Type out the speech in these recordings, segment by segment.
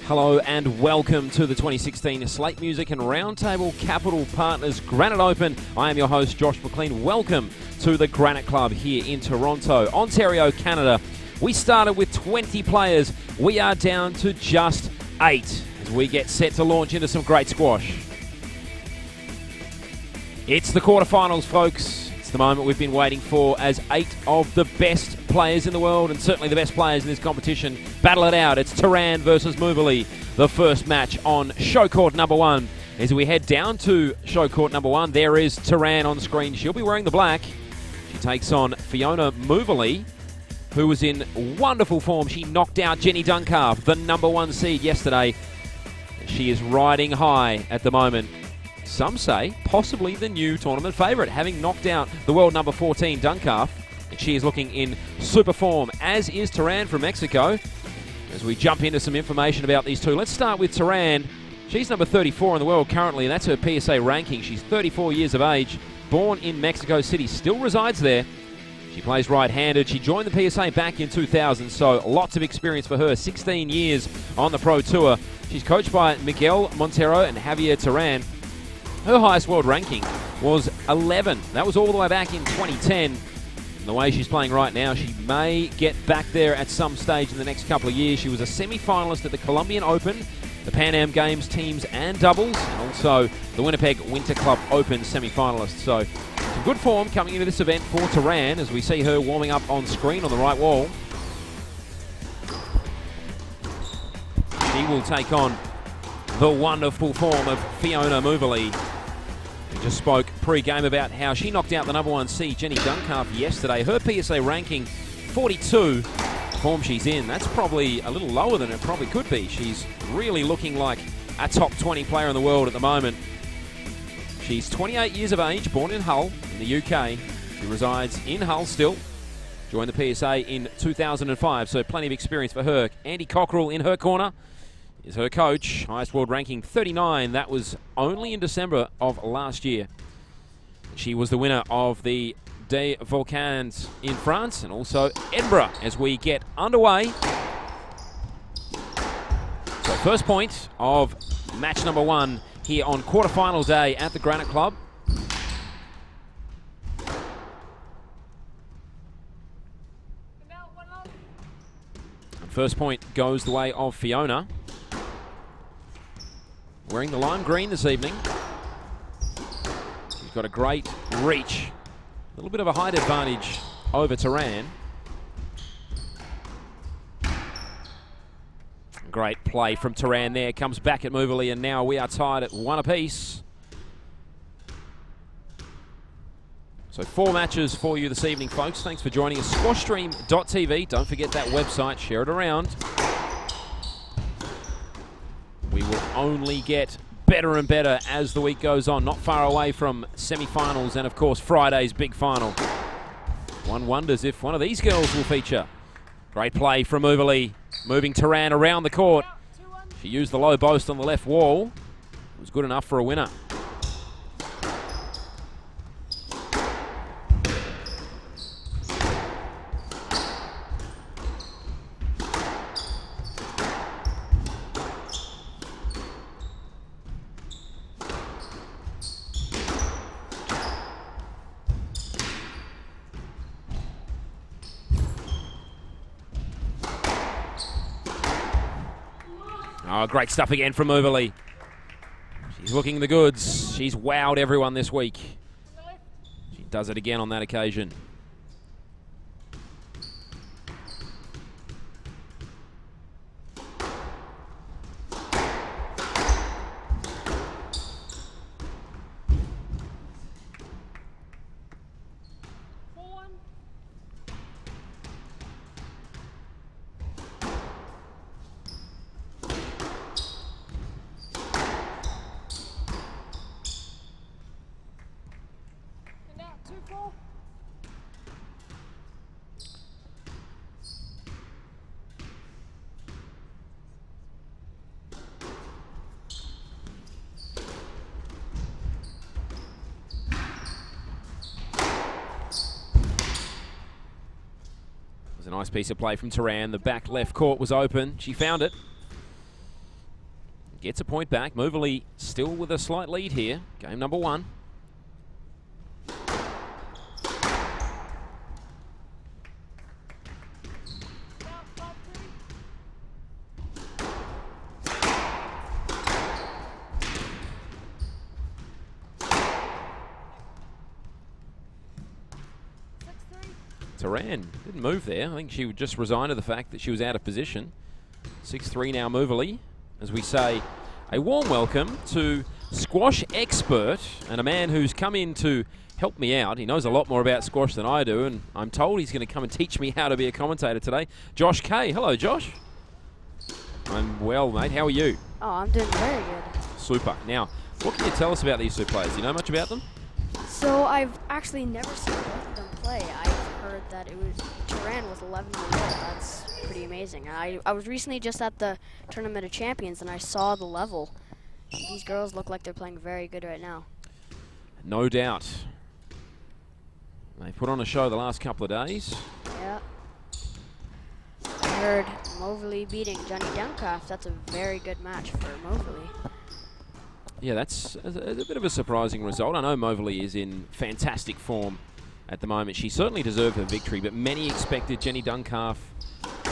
Hello and welcome to the 2016 Slate Music and Roundtable Capital Partners Granite Open. I am your host, Josh McLean. Welcome to the Granite Club here in Toronto, Ontario, Canada. We started with 20 players. We are down to just 8 as we get set to launch into some great squash. It's the quarterfinals, folks. It's the moment we've been waiting for as 8 of the best players in the world and certainly the best players in this competition battle it out. It's Turan versus Moverly, the first match on show court number 1. As we head down to show court number 1, there is Turan on screen. She'll be wearing the black. She takes on Fiona Moverly, who was in wonderful form. She knocked out Jenny Duncalf, the number 1 seed yesterday. She is riding high at the moment. Some say possibly the new tournament favourite, having knocked out the world number 14 Duncalf. And she is looking in super form, as is Turan from Mexico. As we jump into some information about these two, let's start with Turan. She's number 34 in the world currently, and that's her PSA ranking. She's 34 years of age, born in Mexico City, still resides there. She plays right-handed. She joined the PSA back in 2000, so lots of experience for her. 16 years on the Pro Tour. She's coached by Miguel Montero and Javier Turan. Her highest world ranking was 11. That was all the way back in 2010. And the way she's playing right now, she may get back there at some stage in the next couple of years. She was a semi-finalist at the Colombian Open, the Pan Am Games teams and doubles, and also the Winnipeg Winter Club Open semi-finalist. So some good form coming into this event for Turan as we see her warming up on screen on the right wall. She will take on the wonderful form of Fiona Moverly. We just spoke pre-game about how she knocked out the number 1 seed, Jenny Duncalf, yesterday. Her PSA ranking, 42. The form she's in, that's probably a little lower than it probably could be. She's really looking like a top 20 player in the world at the moment. She's 28 years of age, born in Hull, in the UK. She resides in Hull still. Joined the PSA in 2005, so plenty of experience for her. Andy Cockrell in her corner is her coach. Highest world ranking, 39. That was only in December of last year. She was the winner of the Des Volcans in France and also Edinburgh as we get underway. So first point of match number 1 here on quarterfinal day at the Granite Club. And first point goes the way of Fiona. Wearing the lime green this evening. She's got a great reach. A little bit of a height advantage over Turan. Great play from Turan there. Comes back at Moverly, and now we are tied at 1 apiece. So 4 matches for you this evening, folks. Thanks for joining us. Squashstream.tv. Don't forget that website. Share it around. We will only get better and better as the week goes on. Not far away from semi-finals and, of course, Friday's big final. One wonders if one of these girls will feature. Great play from Moverly, moving Turan around the court. She used the low post on the left wall. It was good enough for a winner. Oh, great stuff again from Moverly. She's looking the goods. She's wowed everyone this week. She does it again on that occasion. A nice piece of play from Turan. The back left court was open. She found it. Gets a point back. Moverley still with a slight lead here. Game number 1. Turan didn't move there. I think she would just resign to the fact that she was out of position. 6-3 now Moverley. As we say, a warm welcome to squash expert and a man who's come in to help me out. He knows a lot more about squash than I do, and I'm told he's going to come and teach me how to be a commentator today. Josh Kay. Hello, Josh. I'm well, mate. How are you? Oh, I'm doing very good. Super. Now, what can you tell us about these two players? Do you know much about them? So I've actually never seen both of them play. I've heard that Turan was 11 years old. That's pretty amazing. I was recently just at the Tournament of Champions and I saw the level. These girls look like they're playing very good right now. No doubt. They put on a show the last couple of days. Yeah. I heard Moverley beating Jenny Duncraft. That's a very good match for Moverley. Yeah, that's a bit of a surprising result. I know Moverley is in fantastic form at the moment. She certainly deserved her victory, but many expected Jenny Duncalf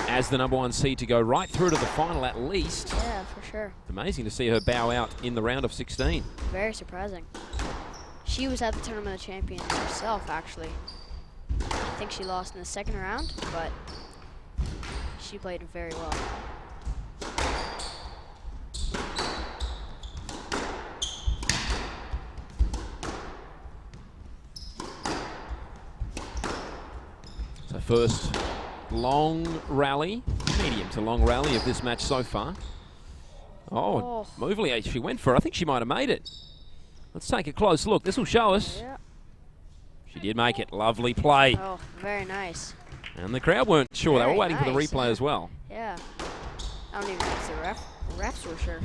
as the number 1 seed to go right through to the final at least. Yeah, for sure. It's amazing to see her bow out in the round of 16. Very surprising. She was at the Tournament of Champions herself, actually. I think she lost in the second round, but she played very well. So first long rally, medium to long rally of this match so far. Oh, Moverley, she went for it. I think she might have made it. Let's take a close look. This will show us. Yeah. She did make it. Lovely play. Oh, very nice. And the crowd weren't sure. They were waiting for the nice. replay as well. Yeah. I don't even think the refs were sure.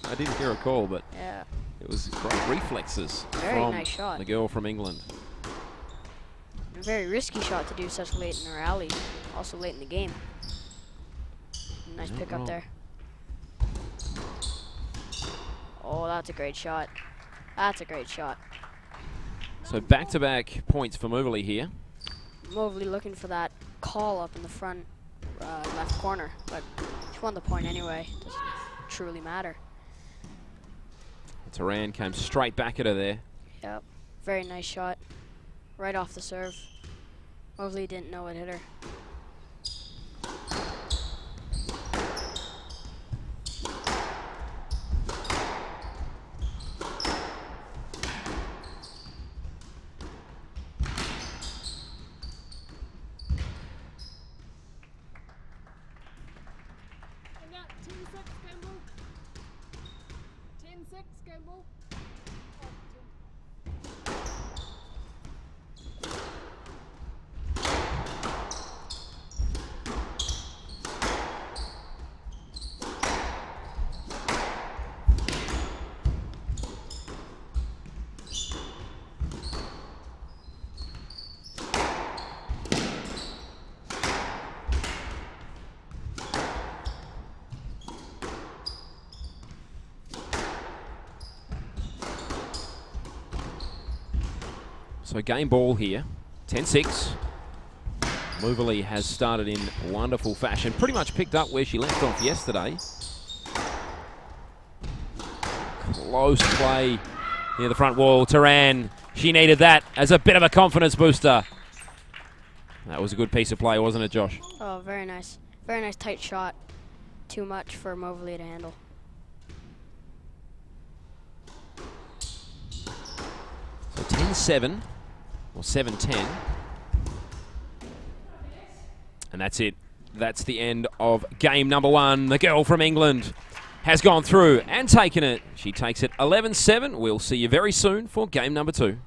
I didn't hear a call, but yeah, it was great reflexes very from nice shot. the girl from England. A very risky shot to do such late in the rally, also late in the game. Nice pick up there. Oh, that's a great shot. That's a great shot. So back-to-back points for Moverley here. Moverley looking for that call up in the front left corner, but she won the point anyway. Doesn't truly matter. Turan came straight back at her there. Yep, very nice shot. Right off the serve. Moverley didn't know it hit her. So game ball here, 10-6. Moverley has started in wonderful fashion. Pretty much picked up where she left off yesterday. Close play near the front wall. Turan, she needed that as a bit of a confidence booster. That was a good piece of play, wasn't it, Josh? Oh, very nice. Very nice tight shot. Too much for Moverley to handle. So 10-7, or 7-10. And that's it. That's the end of game number 1. The girl from England has gone through and taken it. She takes it 11-7. We'll see you very soon for game number 2.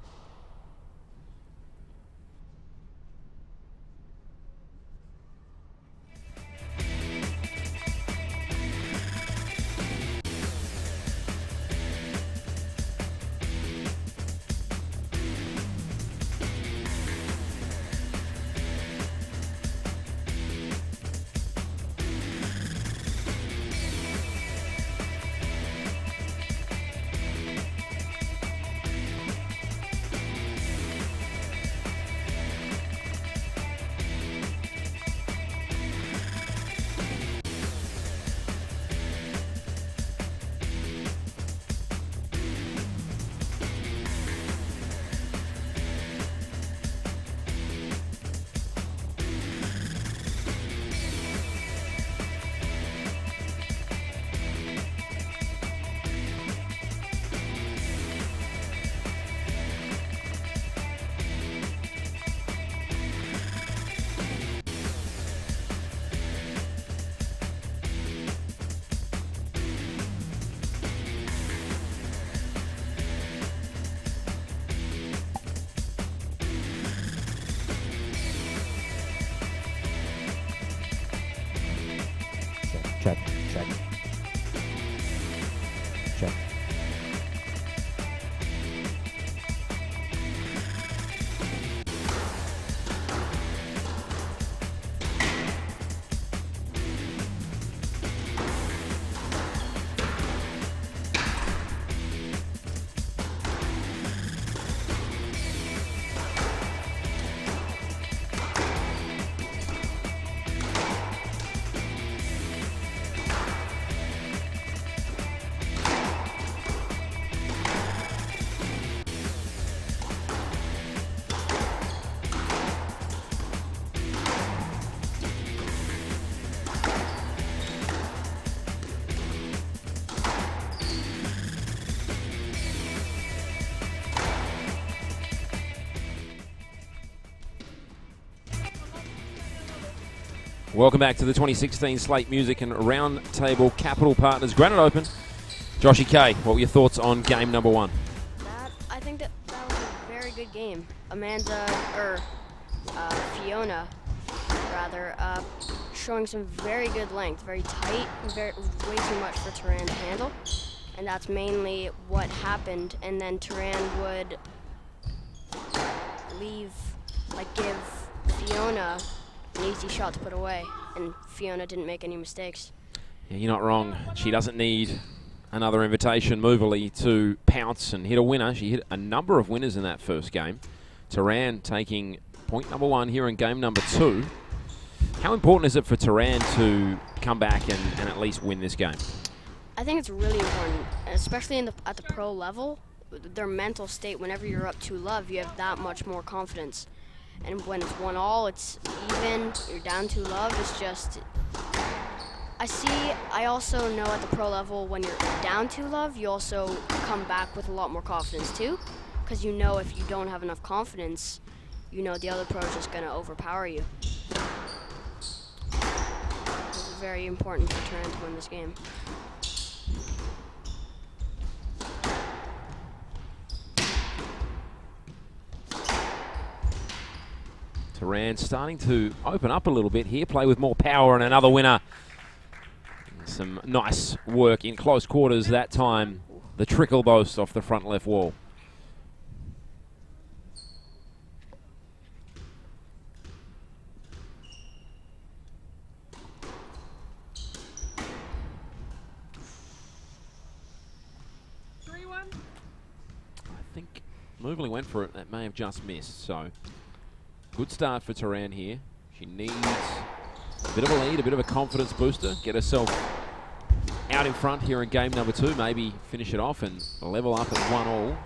Check, check. Check. Welcome back to the 2016 Slate Music and Roundtable Capital Partners Granite Open. Joshy K, what were your thoughts on game number one? I think that was a very good game. Fiona, showing some very good length, very tight, way too much for Turan to handle. And that's mainly what happened. And then Turan would give Fiona an easy shot to put away, and Fiona didn't make any mistakes. Yeah, you're not wrong. She doesn't need another invitation, Moverly, to pounce and hit a winner. She hit a number of winners in that first game. Turan taking point number one here in game number two. How important is it for Turan to come back and at least win this game? I think it's really important, especially at the pro level. Their mental state, whenever you're up 2-love, you have that much more confidence. And when it's 1-all, it's even, you're down 2-love, it's just... I also know at the pro level, when you're down 2-love, you also come back with a lot more confidence too. Because you know if you don't have enough confidence, you know the other pro is just going to overpower you. It's very important for Turan to win this game. Turan starting to open up a little bit here, play with more power, and another winner. Some nice work in close quarters that time. The trickle boast off the front left wall. I think Moverly went for it. That may have just missed, so... Good start for Turan here. She needs a bit of a lead, a bit of a confidence booster. Get herself out in front here in game number two. Maybe finish it off and level up at 1-all.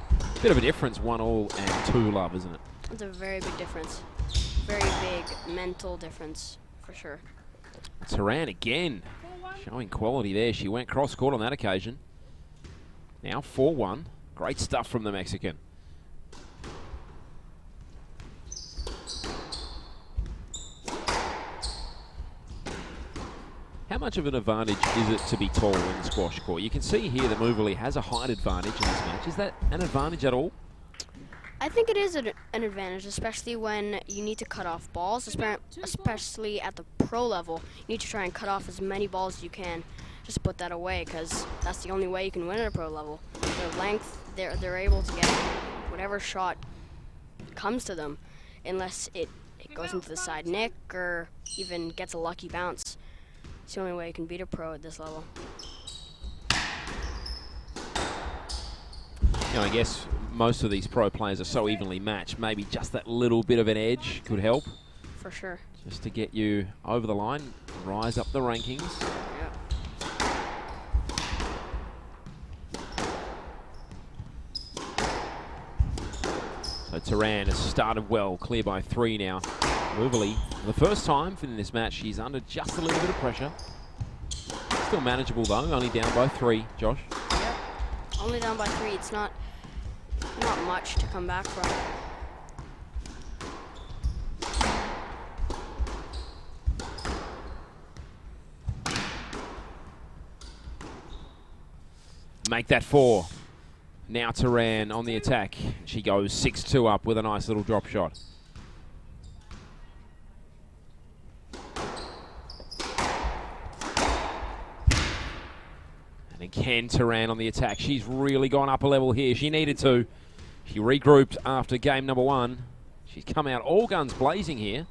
Bit of a difference, 1-all and 2-love, isn't it? It's a very big difference. Very big mental difference, for sure. Turan again, showing quality there. She went cross-court on that occasion. Now 4-1. Great stuff from the Mexican. How much of an advantage is it to be tall in the squash court? You can see here that Moverly has a height advantage in this match. Is that an advantage at all? I think it is an advantage, especially when you need to cut off balls, especially at the pro level. You need to try and cut off as many balls as you can. Just put that away, because that's the only way you can win at a pro level. Their length, they're able to get whatever shot comes to them, unless it goes into the side nick or even gets a lucky bounce. It's the only way you can beat a pro at this level. You know, I guess most of these pro players are so evenly matched. Maybe just that little bit of an edge could help. For sure. Just to get you over the line, rise up the rankings. So Turan has started well, clear by 3 now. Moverly, for the first time in this match, she's under just a little bit of pressure. Still manageable though, only down by 3, Josh. Yep, only down by 3. It's not much to come back from. Make that 4. Now Turan on the attack. She goes 6-2 up with a nice little drop shot. Again, Turan on the attack. She's really gone up a level here. She needed to. She regrouped after game number 1. She's come out all guns blazing here.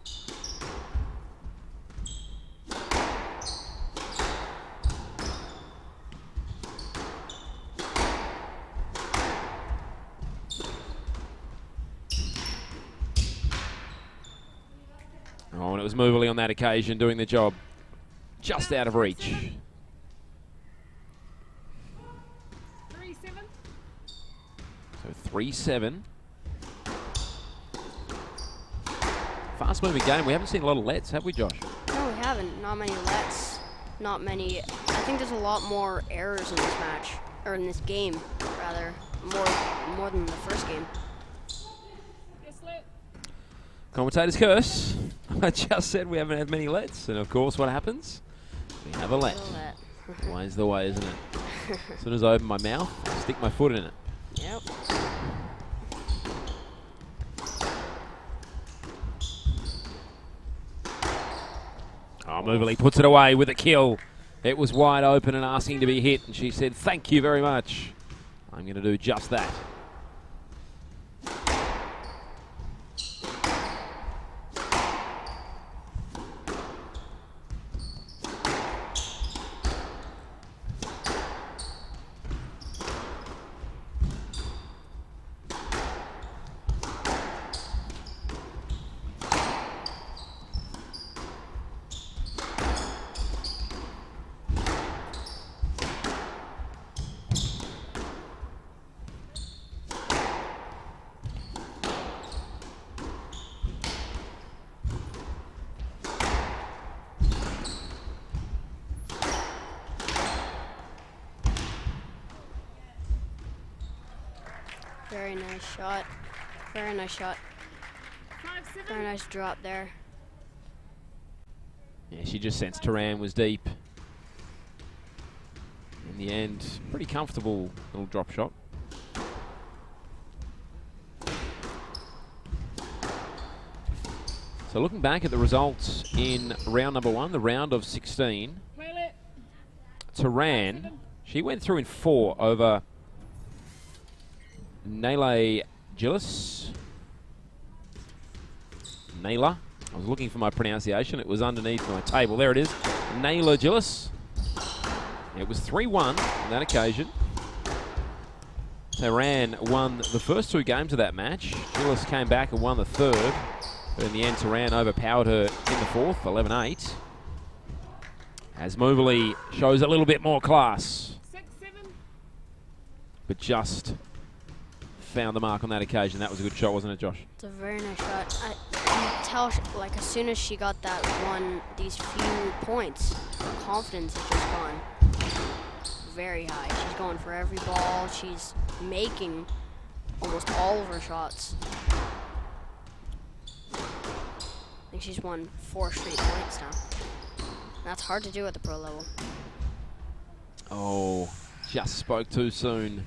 Oh, and it was Moverly on that occasion doing the job. Just out of reach. 3-7. So 3-7. Fast moving game. We haven't seen a lot of lets, have we, Josh? No, we haven't. Not many lets. Not many. I think there's a lot more errors in this match, or in this game, rather. More than the first game. Yes, let. Commentator's curse. I just said we haven't had many lets, and of course, what happens? We have a let. Always the way, isn't it? As soon as I open my mouth, I stick my foot in it. Yep. Oh, Moverly puts it away with a kill. It was wide open and asking to be hit, and she said, "Thank you very much. I'm going to do just that." Very nice shot. Very nice shot. 5-7. Very nice drop there. Yeah, she just sensed Turan was deep. In the end, pretty comfortable little drop shot. So looking back at the results in round number 1, the round of 16, Play let. Turan, she went through in 4 over Nayla Gillis. Nayla. I was looking for my pronunciation. It was underneath my table. There it is. Nayla Gillis. It was 3-1 on that occasion. Turan won the first 2 games of that match. Gillis came back and won the 3rd. But in the end, Turan overpowered her in the 4th, 11-8. As Moverly shows a little bit more class. 6-7. But just found the mark on that occasion. That was a good shot, wasn't it, Josh? It's a very nice shot. I can tell, like, as soon as she got that these few points, her confidence has just gone very high. She's going for every ball. She's making almost all of her shots. I think she's won 4 straight points now. That's hard to do at the pro level. Oh, just spoke too soon.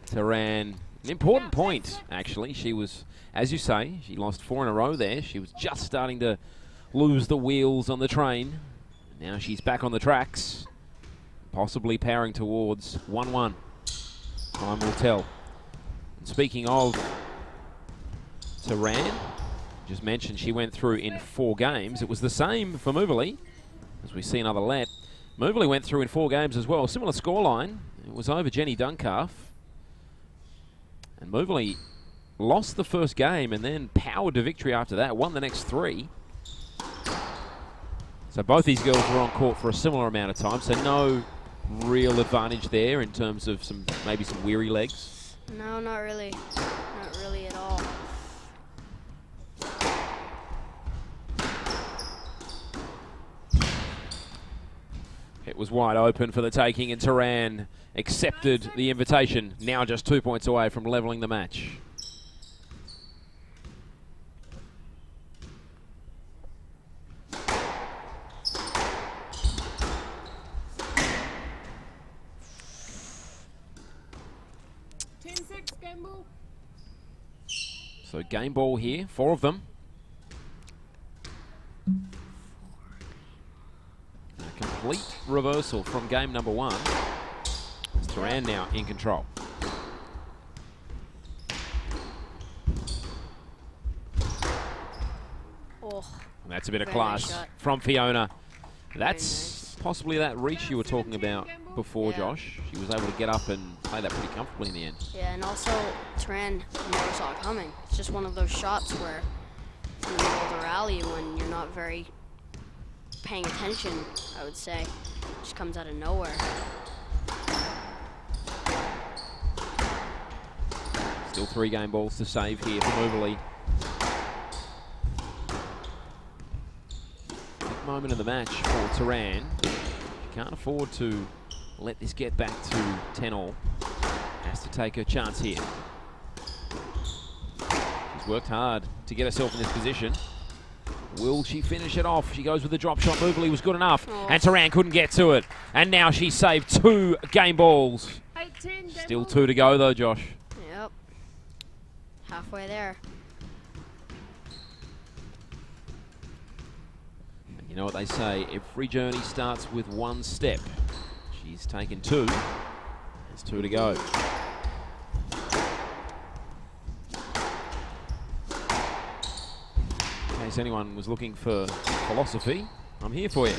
Turan, an important point, actually. She was, as you say, she lost 4 in a row there. She was just starting to lose the wheels on the train. Now she's back on the tracks, possibly powering towards 1-1. Time will tell. And speaking of Turan, just mentioned she went through in 4 games. It was the same for Moverly, as we see another let. Moverly went through in 4 games as well. Similar scoreline. It was over Jenny Duncalf. And Moverly lost the first game and then powered to victory after that. Won the next 3. So both these girls were on court for a similar amount of time. So no real advantage there in terms of maybe some weary legs. No, not really. Not really at all. It was wide open for the taking, and Turan accepted the invitation. Now just 2 points away from leveling the match. Game ball. So game ball here, 4 of them. A complete reversal from game number 1. Turan now in control. Oh, And that's a bit of Very nice class shot. from Fiona. That's nice. possibly that reach you were talking about before, Yeah. Josh. She was able to get up and play that pretty comfortably in the end. yeah, and also Turan never saw it coming. It's just one of those shots where in the middle of the rally when you're not very paying attention, I would say, it just comes out of nowhere. Still 3 game balls to save here for Moberly. Big moment in the match for Turan. She can't afford to let this get back to 10-all. Has to take her chance here. She's worked hard to get herself in this position. Will she finish it off? She goes with the drop shot. Moberly was good enough, and Turan couldn't get to it. And now she's saved 2 game balls. 8-10. Still 2 to go though, Josh. Yep. Halfway there. And you know what they say, every journey starts with 1 step. She's taken 2. There's 2 to go. In case anyone was looking for philosophy, I'm here for you.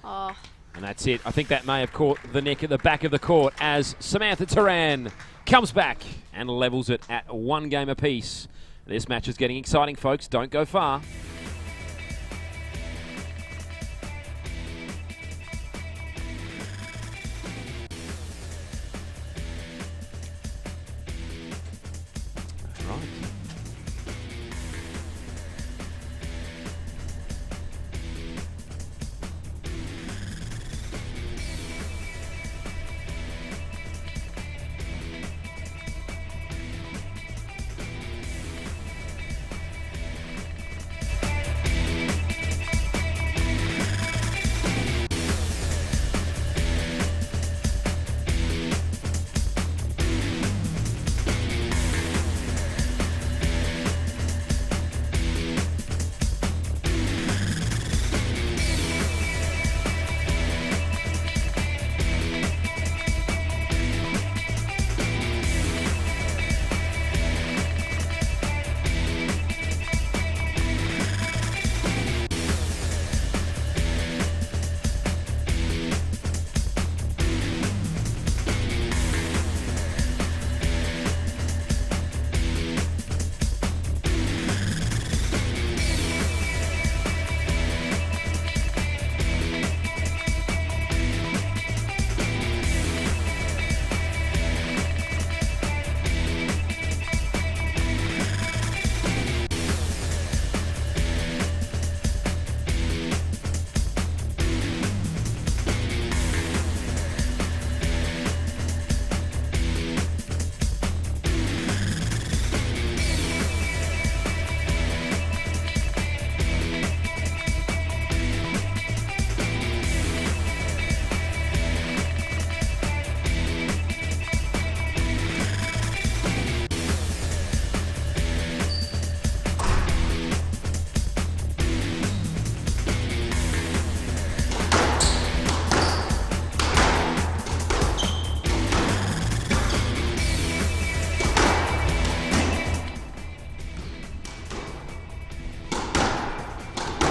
Oh, And that's it. I think that may have caught the neck at the back of the court as Samantha Turan comes back and levels it at 1 game apiece. This match is getting exciting, folks. Don't go far. Right.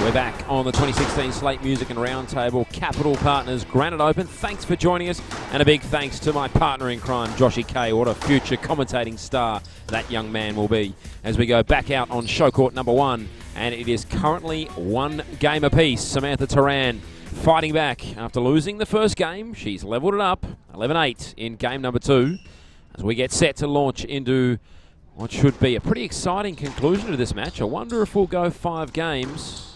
We're back on the 2016 Slate Music and Roundtable Capital Partners Granite Open. Thanks for joining us, and a big thanks to my partner in crime, Joshy K. What a future commentating star that young man will be. As we go back out on show court number 1, and it is currently 1 game apiece. Samantha Turan fighting back after losing the first game. She's leveled it up, 11-8 in game number 2, as we get set to launch into what should be a pretty exciting conclusion to this match. I wonder if we'll go 5 games.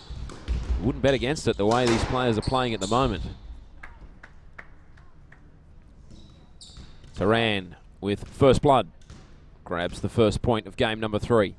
Wouldn't bet against it the way these players are playing at the moment. Turan with first blood grabs the first point of game number 3.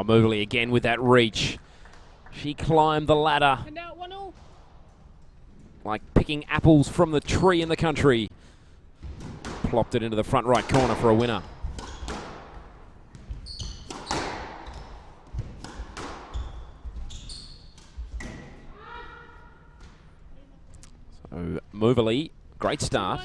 Oh, Moverly again with that reach. She climbed the ladder And out 1-all. like picking apples from the tree in the country. Plopped it into the front right corner for a winner. So Moverly, great start.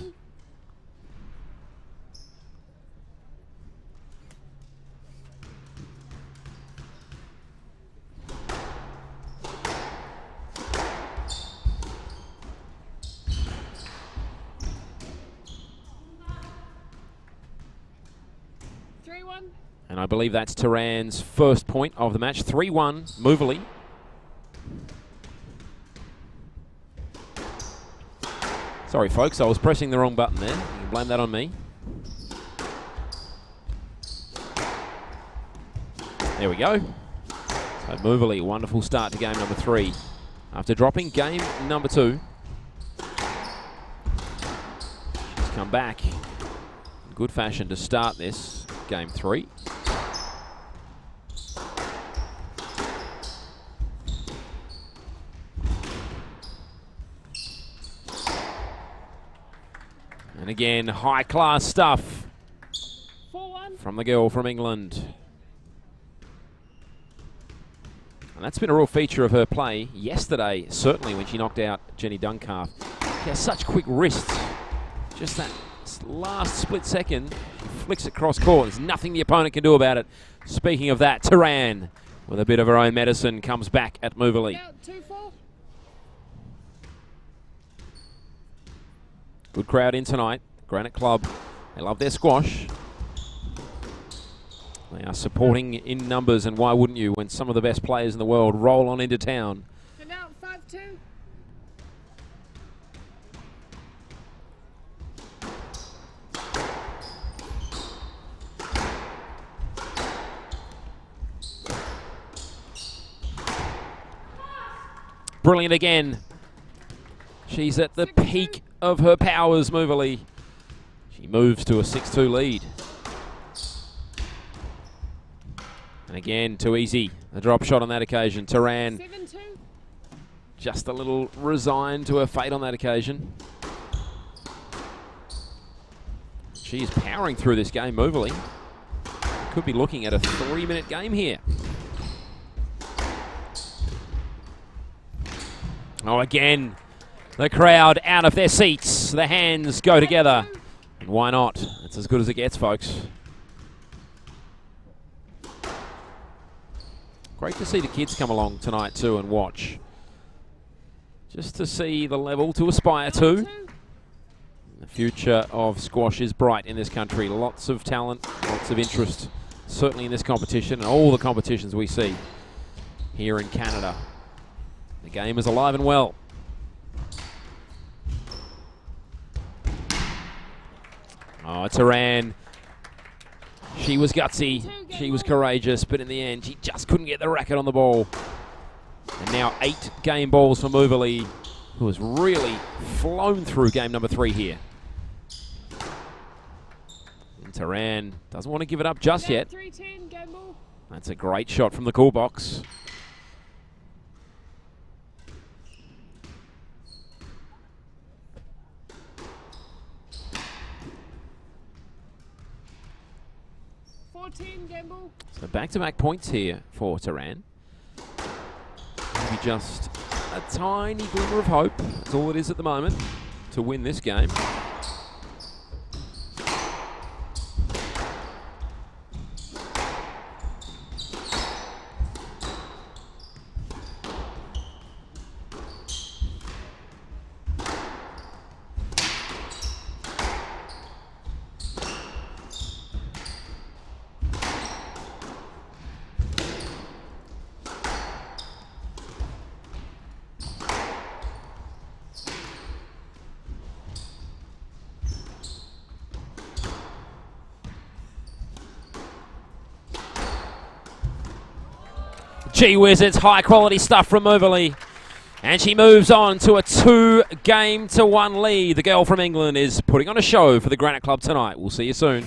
2-1. And I believe that's Turan's first point of the match. 3-1, Moverly. Sorry, folks, I was pressing the wrong button there. You can blame that on me. There we go. So Moverly, wonderful start to game number 3. After dropping game number 2, she's come back in good fashion to start this game 3. And again, high-class stuff 4-1. from the girl from England. And that's been a real feature of her play yesterday, certainly when she knocked out Jenny Duncalf. She has such quick wrists. Just that last split second, she flicks it cross court. There's nothing the opponent can do about it. Speaking of that, Turan, with a bit of her own medicine, comes back at Moverly. Out 2-4. Good crowd in tonight. Granite Club, they love their squash. They are supporting in numbers, and why wouldn't you when some of the best players in the world roll on into town? And out 5-2. Brilliant again. She's at the peak of her powers, Moverly. She moves to a 6-2 lead. And again, too easy. The drop shot on that occasion. Turan 7-2. just a little resigned to her fate on that occasion. She is powering through this game, Moverly. Could be looking at a 3-minute game here. Oh, again, the crowd out of their seats. The hands go together. And why not? It's as good as it gets, folks. Great to see the kids come along tonight too and watch. Just to see the level to aspire to. The future of squash is bright in this country. Lots of talent, lots of interest, certainly in this competition and all the competitions we see here in Canada. The game is alive and well. Oh, Turan. She was gutsy, she was courageous, but in the end, she just couldn't get the racket on the ball. And now 8 game balls for Moverly, who has really flown through game number 3 here. And Turan doesn't want to give it up just yet. 3-10, game ball. That's a great shot from the cool box. Game ball. So back-to-back points here for Turan. Maybe just a tiny glimmer of hope. That's all it is at the moment to win this game. Gee whiz, it's high quality stuff from Moverly. And she moves on to a 2-1 lead. The girl from England is putting on a show for the Granite Club tonight. We'll see you soon.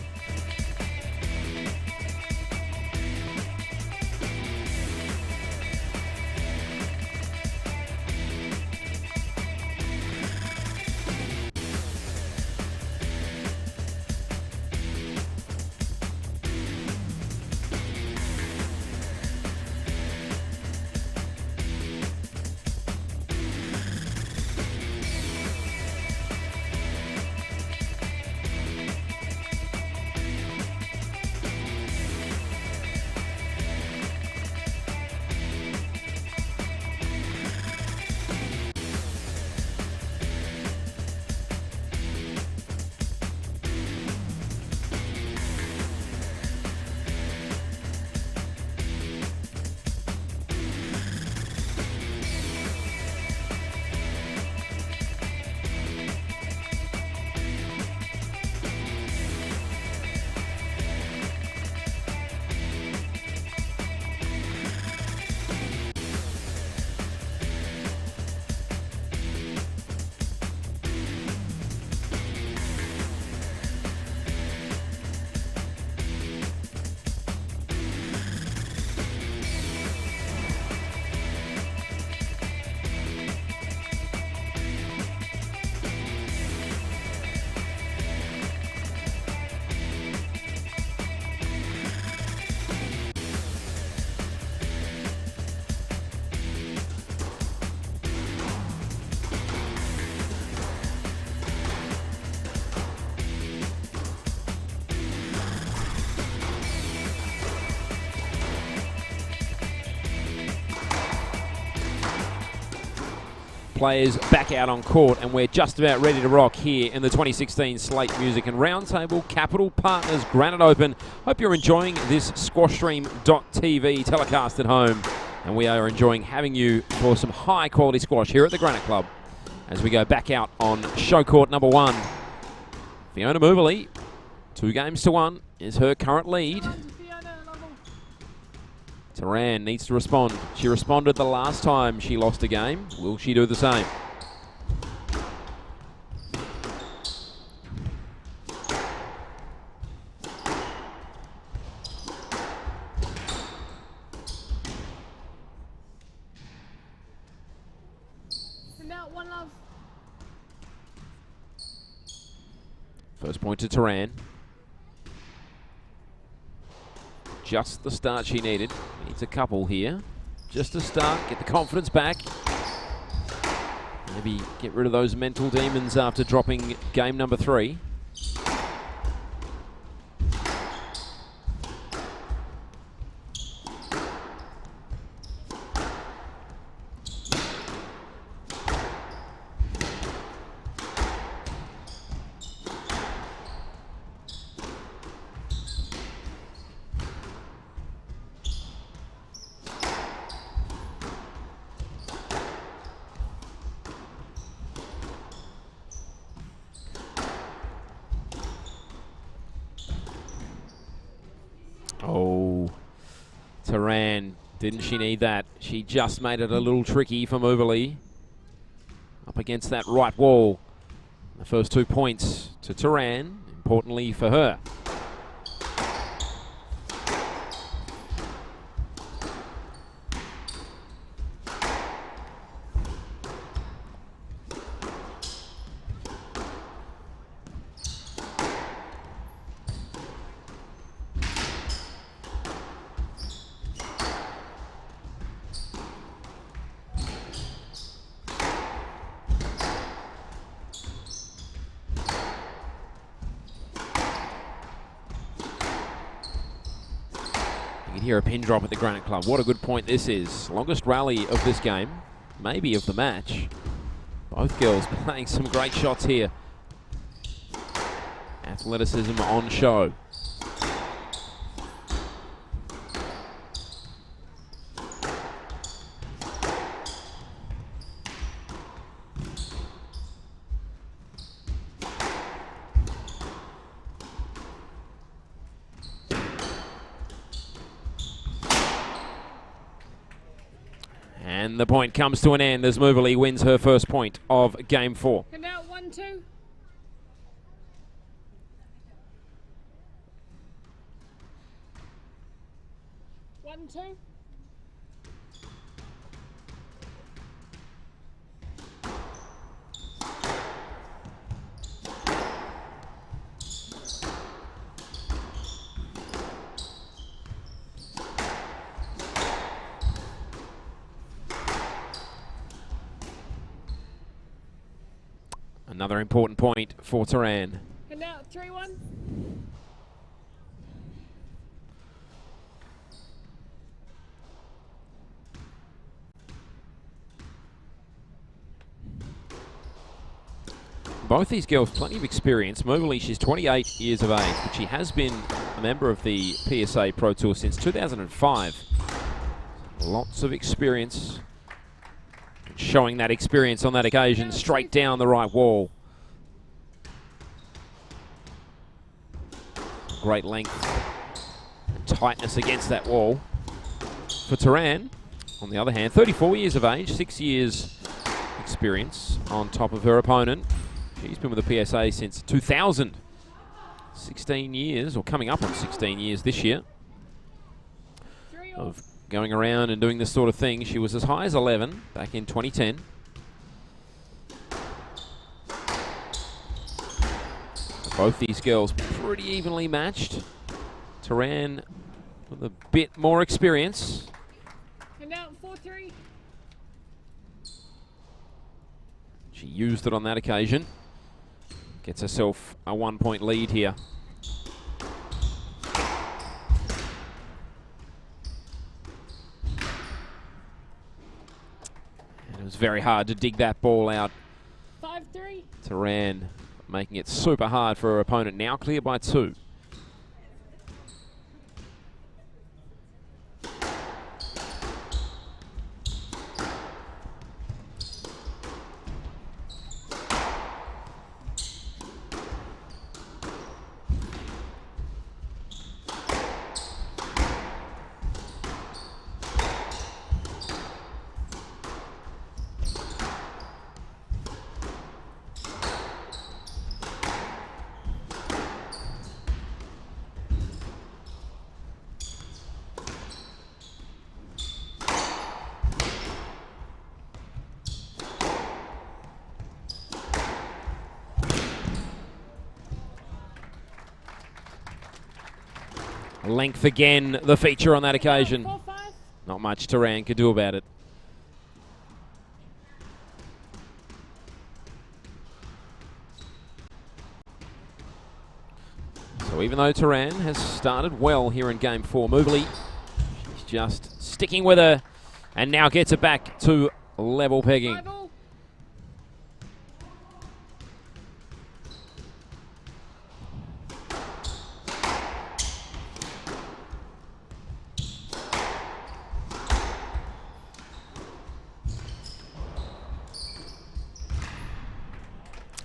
players back out on court, and we're just about ready to rock here in the 2016 Slate Music and Roundtable Capital Partners Granite Open. Hope you're enjoying this squashstream.tv telecast at home, and we are enjoying having you for some high quality squash here at the Granite Club as we go back out on show court number 1. Fiona Moverley, 2-1 is her current lead. Turan needs to respond. She responded the last time she lost a game. Will she do the same? One love. First point to Turan. Just the start she needed. Needs a couple here. Just to start, get the confidence back. Maybe get rid of those mental demons after dropping game number 3. Oh, Turan, didn't she need that? She just made it a little tricky for Moverley. Up against that right wall. The first 2 points to Turan, importantly for her. You can hear a pin drop at the Granite Club. What a good point this is. Longest rally of this game, maybe of the match. Both girls playing some great shots here. Athleticism on show. And the point comes to an end as Moverley wins her first point of game 4. And now 1-2. One, two. Another important point for Turan. And now 3-1. Both these girls, plenty of experience. Moverley, she's 28 years of age, but she has been a member of the PSA Pro Tour since 2005. Lots of experience. Showing that experience on that occasion, straight down the right wall. Great length and tightness against that wall. For Turan, on the other hand, 34 years of age, 6 years experience on top of her opponent. She's been with the PSA since 2000. 16 years, or coming up on 16 years this year, of going around and doing this sort of thing. She was as high as 11 back in 2010. Both these girls pretty evenly matched. Turan with a bit more experience. And now 4-3. She used it on that occasion. Gets herself a 1-point lead here. It was very hard to dig that ball out. 5-3. Turan making it super hard for her opponent. Now clear by 2. Length again, the feature on that occasion. 4-5. Not much Turan could do about it. So even though Turan has started well here in Game 4, Moverley, she's just sticking with her and now gets it back to level pegging. 5-all.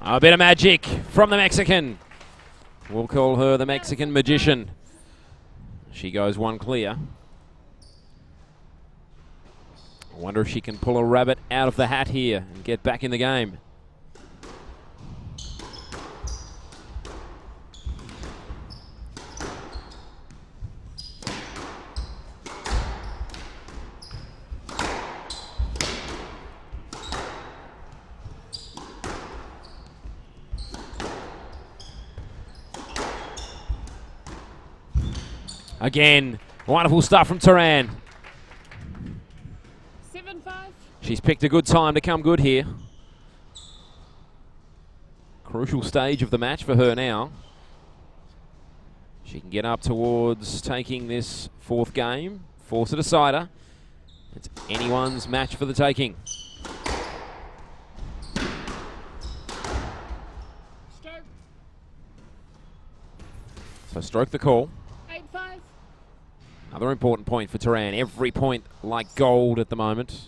A bit of magic from the Mexican. We'll call her the Mexican magician. She goes 1 clear. I wonder if she can pull a rabbit out of the hat here and get back in the game. Again, wonderful stuff from Turan. 7-5. She's picked a good time to come good here. Crucial stage of the match for her now. She can get up towards taking this 4th game, force a decider. It's anyone's match for the taking. Stroke. So stroke the call. 8-5. Another important point for Turan. Every point like gold at the moment.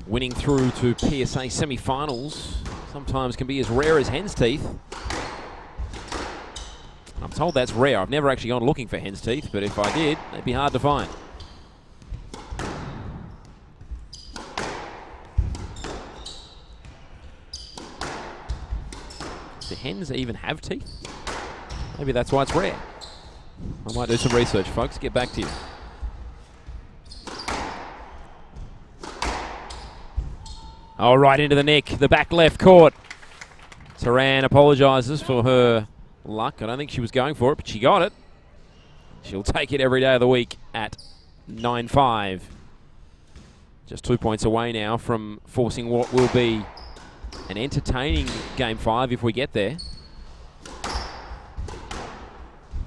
Winning through to PSA semi-finals sometimes can be as rare as hen's teeth. I'm told that's rare. I've never actually gone looking for hen's teeth, but if I did, they'd be hard to find. Do hens even have teeth? Maybe that's why it's rare. I might do some research, folks. Get back to you. Oh, right into the neck, the back left court. Turan apologises for her luck. I don't think she was going for it, but she got it. She'll take it every day of the week at 9-5. Just 2 points away now from forcing what will be an entertaining Game 5 if we get there.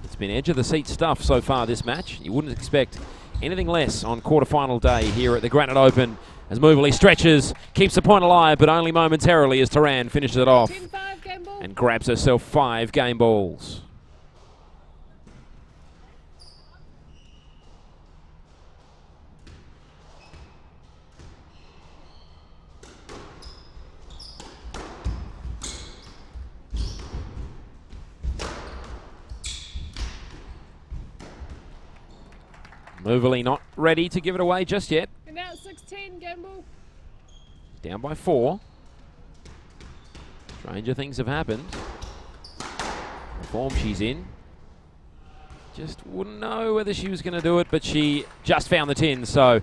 It's been edge of the seat stuff so far this match. You wouldn't expect anything less on quarterfinal day here at the Granite Open as Moverley stretches, keeps the point alive, but only momentarily as Turan finishes it off 10-5 game ball. and grabs herself 5 game balls. Moverley not ready to give it away just yet. And now it's 16 game ball. Down by 4. Stranger things have happened. The form she's in. Just wouldn't know whether she was going to do it, but she just found the tin. So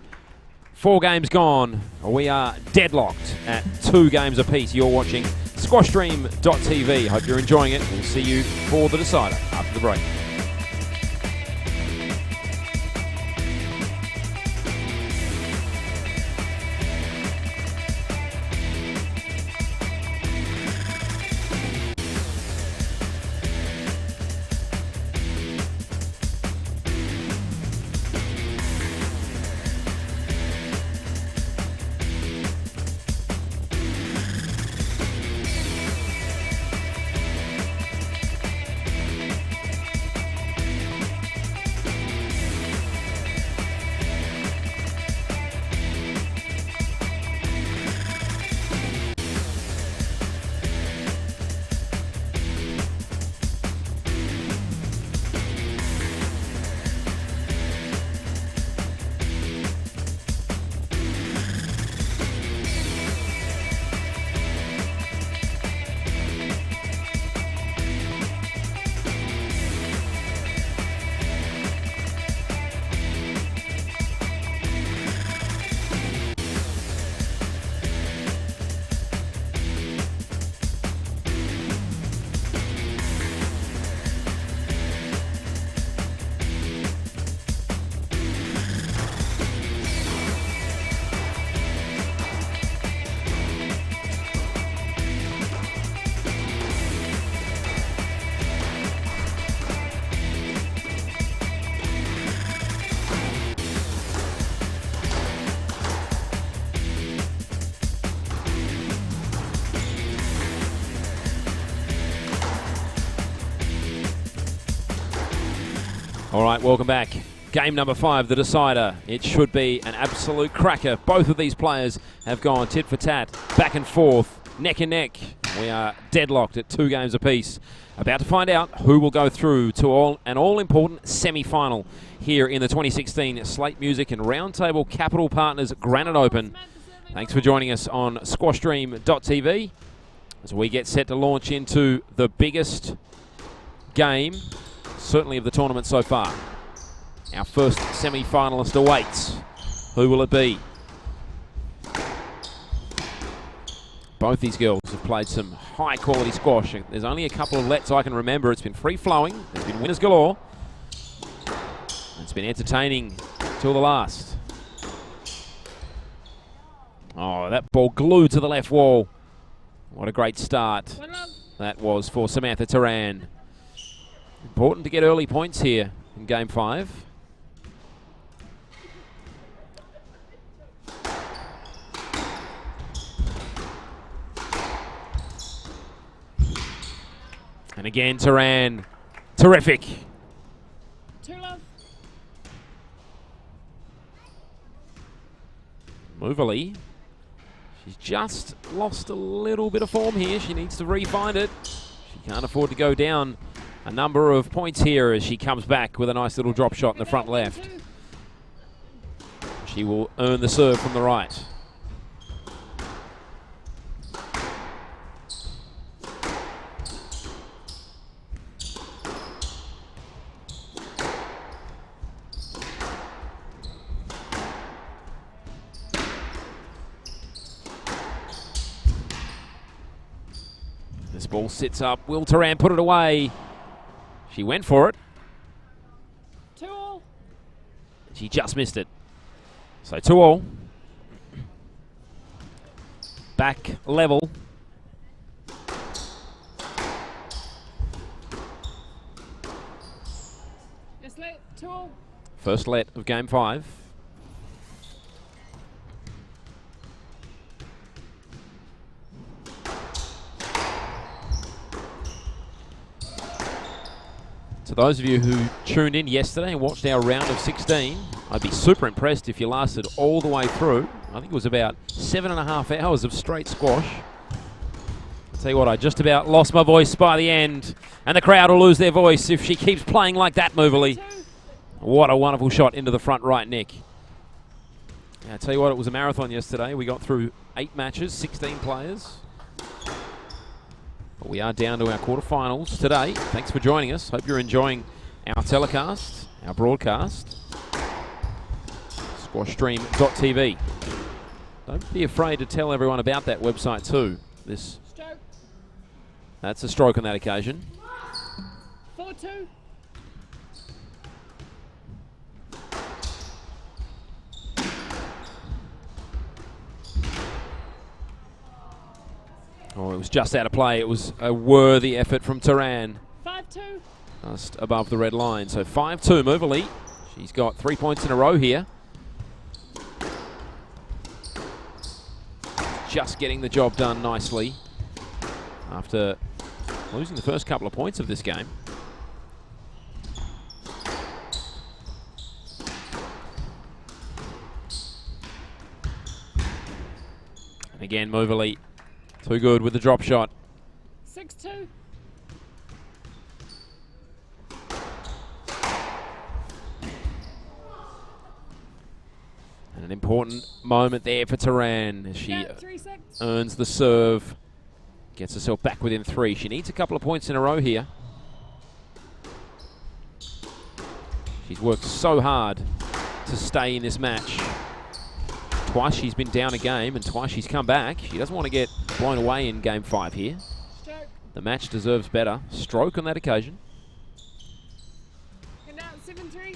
4 games gone. We are deadlocked at 2 games apiece. You're watching squashstream.tv. Hope you're enjoying it. We'll see you for the decider after the break. All right, welcome back. Game number 5, the decider. It should be an absolute cracker. Both of these players have gone tit for tat, back and forth, neck and neck. We are deadlocked at 2 games apiece. About to find out who will go through to an all-important semi-final here in the 2016 Slate Music and Roundtable Capital Partners Granite Open. Thanks for joining us on squashstream.tv as we get set to launch into the biggest game, certainly of the tournament so far. Our first semi-finalist awaits. Who will it be? Both these girls have played some high-quality squash. There's only a couple of lets I can remember. It's been free-flowing. There's been winners galore. It's been entertaining till the last. Oh, that ball glued to the left wall. What a great start that was for Samantha Turan. Important to get early points here in Game 5. And again, Turan. Terrific. 2-love. Moverly. She's just lost a little bit of form here. She needs to re-find it. She can't afford to go down a number of points here as she comes back with a nice little drop shot in the front left. She will earn the serve from the right. This ball sits up. Will Turan put it away? She went for it. 2-all. She just missed it. So 2-all. Back level. Yes, let 2-all. First let of Game 5. To those of you who tuned in yesterday and watched our round of 16, I'd be super impressed if you lasted all the way through. I think it was about 7.5 hours of straight squash. I'll tell you what, I just about lost my voice by the end, and the crowd will lose their voice if she keeps playing like that, Moverly. What a wonderful shot into the front right neck. I'll tell you what, it was a marathon yesterday. We got through 8 matches, 16 players. But we are down to our quarterfinals today. Thanks for joining us. Hope you're enjoying our telecast, our broadcast. Squashstream.tv. Don't be afraid to tell everyone about that website too. Stroke. That's a stroke on that occasion. 4-2. Oh, it was just out of play. It was a worthy effort from Turan. 5-2. Just above the red line. So 5-2, Moverly. She's got 3 points in a row here. Just getting the job done nicely after losing the first couple of points of this game. And again, Moverly too good with the drop shot. 6-2. And an important moment there for Turan as she Yeah, 3-6. earns the serve. Gets herself back within 3. She needs a couple of points in a row here. She's worked so hard to stay in this match. Twice she's been down a game and twice she's come back. She doesn't want to get blown away in Game 5 here. Stroke. The match deserves better. Stroke on that occasion. And now 7-3.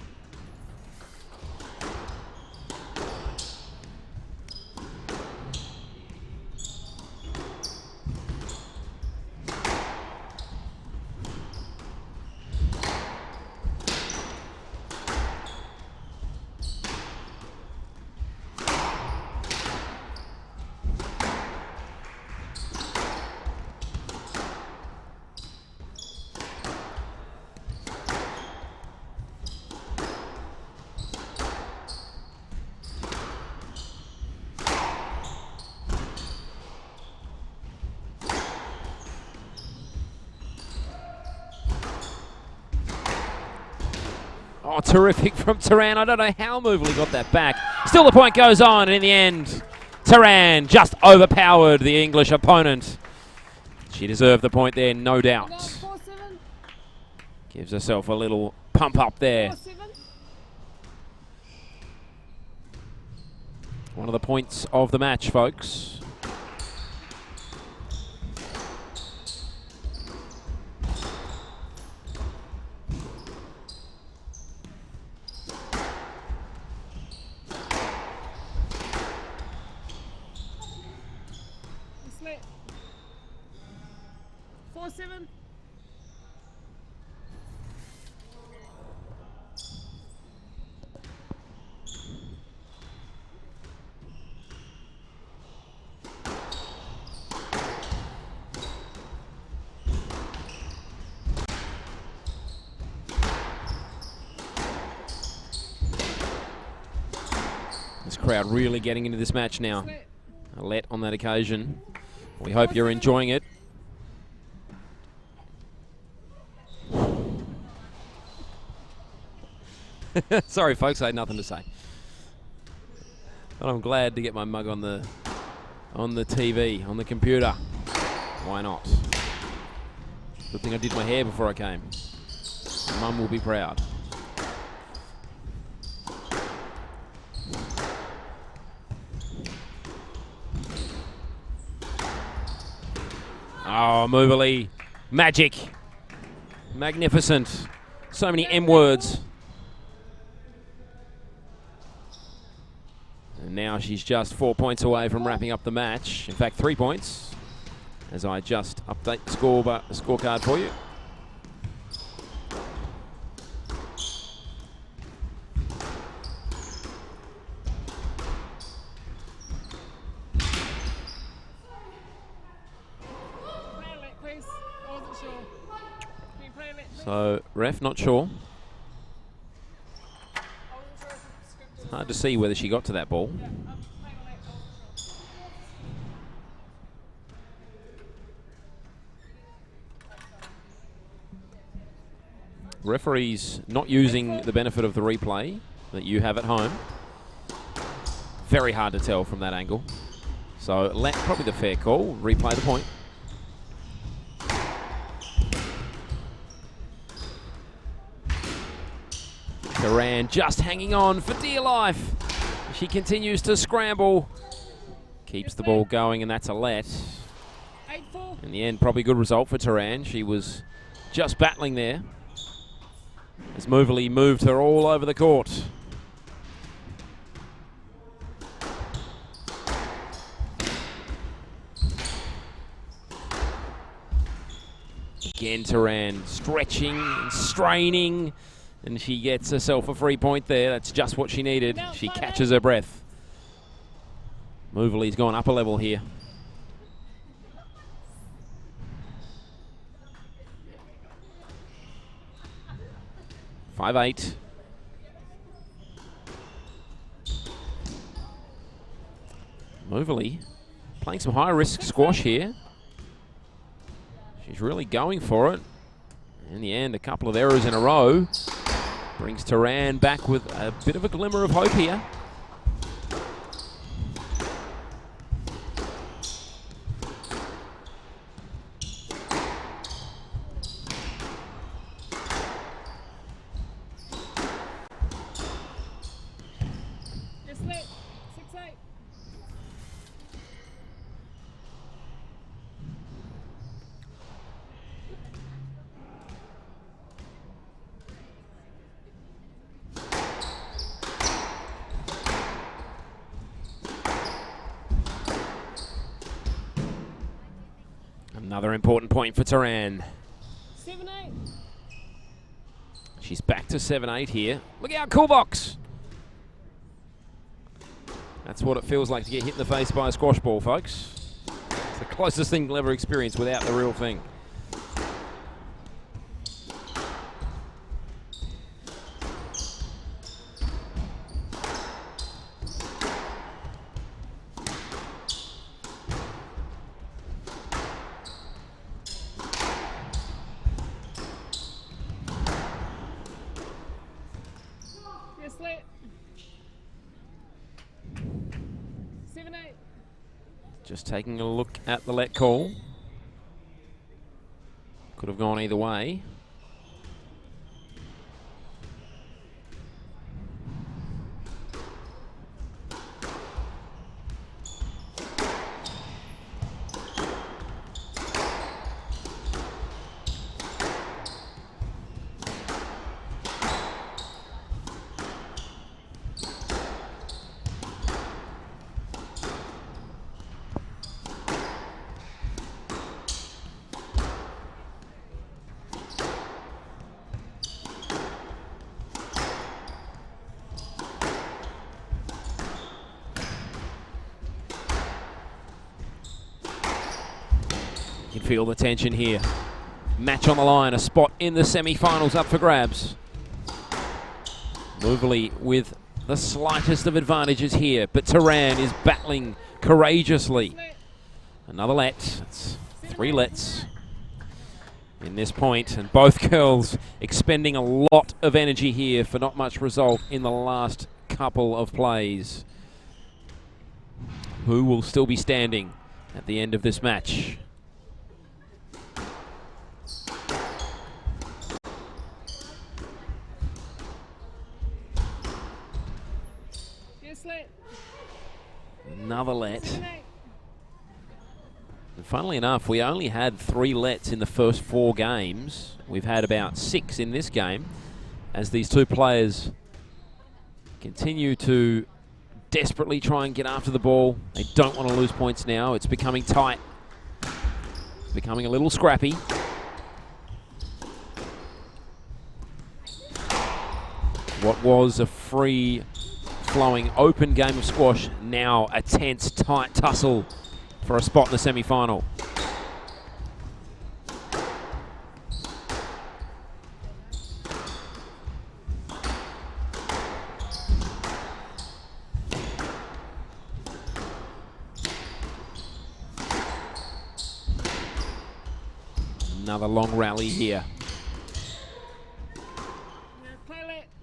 Oh, terrific from Turan. I don't know how Movely got that back. Still the point goes on, and in the end, Turan just overpowered the English opponent. She deserved the point there, no doubt. 4-7. Gives herself a little pump up there. 4-7. One of the points of the match, folks. Split. 4-7. This crowd really getting into this match now. Split. Alette on that occasion. We hope you're enjoying it. Sorry, folks, I had nothing to say. But I'm glad to get my mug on the TV, on the computer. Why not? Good thing I did my hair before I came. Mum will be proud. Oh, Movely. Magic. Magnificent. So many M words. And now she's just 4 points away from wrapping up the match. In fact, 3 points. As I just update the scorecard for you. Play a let, please. I wasn't sure. Can you play a let, please? So, ref, not sure. I wasn't sure if it's scripted. Hard to see whether she got to that ball. Yeah, playing a let. I wasn't sure. Referees not using the benefit of the replay that you have at home. Very hard to tell from that angle. So, let probably the fair call. Replay the point. Turan just hanging on for dear life. She continues to scramble. Keeps the ball going, and that's a let. 8-4. In the end, probably good result for Turan. She was just battling there as Movely moved her all over the court. Again, Turan stretching and straining, and she gets herself a free point there. That's just what she needed. She catches her breath. Movely's gone up a level here. Five eight. Movely playing some high-risk squash here. She's really going for it. In the end, a couple of errors in a row brings Turan back with a bit of a glimmer of hope here. It's lit. 6-8. Another important point for Turan. 7-8. She's back to 7-8 here. Look out, cool box. That's what it feels like to get hit in the face by a squash ball, folks. It's the closest thing you'll ever experience without the real thing. Just taking a look at the let call. Could have gone either way. You can feel the tension here. Match on the line, a spot in the semi-finals up for grabs. Moverly with the slightest of advantages here, but Turan is battling courageously. Another let. It's 3 lets in this point, and both girls expending a lot of energy here for not much result in the last couple of plays. Who will still be standing at the end of this match? Another let. And funnily enough, we only had 3 lets in the first 4 games. We've had about 6 in this game as these two players continue to desperately try and get after the ball. They don't want to lose points now. It's becoming tight. It's becoming a little scrappy. What was a free flowing open game of squash, now a tense, tight tussle for a spot in the semi-final. Another long rally here.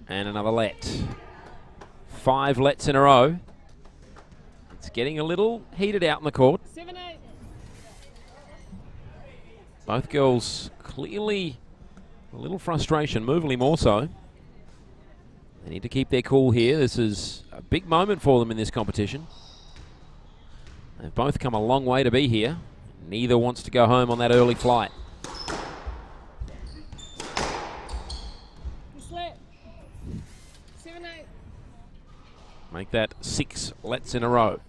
And another let. 5 lets in a row. It's getting a little heated out in the court. 7-8. Both girls clearly a little frustration, Moverly more so. They need to keep their cool here. This is a big moment for them in this competition. They've both come a long way to be here. Neither wants to go home on that early flight. Make that 6 lets in a row.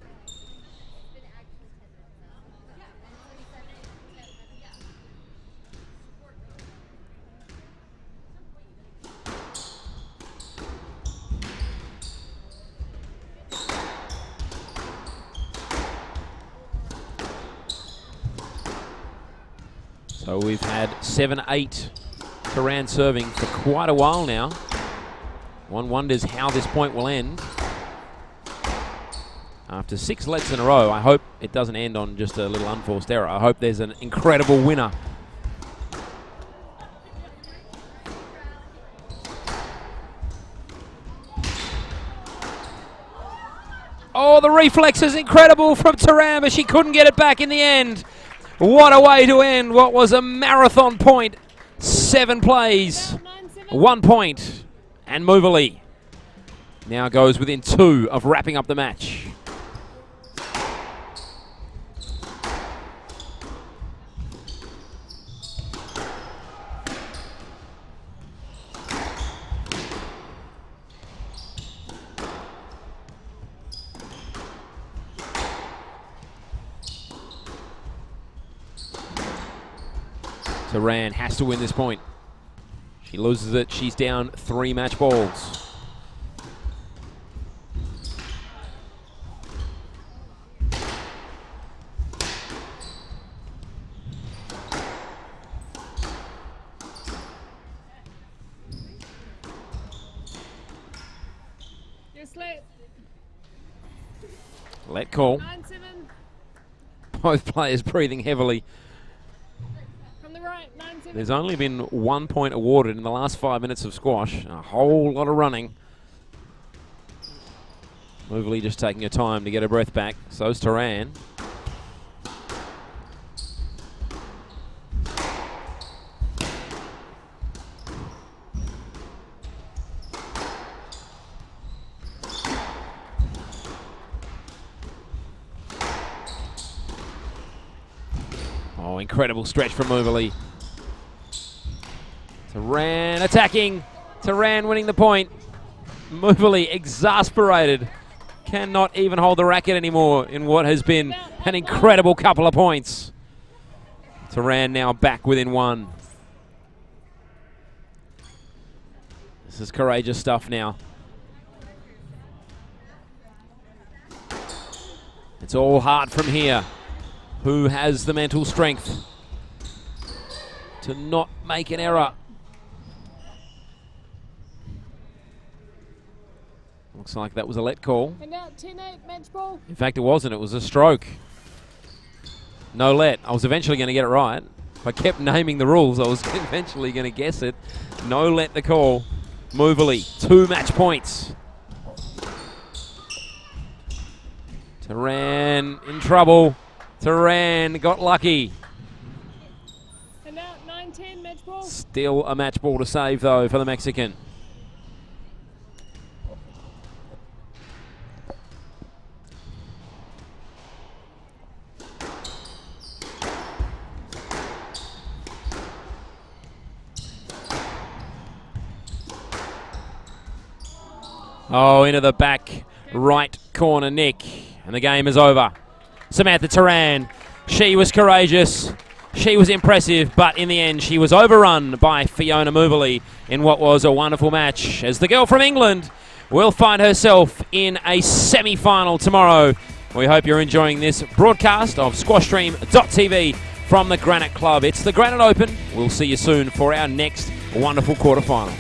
So we've had 7-8 Turan serving for quite a while now. One wonders how this point will end. After 6 lets in a row, I hope it doesn't end on just a little unforced error. I hope there's an incredible winner. Oh, the reflex is incredible from Turan, but she couldn't get it back in the end. What a way to end what was a marathon point. 7 plays, 1 point, and Moverly now goes within 2 of wrapping up the match. Turan has to win this point. She loses it, she's down 3 match balls. Yes, let. Let call. 9-7. Both players breathing heavily. From the right, 9-7. There's only been 1 point awarded in the last 5 minutes of squash. A whole lot of running. Moverly just taking her time to get her breath back. So's Turan. Oh, incredible stretch from Moverley. Turan attacking. Turan winning the point. Moverley exasperated. Cannot even hold the racket anymore in what has been an incredible couple of points. Turan now back within one. This is courageous stuff now. It's all hard from here. Who has the mental strength to not make an error? Looks like that was a let call. And now 10-8 match ball. In fact, it wasn't. It was a stroke. No let. I was eventually going to get it right. If I kept naming the rules, I was eventually going to guess it. No let the call. Moverley, 2 match points. Turan in trouble. Turan got lucky. And now 9-10 match ball. Still a match ball to save, though, for the Mexican. Oh, into the back right corner, Nick. And the game is over. Samantha Turan, she was courageous. She was impressive, but in the end, she was overrun by Fiona Moverley in what was a wonderful match, as the girl from England will find herself in a semi-final tomorrow. We hope you're enjoying this broadcast of squashstream.tv from the Granite Club. It's the Granite Open. We'll see you soon for our next wonderful quarterfinal.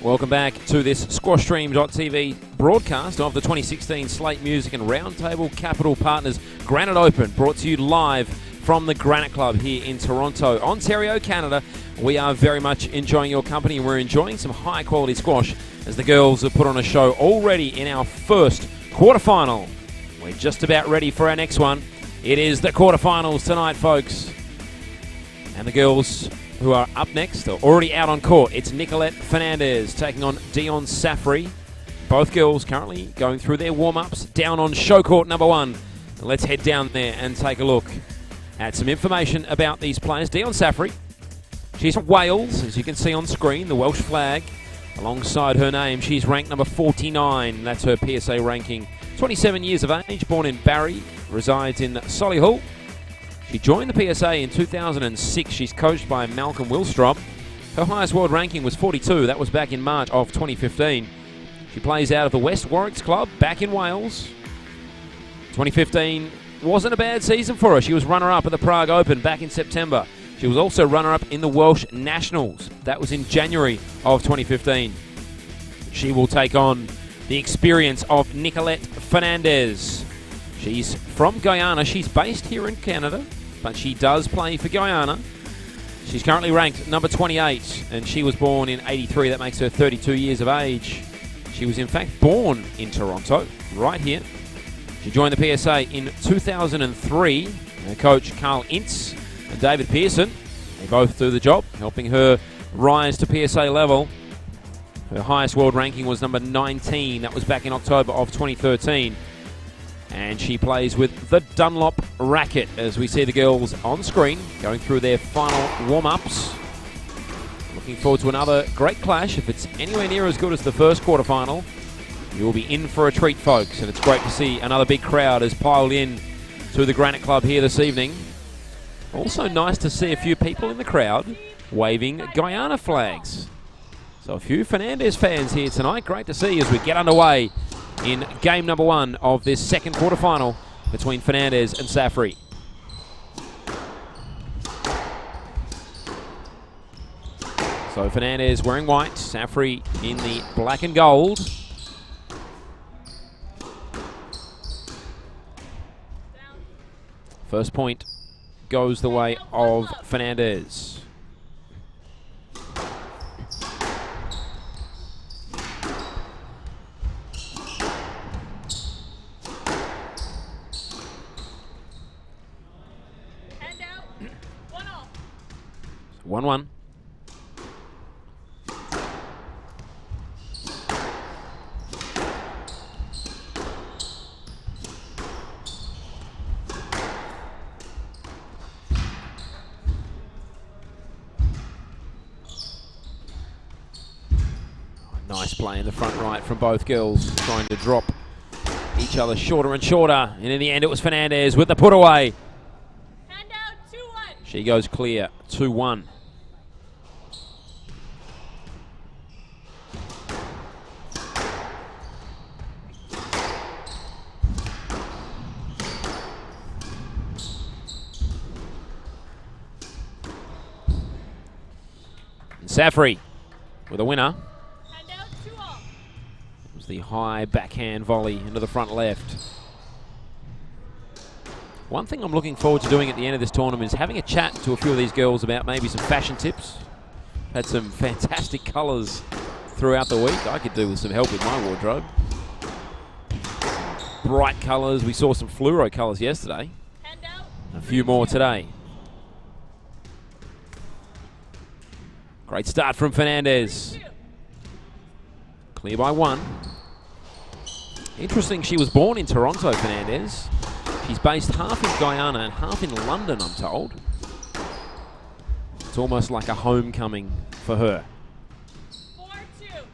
Welcome back to this squashstream.tv broadcast of the 2016 Slate Music and Roundtable Capital Partners Granite Open, brought to you live from the Granite Club here in Toronto, Ontario, Canada. We are very much enjoying your company, and we're enjoying some high-quality squash as the girls have put on a show already in our first quarterfinal. We're just about ready for our next one. It is the quarterfinals tonight, folks. And the girls who are up next are already out on court. It's Nicolette Fernandez taking on Dion Safri. Both girls currently going through their warm-ups down on show court number 1. Let's head down there and take a look at some information about these players. Dion Safri, she's from Wales, as you can see on screen, the Welsh flag alongside her name. She's ranked number 49. That's her PSA ranking. 27 years of age, born in Barrie, resides in Solihull. She joined the PSA in 2006. She's coached by Malcolm Wilstrop. Her highest world ranking was 42. That was back in March of 2015. She plays out of the West Warwicks Club back in Wales. 2015 wasn't a bad season for her. She was runner-up at the Prague Open back in September. She was also runner-up in the Welsh Nationals. That was in January of 2015. She will take on the experience of Nicolette Fernandez. She's from Guyana. She's based here in Canada, but she does play for Guyana. She's currently ranked number 28, and she was born in 83. That makes her 32 years of age. She was in fact born in Toronto, right here. She joined the PSA in 2003. Her coach, Carl Ince and David Pearson, they both do the job, helping her rise to PSA level. Her highest world ranking was number 19. That was back in October of 2013. And she plays with the Dunlop racket, as we see the girls on screen going through their final warm-ups. Looking forward to another great clash. If it's anywhere near as good as the first quarterfinal, you will be in for a treat, folks. And it's great to see another big crowd has piled in to the Granite Club here this evening. Also nice to see a few people in the crowd waving Guyana flags. So a few Fernandez fans here tonight. Great to see as we get underway in game number 1 of this second quarterfinal between Fernandez and Safri. So Fernandez wearing white, Safri in the black and gold. First point goes the way of Fernandez. Hand out. 1-all. 1-1. Nice play in the front right from both girls, trying to drop each other shorter and shorter. And in the end, it was Fernandez with the put away. Hand out. 2-1. She goes clear, 2-1. And Safri with a winner. The high backhand volley into the front left. One thing I'm looking forward to doing at the end of this tournament is having a chat to a few of these girls about maybe some fashion tips. Had some fantastic colours throughout the week. I could do with some help with my wardrobe. Bright colours. We saw some fluoro colours yesterday. A few more today. Great start from Fernandez. Clear by 1. Interesting, she was born in Toronto, Fernandez. She's based half in Guyana and half in London, I'm told. It's almost like a homecoming for her. 4-2.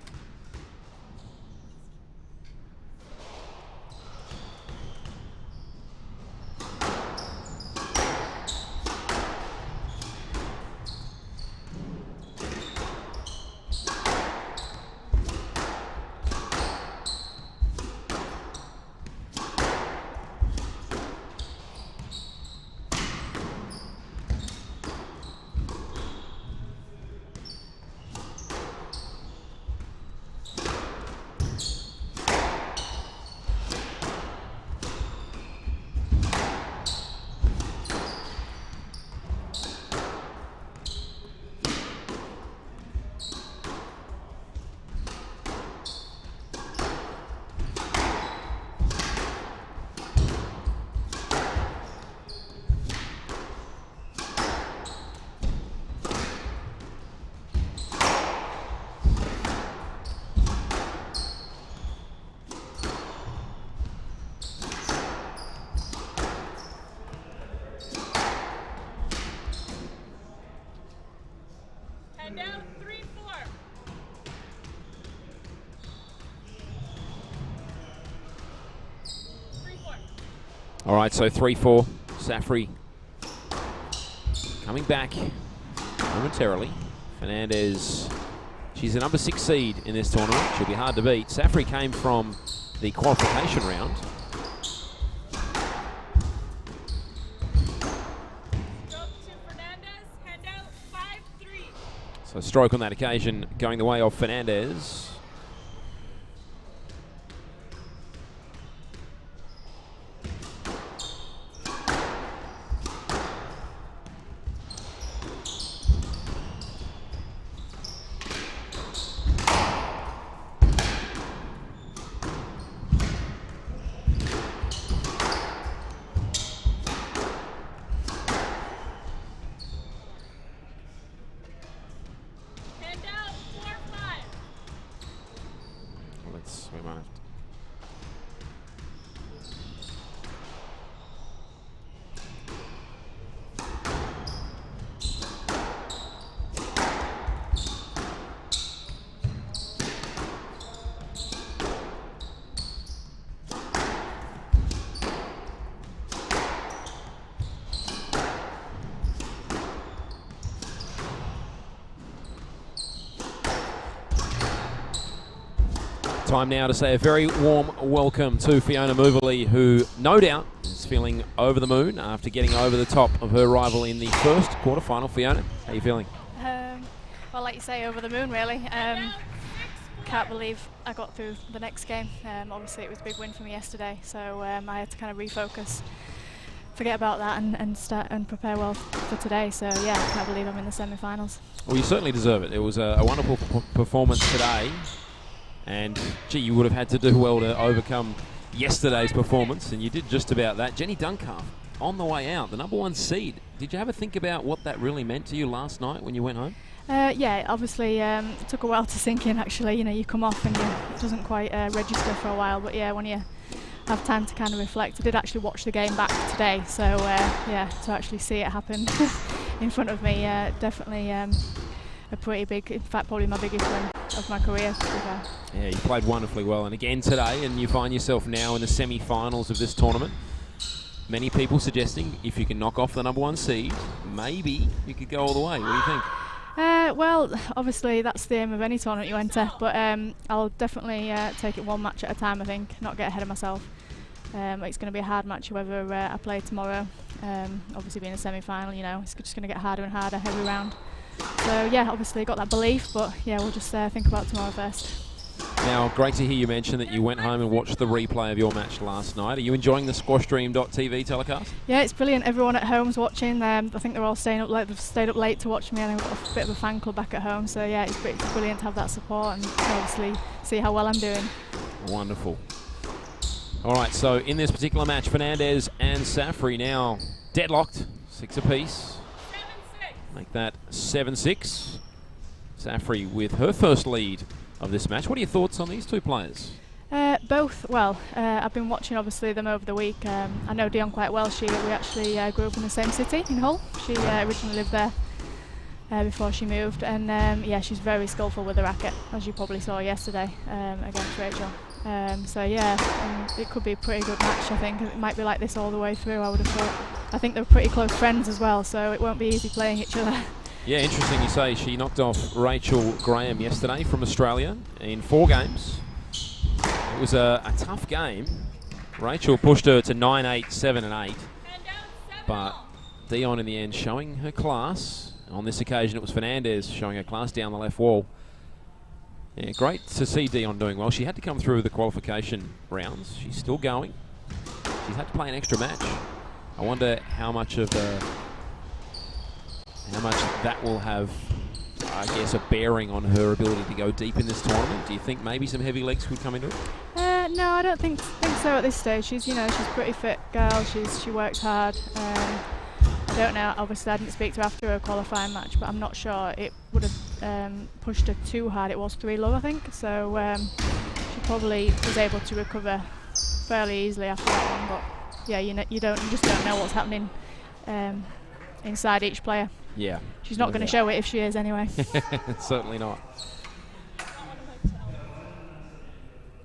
All right, so 3-4. Safri coming back momentarily. Fernandez, she's the number 6 seed in this tournament. She'll be hard to beat. Safri came from the qualification round. So stroke on that occasion going the way of Fernandez. We might have to. Time now to say a very warm welcome to Fiona Moverley, who no doubt is feeling over the moon after getting over the top of her rival in the first quarterfinal. Fiona, how are you feeling? Well, like you say, over the moon, really. Can't believe I got through the next game. Obviously, it was a big win for me yesterday, so I had to kind of refocus, forget about that, and start and prepare well for today. So yeah, I can't believe I'm in the semi-finals. Well, you certainly deserve it. It was a wonderful performance today. And, gee, you would have had to do well to overcome yesterday's performance, and you did just about that. Jenny Duncalf, on the way out, the number 1 seed. Did you ever think about what that really meant to you last night when you went home? Yeah, obviously it took a while to sink in, actually. You know, you come off and it doesn't quite register for a while, but yeah, when you have time to kind of reflect. I did actually watch the game back today, so yeah, to actually see it happen in front of me, definitely a pretty big, in fact, probably my biggest win of my career. Yeah, you played wonderfully well, and again today, and you find yourself now in the semi-finals of this tournament. Many people suggesting if you can knock off the number 1 seed, maybe you could go all the way. What do you think? Well, obviously that's the aim of any tournament you enter, but I'll definitely take it one match at a time, I think, not get ahead of myself. It's going to be a hard match whoever I play tomorrow. Obviously being a semi-final, you know, it's just going to get harder and harder every round. So yeah, obviously got that belief, but yeah, we'll just think about tomorrow first. Now, great to hear you mention that you went home and watched the replay of your match last night. Are you enjoying the SquashStream.tv telecast? Yeah, it's brilliant. Everyone at home's watching. I think they're all staying up late. They've stayed up late to watch me, and I've got a bit of a fan club back at home. So yeah, it's brilliant to have that support and obviously see how well I'm doing. Wonderful. All right, so in this particular match, Fernandez and Safri now deadlocked, 6 apiece. 7-6. Make that 7-6. Safri with her first lead of this match. What are your thoughts on these two players? Both, well, I've been watching obviously them over the week. I know Dion quite well. We actually grew up in the same city, in Hull. She originally lived there before she moved, and yeah, she's very skillful with the racket, as you probably saw yesterday against Rachel. So yeah, it could be a pretty good match. I think it might be like this all the way through, I would have thought. I think they're pretty close friends as well, so it won't be easy playing each other. Yeah, interesting you say. She knocked off Rachel Graham yesterday from Australia in 4 games. It was a tough game. Rachel pushed her to 9-8, 7-8. But Dion in the end showing her class. On this occasion it was Fernandez showing her class down the left wall. Yeah, great to see Dion doing well. She had to come through the qualification rounds. She's still going. She's had to play an extra match. I wonder how much that will have, I guess, a bearing on her ability to go deep in this tournament. Do you think maybe some heavy legs could come into it? No, I don't think so at this stage. She's a pretty fit girl. She works hard. I don't know. Obviously, I didn't speak to her after her qualifying match, but I'm not sure it would have pushed her too hard. It was 3 low, I think. So she probably was able to recover fairly easily after that one. But yeah, you just don't know what's happening inside each player. Yeah. She's not going to show it if she is anyway. Certainly not.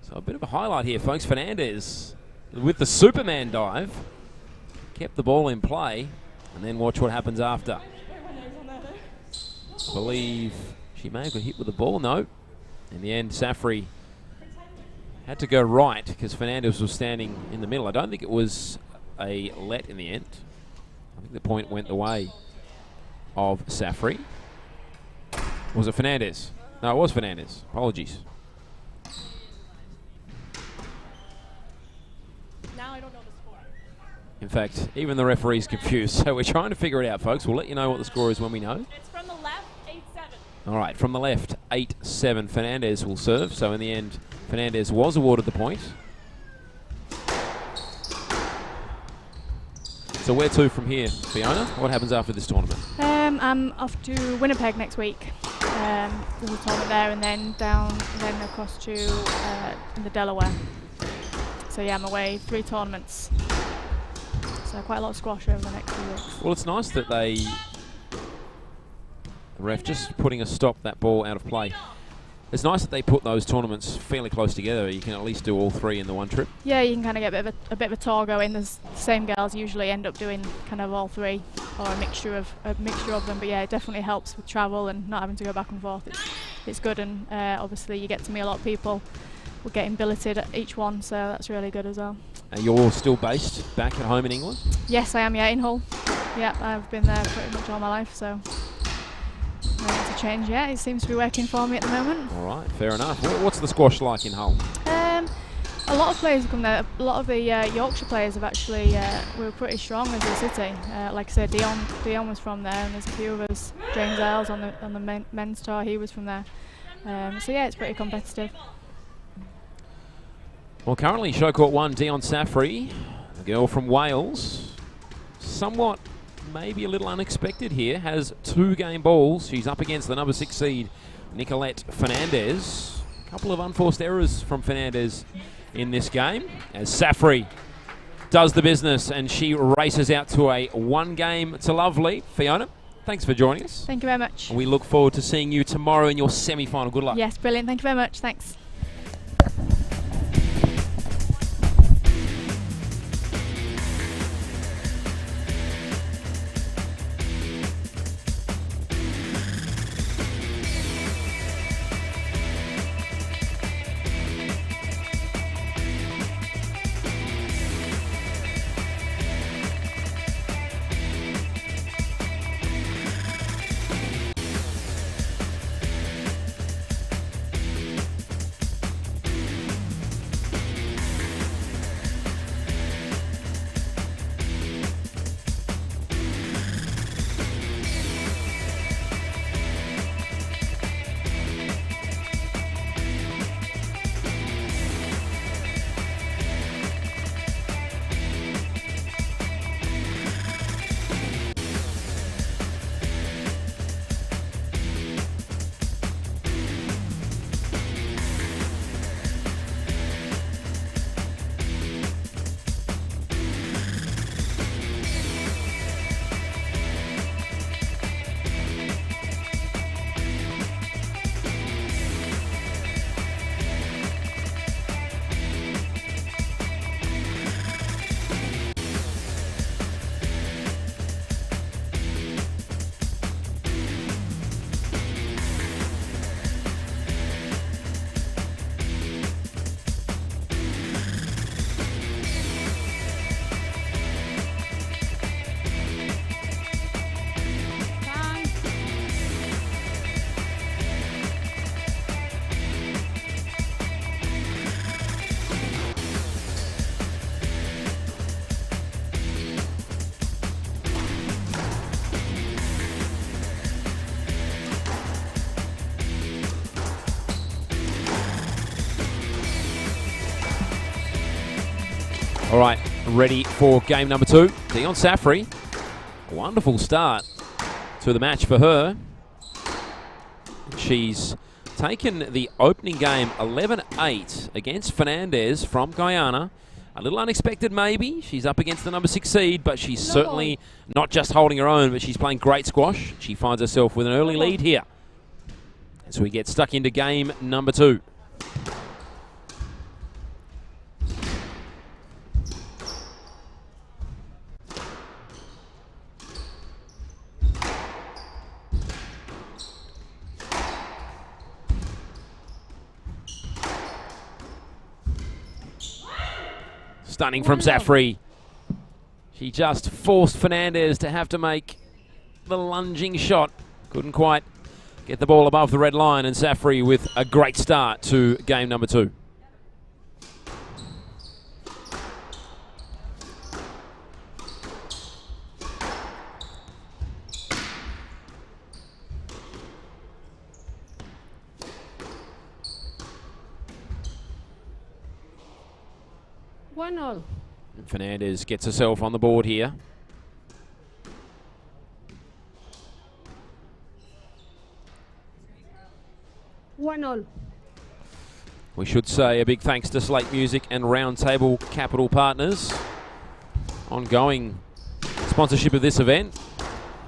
So a bit of a highlight here, folks. Fernandez with the Superman dive. kept the ball in play, and then watch what happens after. I believe she may have got hit with the ball. No. In the end, Safri had to go right because Fernandez was standing in the middle. I don't think it was a let in the end. I think the point went the way of Safri. Was it Fernandez? No, it was Fernandez. Apologies. Now I don't know the score. In fact, even the referee's confused. So we're trying to figure it out, folks. We'll let you know what the score is when we know. It's from the left, 8-7. All right, from the left, 8-7. Fernandez will serve. So in the end, Fernandez was awarded the point. So where to from here, Fiona? What happens after this tournament? I'm off to Winnipeg next week. There's a tournament there, and then then across to in the Delaware. So yeah, I'm away 3 tournaments. So quite a lot of squash over the next few weeks. Well, it's nice that the ref just putting a stop that ball out of play. It's nice that they put those tournaments fairly close together. You can at least do all 3 in the one trip. Yeah, you can kind of get a bit of a tour going. The same girls usually end up doing kind of all 3, or a mixture of them. But yeah, it definitely helps with travel and not having to go back and forth. It's good, and obviously you get to meet a lot of people. We're getting billeted at each one, so that's really good as well. And you're still based back at home in England? Yes, I am. Yeah, in Hull. Yeah, I've been there pretty much all my life, so. No need to change yet. It seems to be working for me at the moment. All right, fair enough. What's the squash like in Hull? A lot of players have come there. A lot of the Yorkshire players have actually were pretty strong as a city. Like I said, Dion was from there, and there's a few of us. James Earls on the men's tour, he was from there. So yeah, it's pretty competitive. Well, currently show court 1, Dion Safri, the girl from Wales. Somewhat, maybe a little unexpected here, has 2 game balls. She's up against the number 6 seed, Nicolette Fernandez. A couple of unforced errors from Fernandez in this game, as Safri does the business, and she races out to a 1 game to lovely. Fiona, thanks for joining us. Thank you very much. We look forward to seeing you tomorrow in your semi-final. Good luck. Yes, brilliant. Thank you very much. Thanks. All right, ready for game number 2. Dion Safri, wonderful start to the match for her. She's taken the opening game 11-8 against Fernandez from Guyana. A little unexpected maybe. She's up against the number 6 seed, but she's certainly not just holding her own, but she's playing great squash. She finds herself with an early lead here as we get stuck into game number 2. Stunning from Safri. She just forced Fernandez to have to make the lunging shot. Couldn't quite get the ball above the red line, and Safri with a great start to game number 2. All. And Fernandez gets herself on the board here. All. We should say a big thanks to Slate Music and Roundtable Capital Partners. Ongoing sponsorship of this event.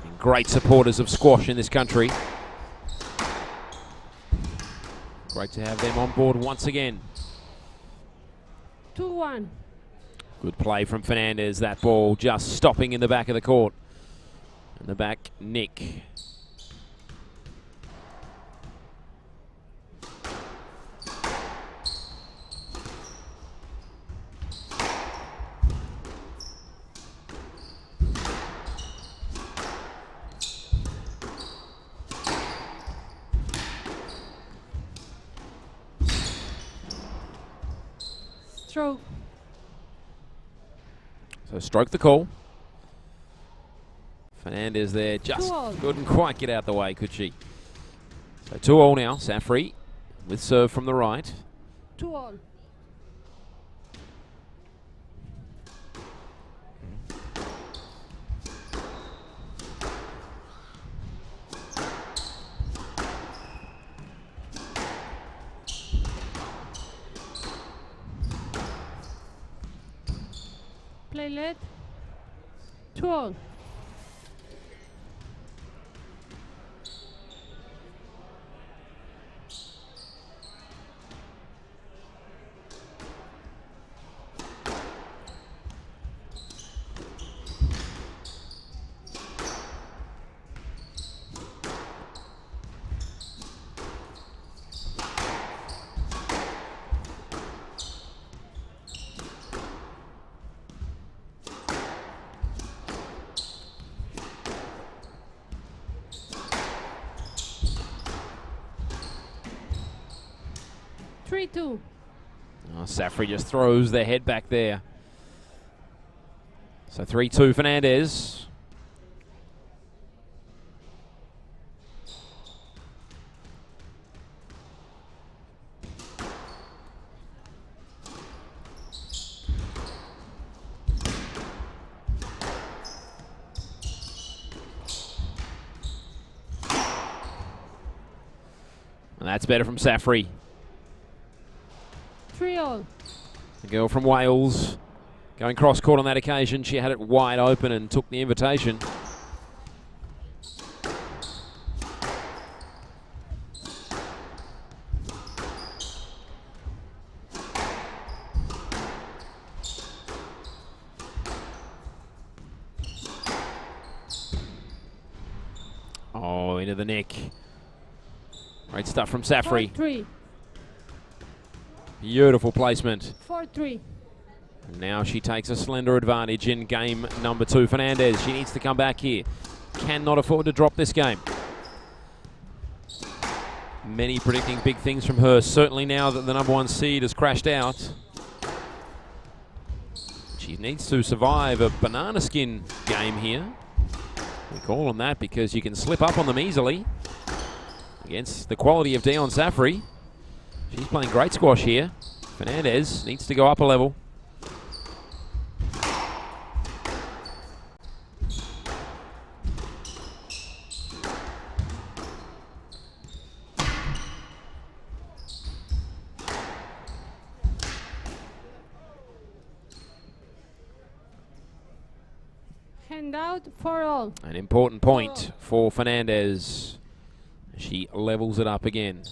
And great supporters of squash in this country. Great to have them on board once again. 2-1. Good play from Fernandez. That ball just stopping in the back of the court. And the back nick. Stroke. So stroke the call. Fernandez there just couldn't quite get out the way, could she? So 2-all now. Safri with serve from the right. 2-all. Play led. 2-all. Oh, Safri just throws their head back there. So 3-2 Fernandez. And that's better from Safri. 3-all. The girl from Wales going cross-court on that occasion. She had it wide open and took the invitation. Oh, into the neck. Great stuff from Safri. 4-3. Beautiful placement. 4-3. And now she takes a slender advantage in game number 2. Fernandez, she needs to come back here. Cannot afford to drop this game. Many predicting big things from her. Certainly now that the number 1 seed has crashed out. She needs to survive a banana skin game here. We call them that because you can slip up on them easily against the quality of Dion Safri. She's playing great squash here. Fernandez needs to go up a level. Hand out 4-all. An important point for Fernandez. She levels it up again.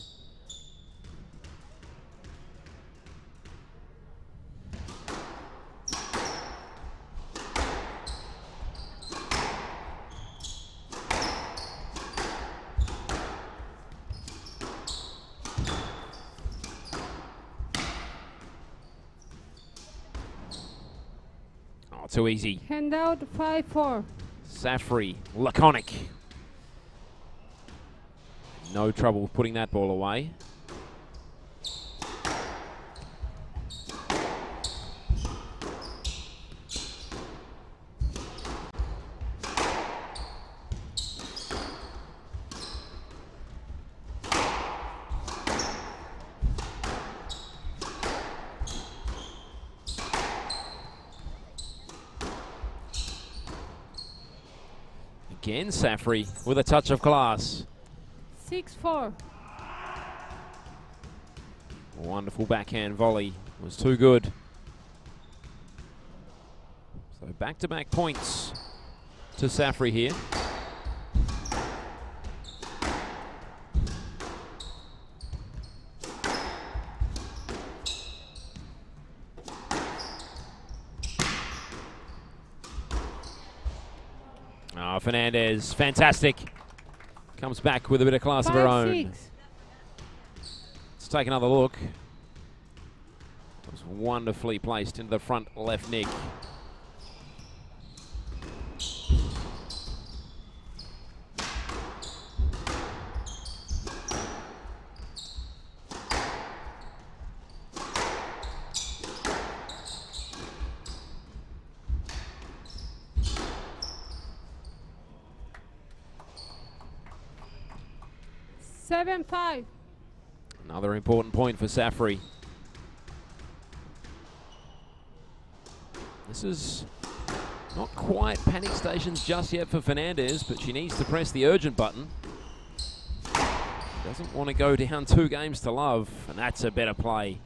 too easy. Handout 5-4. Safri, laconic. No trouble putting that ball away. Again, Safri with a touch of class. 6-4. Wonderful backhand volley. Was too good. So back-to-back points to Safri here. Oh, Fernandez, fantastic. Comes back with a bit of class of her own. 5-6. Let's take another look. It was wonderfully placed into the front left nick. Seven, 5. Another important point for Safri. This is not quite panic stations just yet for Fernandez, but she needs to press the urgent button. Doesn't want to go down 2 games to love, and that's a better play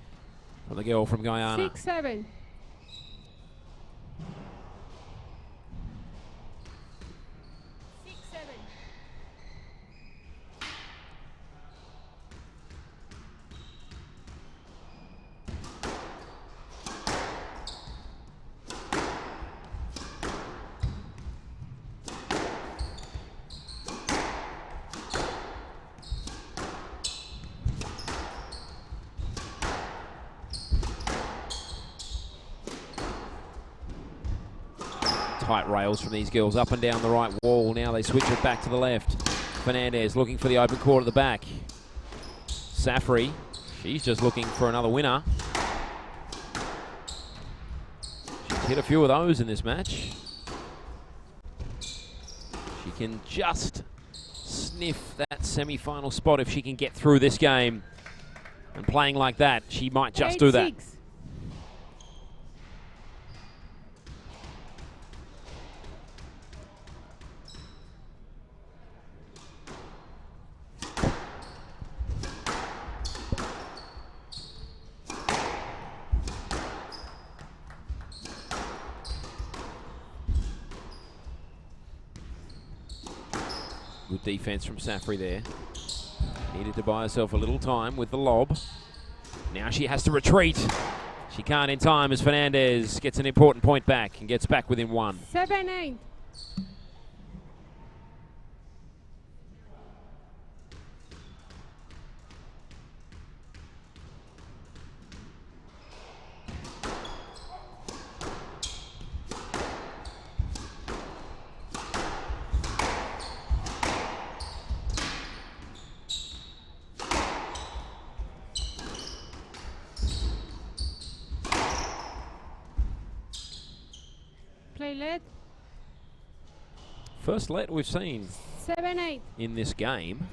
from the girl from Guyana. 6-7. Tight rails from these girls up and down the right wall. Now they switch it back to the left. Fernandez looking for the open court at the back. Safri, she's just looking for another winner. She's hit a few of those in this match. She can just sniff that semi-final spot if she can get through this game. And playing like that, she might just do that. 8-6. Good defense from Safri there. Needed to buy herself a little time with the lob. Now she has to retreat. She can't in time as Fernandez gets an important point back and gets back within 1. 7-8. Play let. First let we've seen 7-8. in this game.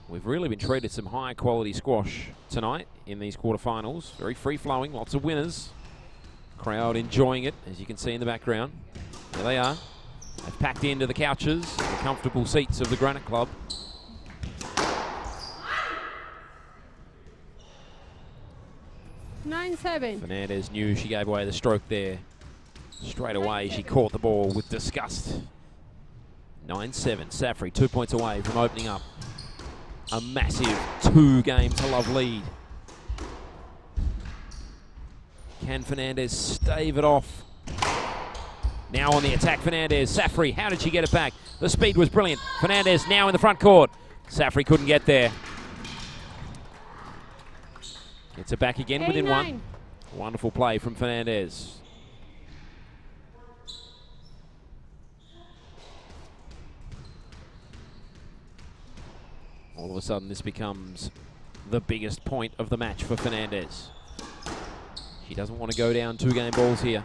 We've really been treated some high quality squash tonight in these quarterfinals. Very free flowing, lots of winners. Crowd enjoying it, as you can see in the background. There they are. They've packed into the couches, the comfortable seats of the Granite Club. Fernandez knew she gave away the stroke there. Straight away, she caught the ball with disgust. 9-7. Safri 2 points away from opening up a massive 2-game-to-love lead. Can Fernandez stave it off? Now on the attack, Fernandez. Safri, how did she get it back? The speed was brilliant. Fernandez now in the front court. Safri couldn't get there. Gets it back again within 1. Wonderful play from Fernandez. All of a sudden, this becomes the biggest point of the match for Fernandez. She doesn't want to go down 2 game balls here.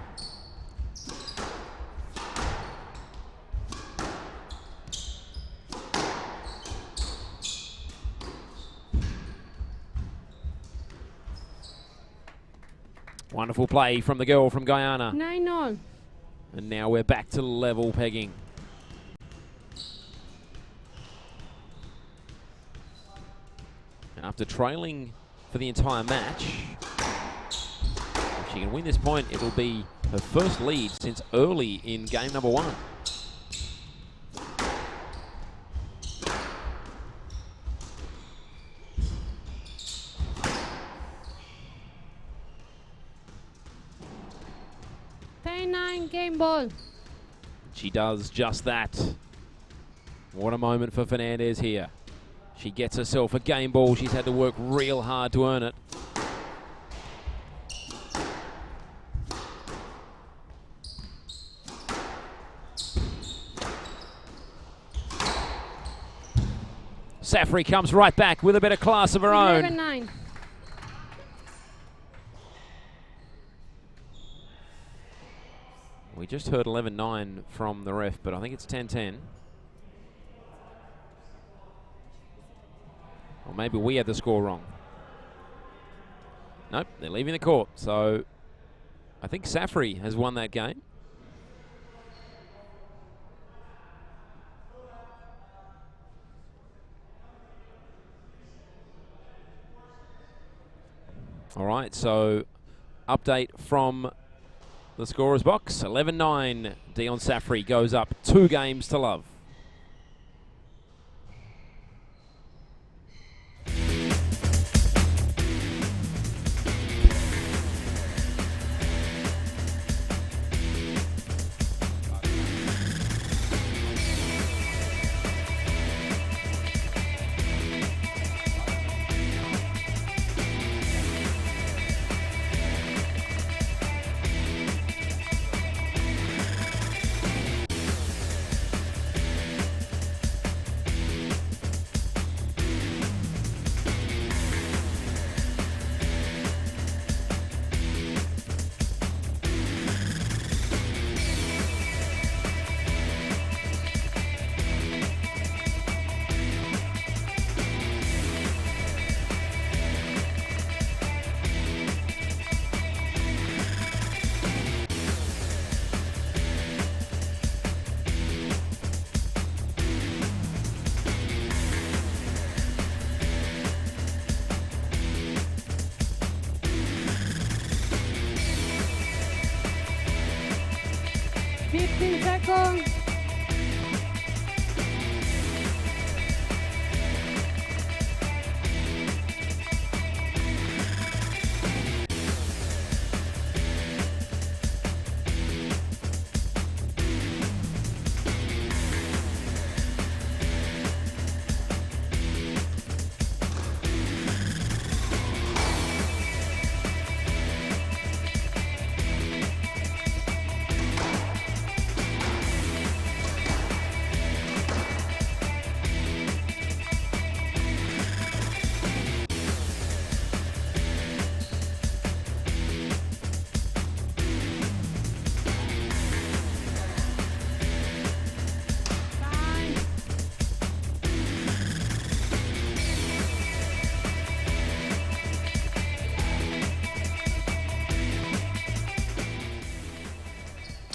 Wonderful play from the girl from Guyana. 9-0. And now we're back to level pegging. And after trailing for the entire match, if she can win this point, it will be her first lead since early in game number 1. Game ball. She does just that. What a moment for Fernandez here. She gets herself a game ball. She's had to work real hard to earn it. Safri comes right back with a bit of class of her own. 11-9. We just heard 11-9 from the ref, but I think it's 10-10. Or maybe we had the score wrong. Nope, they're leaving the court. So I think Safri has won that game. All right, so update from the scorer's box. 11-9. Dion Safri goes up 2 games to love.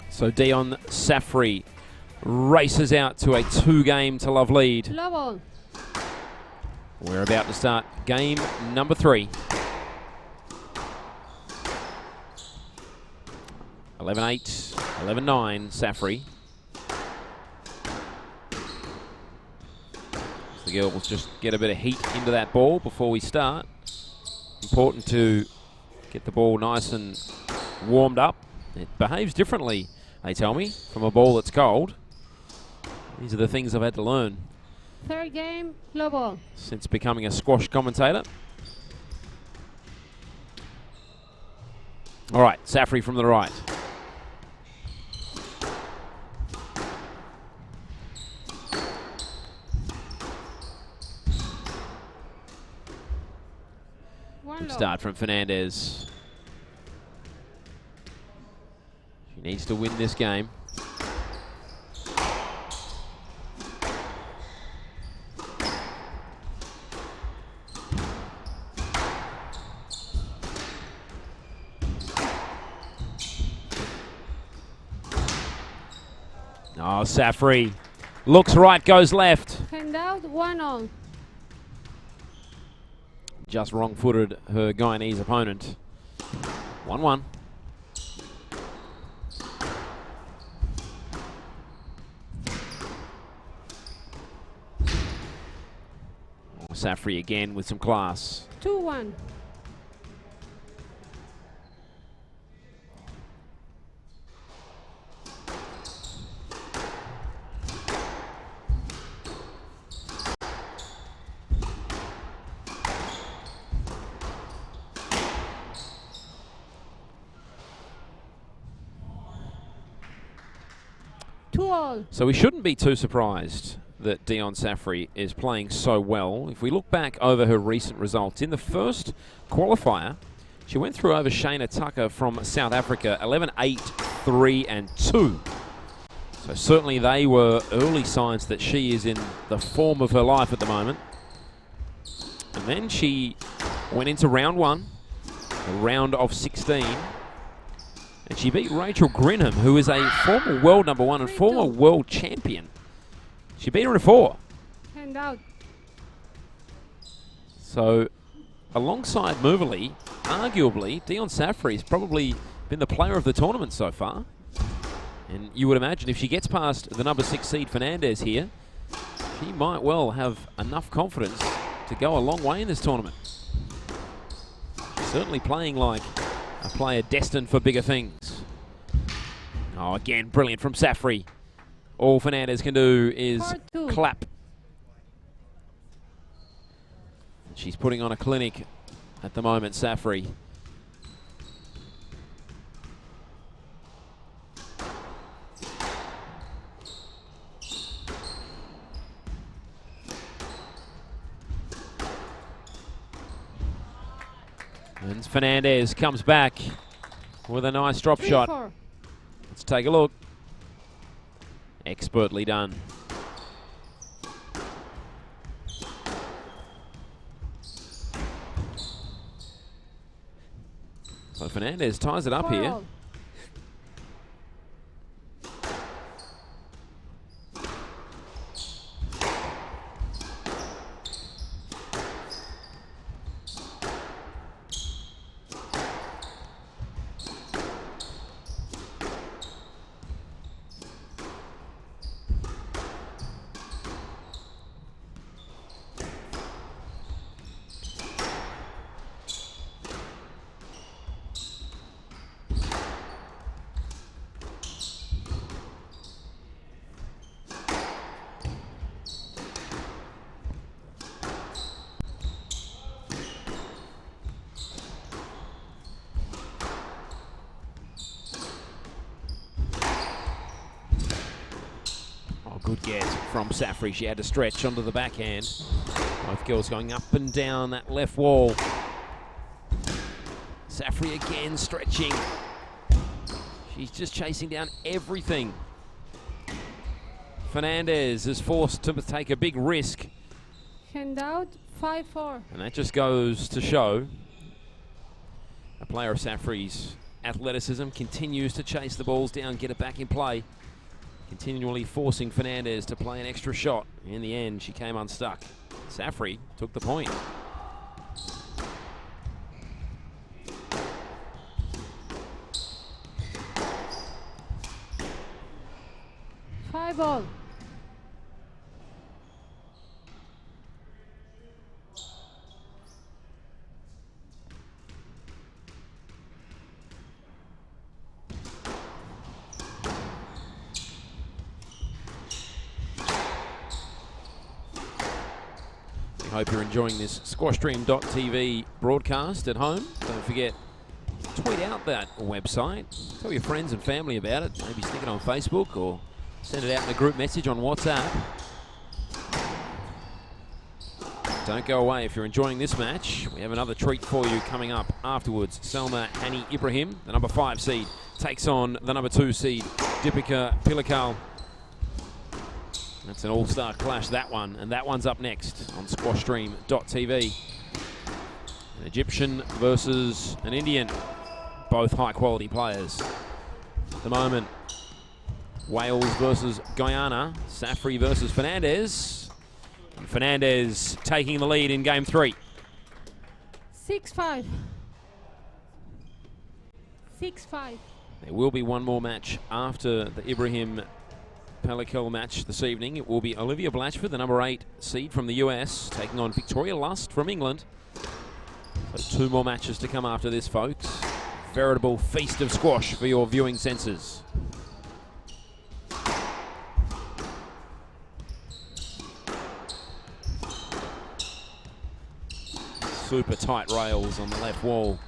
So Dion Safri races out to a 2 game to love lead. Level. We're about to start game number 3. 11-8, 11-9, Safri. The girls just get a bit of heat into that ball before we start. Important to get the ball nice and warmed up. It behaves differently, they tell me, from a ball that's cold. These are the things I've had to learn. 3rd game, level. Since becoming a squash commentator. All right, Safri from the right. One low. Start from Fernandez. She needs to win this game. Oh, Safri looks right, goes left. Hand out, 1-all. Just wrong-footed her Guyanese opponent. 1-1. Safri again with some class. 2-1. So we shouldn't be too surprised that Dion Safri is playing so well. If we look back over her recent results, in the first qualifier, she went through over Shayna Tucker from South Africa, 11-8, 3 and 2. So certainly they were early signs that she is in the form of her life at the moment. And then she went into round 1, a round of 16. And she beat Rachel Grinham, who is a former world number 1 and former world champion. She beat her in a 4. Hand out. So, alongside Moverly, arguably, Dion Safri's probably been the player of the tournament so far. And you would imagine if she gets past the number 6 seed Fernandez here, she might well have enough confidence to go a long way in this tournament. Certainly playing like a player destined for bigger things. Oh, again, brilliant from Safri. All Fernandez can do is clap. She's putting on a clinic at the moment, Safri. And Fernandez comes back with a nice drop shot. 3-4. Let's take a look. Expertly done. So Fernandez ties it up here. 4-all. Good get from Safri. She had to stretch onto the backhand. Both girls going up and down that left wall. Safri again stretching. She's just chasing down everything. Fernandez is forced to take a big risk. Hand out, 5-4. And that just goes to show a player of Safri's athleticism continues to chase the balls down, get it back in play. Continually forcing Fernandez to play an extra shot. In the end, she came unstuck. Safri took the point. Five all. Hope you're enjoying this SquashStream.tv broadcast at home. Don't forget, tweet out that website. Tell your friends and family about it. Maybe stick it on Facebook or send it out in a group message on WhatsApp. Don't go away if you're enjoying this match. We have another treat for you coming up afterwards. Selma Hani Ibrahim, the number 5 seed, takes on the number 2 seed, Deepika Pilakal. That's an all-star clash, that one. And that one's up next on squashstream.tv. An Egyptian versus an Indian. Both high-quality players. At the moment, Wales versus Guyana. Safri versus Fernandez. And Fernandez taking the lead in game 3. 6-5. 6-5. There will be one more match after the Ibrahim Palikal match this evening. It will be Olivia Blatchford, the number 8 seed from the US, taking on Victoria Lust from England. So 2 more matches to come after this, folks. Veritable feast of squash for your viewing senses. Super tight rails on the left wall.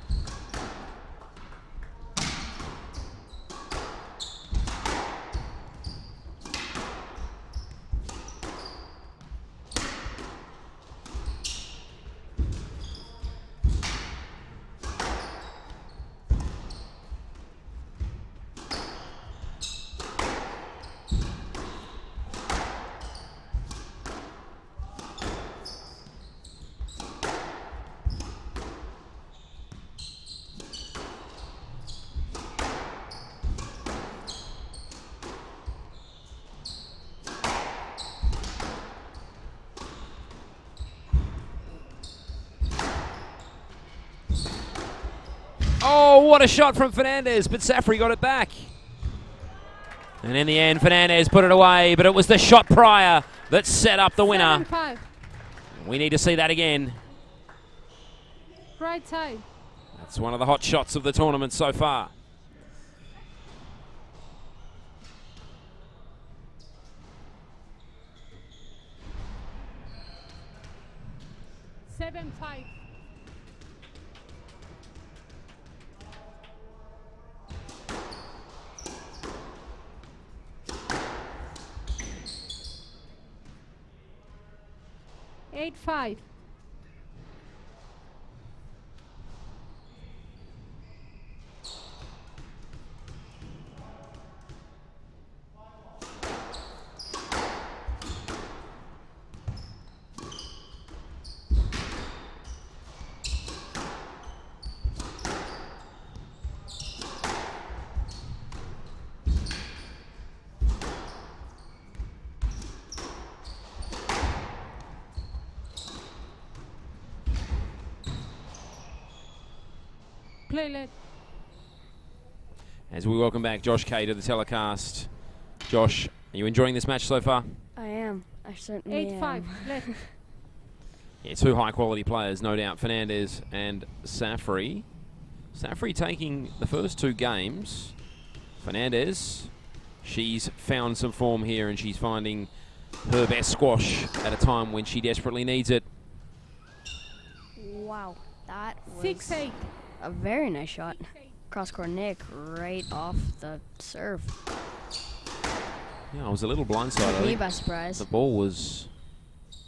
Oh, what a shot from Fernandez, but Safri got it back. And in the end, Fernandez put it away, but it was the shot prior that set up the winner. 7-5. We need to see that again. Right side. That's one of the hot shots of the tournament so far. 7-5. 8-5. Play led. As we welcome back Josh Kay to the telecast. Josh, are you enjoying this match so far? I am. I certainly 8-5. am. Left. Yeah, 2 high-quality players, no doubt, Fernandez and Safri. Safri taking the first 2 games. Fernandez, she's found some form here and she's finding her best squash at a time when she desperately needs it. Wow, that was 6-8. a very nice shot. Cross-court Nick right off the serve. Yeah, I was a little blindsided. I Me think by surprise. the ball was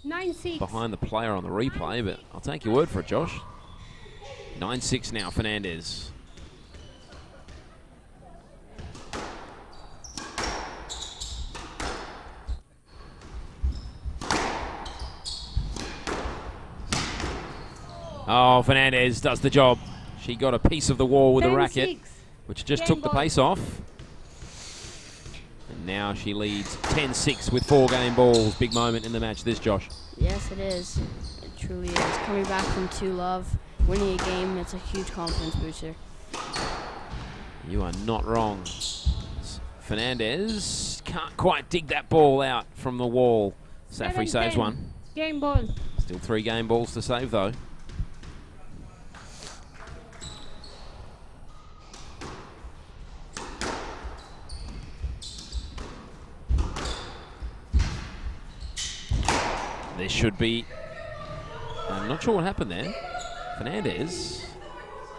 9-6. behind the player on the replay, but I'll take your word for it, Josh. 9-6 now, Fernandez. Oh, Fernandez does the job. She got a piece of the wall with a racket, which just took the pace off. And now she leads 10-6 with 4 game balls. Big moment in the match, this, Josh. Yes, it is. It truly is. Coming back from 2-love, winning a game, it's a huge confidence booster. You are not wrong. Fernandez can't quite dig that ball out from the wall. Safri saves 7-10. one. Game ball. Still 3 game balls to save, though. This should be... I'm not sure what happened there. Fernandez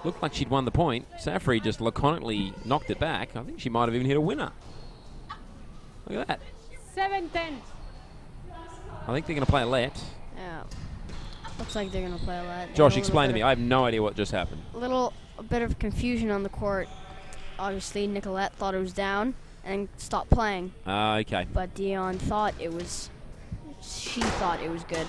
Looked like she'd won the point. Safri just laconically knocked it back. I think she might have even hit a winner. Look at that. 7-10. I think they're going to play a let. Yeah. Looks like they're going to play a lot. Josh, explain to me. I have no idea what just happened. A bit of confusion on the court. Obviously, Nicolette thought it was down and stopped playing. Okay. But Dion thought it was. She thought it was good.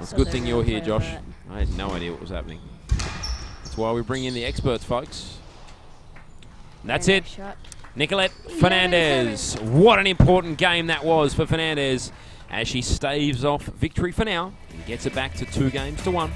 It's So a good they're thing gonna you're here, play Josh. that. I had no idea what was happening. That's why we bring in the experts, folks. And that's Very it. nice shot. Nicolette Fernandez. What an important game that was for Fernandez as she staves off victory for now and gets it back to 2-1.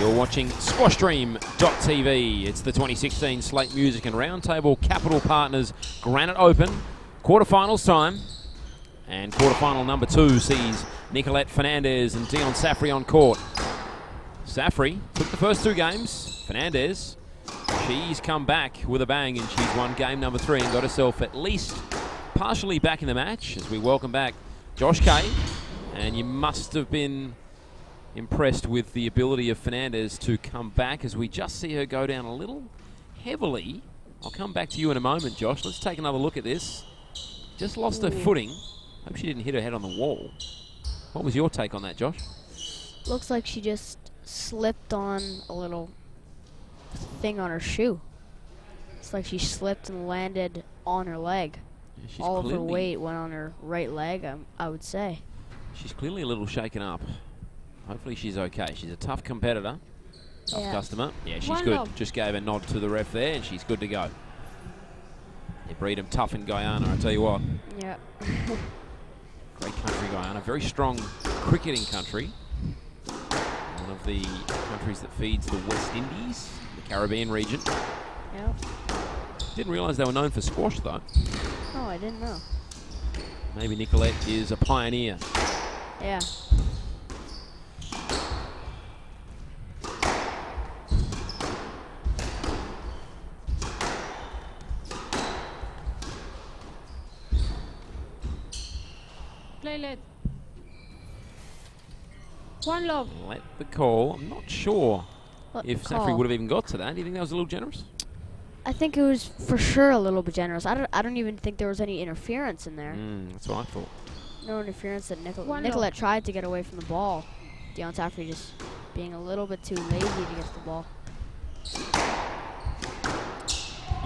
You're watching SquashStream.tv. It's the 2016 Slate Music and Roundtable Capital Partners Granite Open. Quarterfinals time. And quarterfinal number 2 sees Nicolette Fernandez and Dion Safri on court. Safri took the first 2 games. Fernandez, she's come back with a bang and she's won game number 3 and got herself at least partially back in the match as we welcome back Josh Kay. And you must have been impressed with the ability of Fernandez to come back as we just see her go down a little heavily. I'll come back to you in a moment, Josh. Let's take another look at this. Just lost her footing. Hope she didn't hit her head on the wall. What was your take on that, Josh? Looks like she just slipped on a little thing on her shoe. It's like she slipped and landed on her leg. Yeah, all of her weight went on her right leg, I would say. She's clearly a little shaken up. Hopefully she's okay. She's a tough competitor. Tough customer. Yeah, she's good. Just gave a nod to the ref there, and she's good to go. They breed them tough in Guyana, I tell you what. Yeah. Great country, Guyana. Very strong cricketing country. One of the countries that feeds the West Indies, the Caribbean region. Yeah. Didn't realise they were known for squash, though. Oh, I didn't know. Maybe Nicolette is a pioneer. Yeah. Play let. One love. Let the call. I'm not sure if Safri would have even got to that. Do you think that was a little generous? I think it was for sure a little bit generous. I don't even think there was any interference in there. That's what I thought. No interference that Nicolette tried to get away from the ball. Dion Safri just being a little bit too lazy to get to the ball.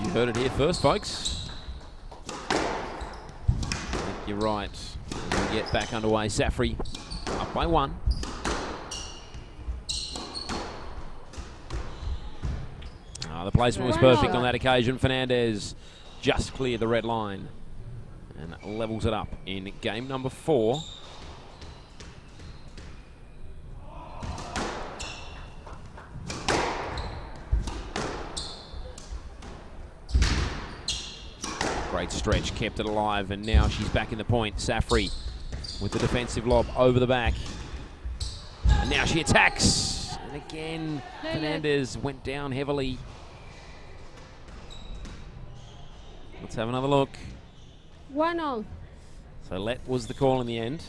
You heard it here first, folks. I think you're right. As we get back underway, Safri up by 1. The placement was perfect on that occasion. Fernandez just cleared the red line and levels it up in game number 4. Great stretch, kept it alive, and now she's back in the point. Safri with the defensive lob over the back. And now she attacks. And again, Fernandez went down heavily. Let's have another look. 1-0. So let was the call in the end.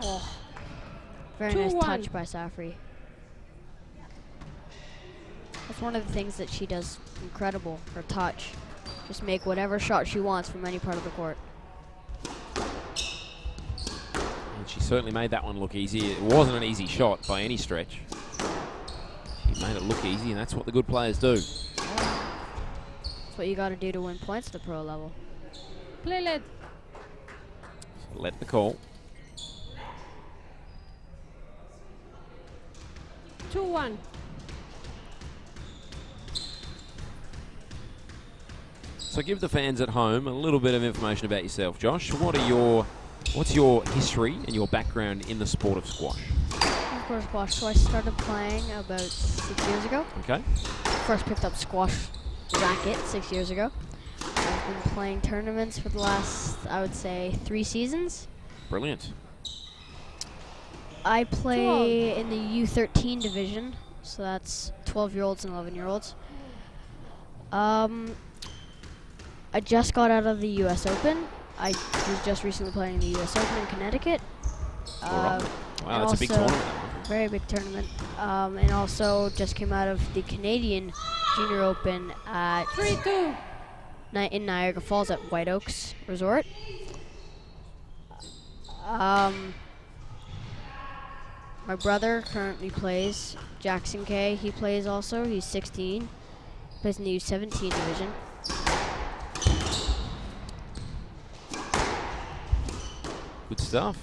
Oh, very nice touch by Safri. That's one of the things that she does incredible, her touch. Just make whatever shot she wants from any part of the court. And she certainly made that one look easy. It wasn't an easy shot by any stretch. She made it look easy, and that's what the good players do. That's what you got to do to win points at the pro level. Play lead. So let the call. 2-1. So give the fans at home a little bit of information about yourself, Josh. What's your history and your background in the sport of squash? Squash. So I started playing about 6 years ago. Okay. First picked up squash racket 6 years ago. I've been playing tournaments for the last, I would say, 3 seasons. Brilliant. I play in the U13 division, so that's 12-year-olds and 11-year-olds. I just got out of the U.S. Open. I was just recently playing the U.S. Open in Connecticut. Wow, that's a big tournament. Very big tournament. And also just came out of the Canadian Junior Open at 3-2 in Niagara Falls at White Oaks Resort. My brother currently plays, Jackson K. He plays also. He's 16. Plays in the U17 division. Good stuff.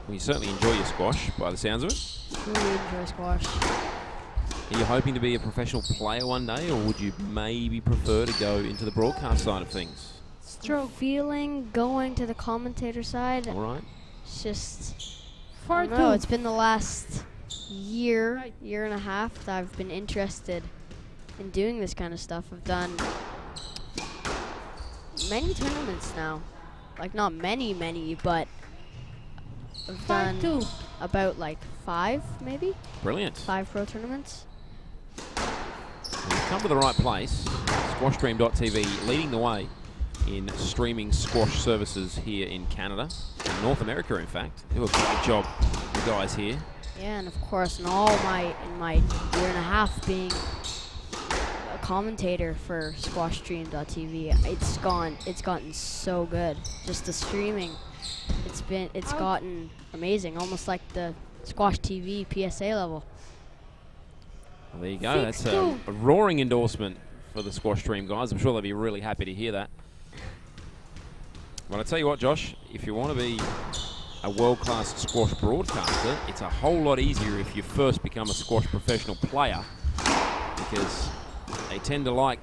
Well, you certainly enjoy your squash by the sounds of it. Really enjoy squash. Are you hoping to be a professional player one day, or would you maybe prefer to go into the broadcast side of things? Stroke. Feeling going to the commentator side. All right. It's just, I don't know, it's been the last year and a half that I've been interested in doing this kind of stuff. I've done many tournaments now. Like, not many, but I've done about like 5, maybe. Brilliant. 5 pro tournaments. Well, you've come to the right place. SquashStream.tv leading the way in streaming squash services here in Canada, in North America, in fact. They do a great job, the guys here. Yeah, and of course, in my year and a half being a commentator for SquashStream.tv, it's gotten so good. Just the streaming, it's gotten amazing, almost like the Squash TV PSA level. Well, there you go. That's a roaring endorsement for the Squash Stream guys. I'm sure they'll be really happy to hear that. Well, I tell you what, Josh, if you want to be a world-class squash broadcaster, it's a whole lot easier if you first become a squash professional player, because they tend to like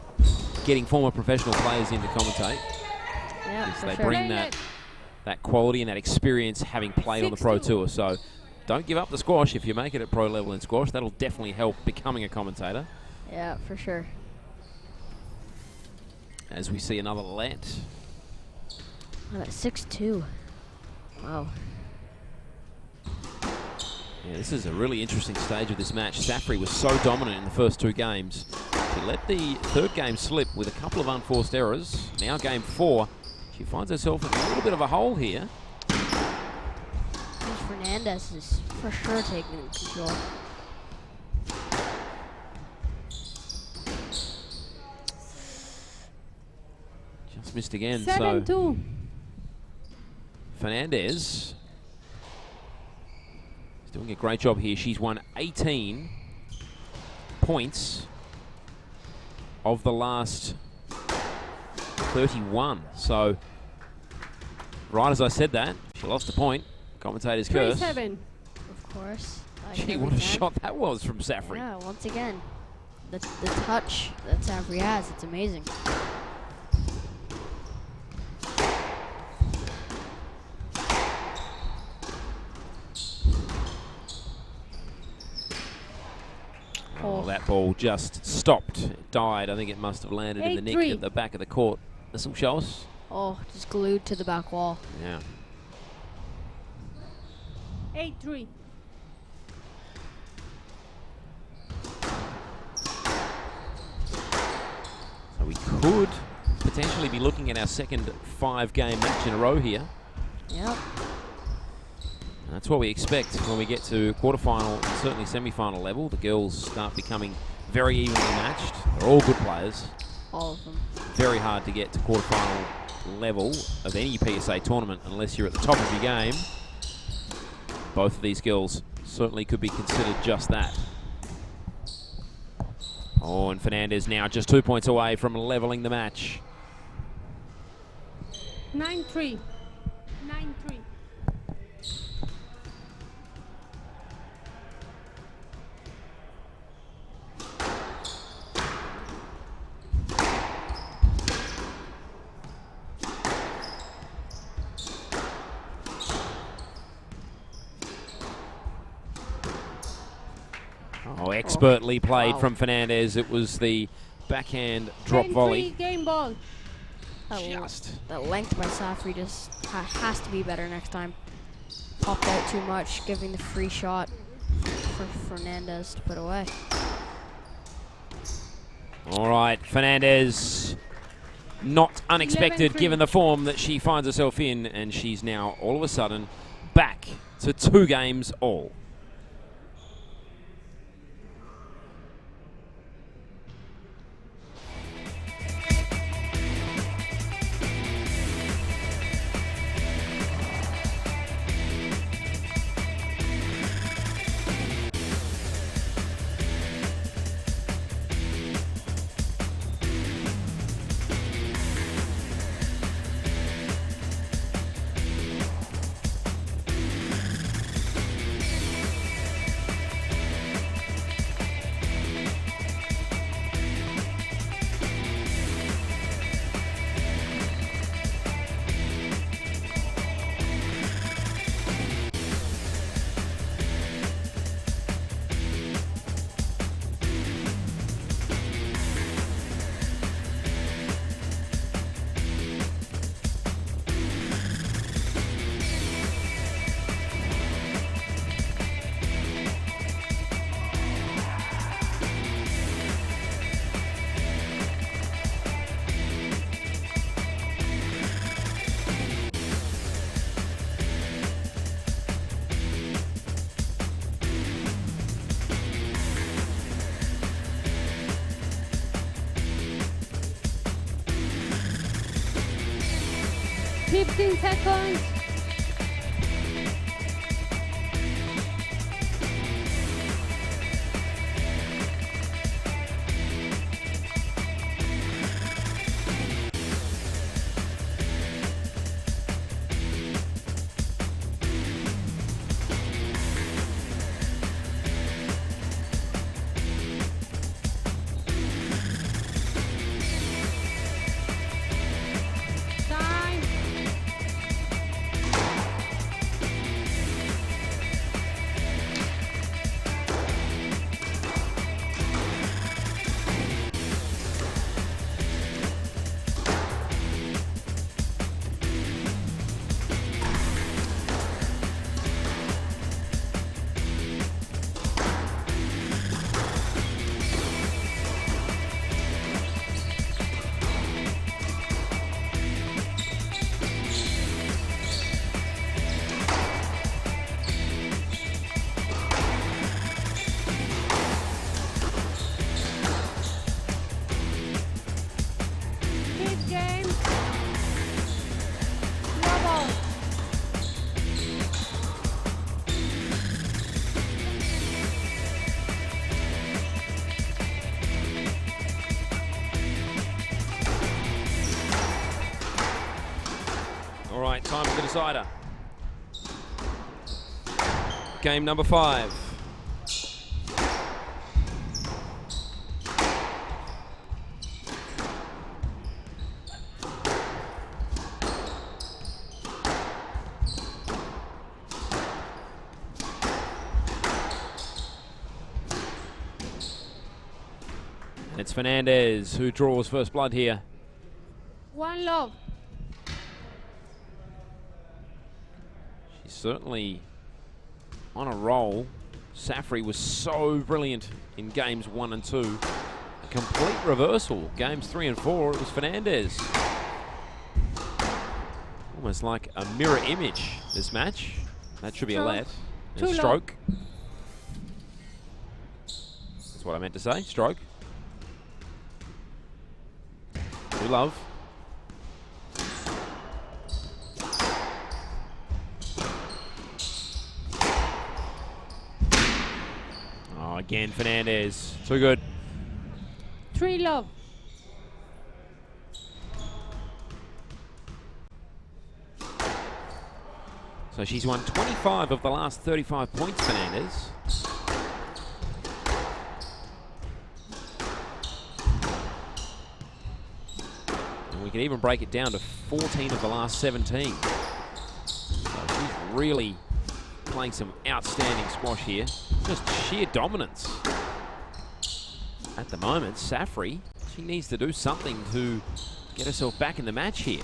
getting former professional players in to commentate. Yeah, because for they sure. bring that quality and that experience having played on the Pro Tour. So don't give up the squash if you make it at pro level in squash. That'll definitely help becoming a commentator. Yeah, for sure. As we see another let. Oh, that's 6-2. Wow. Yeah, this is a really interesting stage of this match. Safri was so dominant in the first 2 games. She let the 3rd game slip with a couple of unforced errors. Now game 4, she finds herself in a little bit of a hole here. Fernandez is for sure taking control. Just missed again. 7-2. So Fernandez is doing a great job here. She's won 18 points of the last 31. So right as I said that, she lost a point. Commentator's curse. 3-7. Of course. Like Gee, every what a time. shot that was from Safri. Yeah, once again, the touch that Safri has, it's amazing. Oh, that ball just stopped. It died. I think it must have landed in the nick 8-3. at the back of the court. This will show us. Oh, just glued to the back wall. Yeah. 8-3. So we could potentially be looking at our second 5-game match in a row here. Yep. That's what we expect when we get to quarterfinal and certainly semi-final level. The girls start becoming very evenly matched. They're all good players. All of them. Very hard to get to quarterfinal level of any PSA tournament unless you're at the top of your game. Both of these girls certainly could be considered just that. Oh, and Fernandez now just 2 points away from leveling the match. 9-3. 9-3. Oh, expertly played Wow. from Fernandez. It was the backhand drop 10-3 volley. game ball. That length by Safri just has to be better next time. Popped out too much, giving the free shot for Fernandez to put away. All right, Fernandez, not unexpected 11-3. given the form that she finds herself in, and she's now all of a sudden back to 2 games all. Fifteen seconds. Time. right, time for the decider. Game number 5. It's Fernandez who draws first blood here. 1-love. She's certainly on a roll. Safri was so brilliant in games 1 and 2. A complete reversal. Games 3 and 4, it was Fernandez. Almost like a mirror image, this match. That should be a let. And a stroke. That's what I meant to say, stroke. 2-love. Oh, again, Fernandez. Too good. 3-love. So she's won 25 of the last 35 points, Fernandez. And we can even break it down to 14 of the last 17. So she's really playing some outstanding squash here. Just sheer dominance. At the moment, Safri, she needs to do something to get herself back in the match here.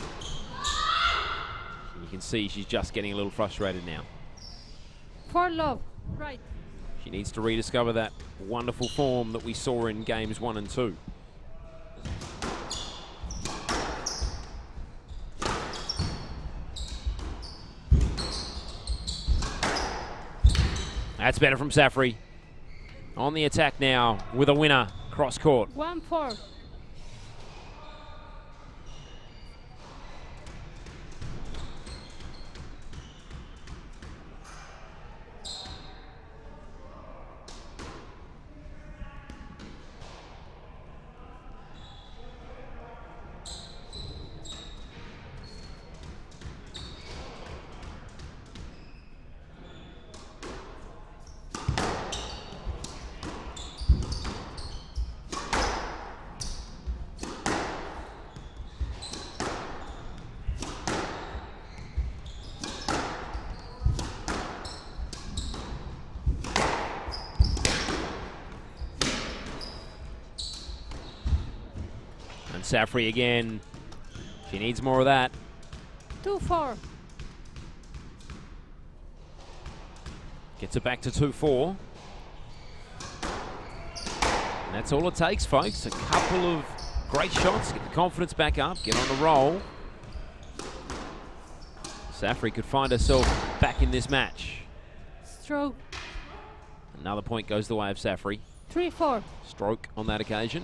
You can see she's just getting a little frustrated now. 4-love. Right. She needs to rediscover that wonderful form that we saw in games 1 and 2. That's better from Safri. On the attack now with a winner, cross court. 1-4. Safri again. She needs more of that. 2-4. Gets it back to 2-4. And that's all it takes, folks. A couple of great shots, get the confidence back up, get on the roll. Safri could find herself back in this match. Stroke. Another point goes the way of Safri. 3-4. Stroke on that occasion.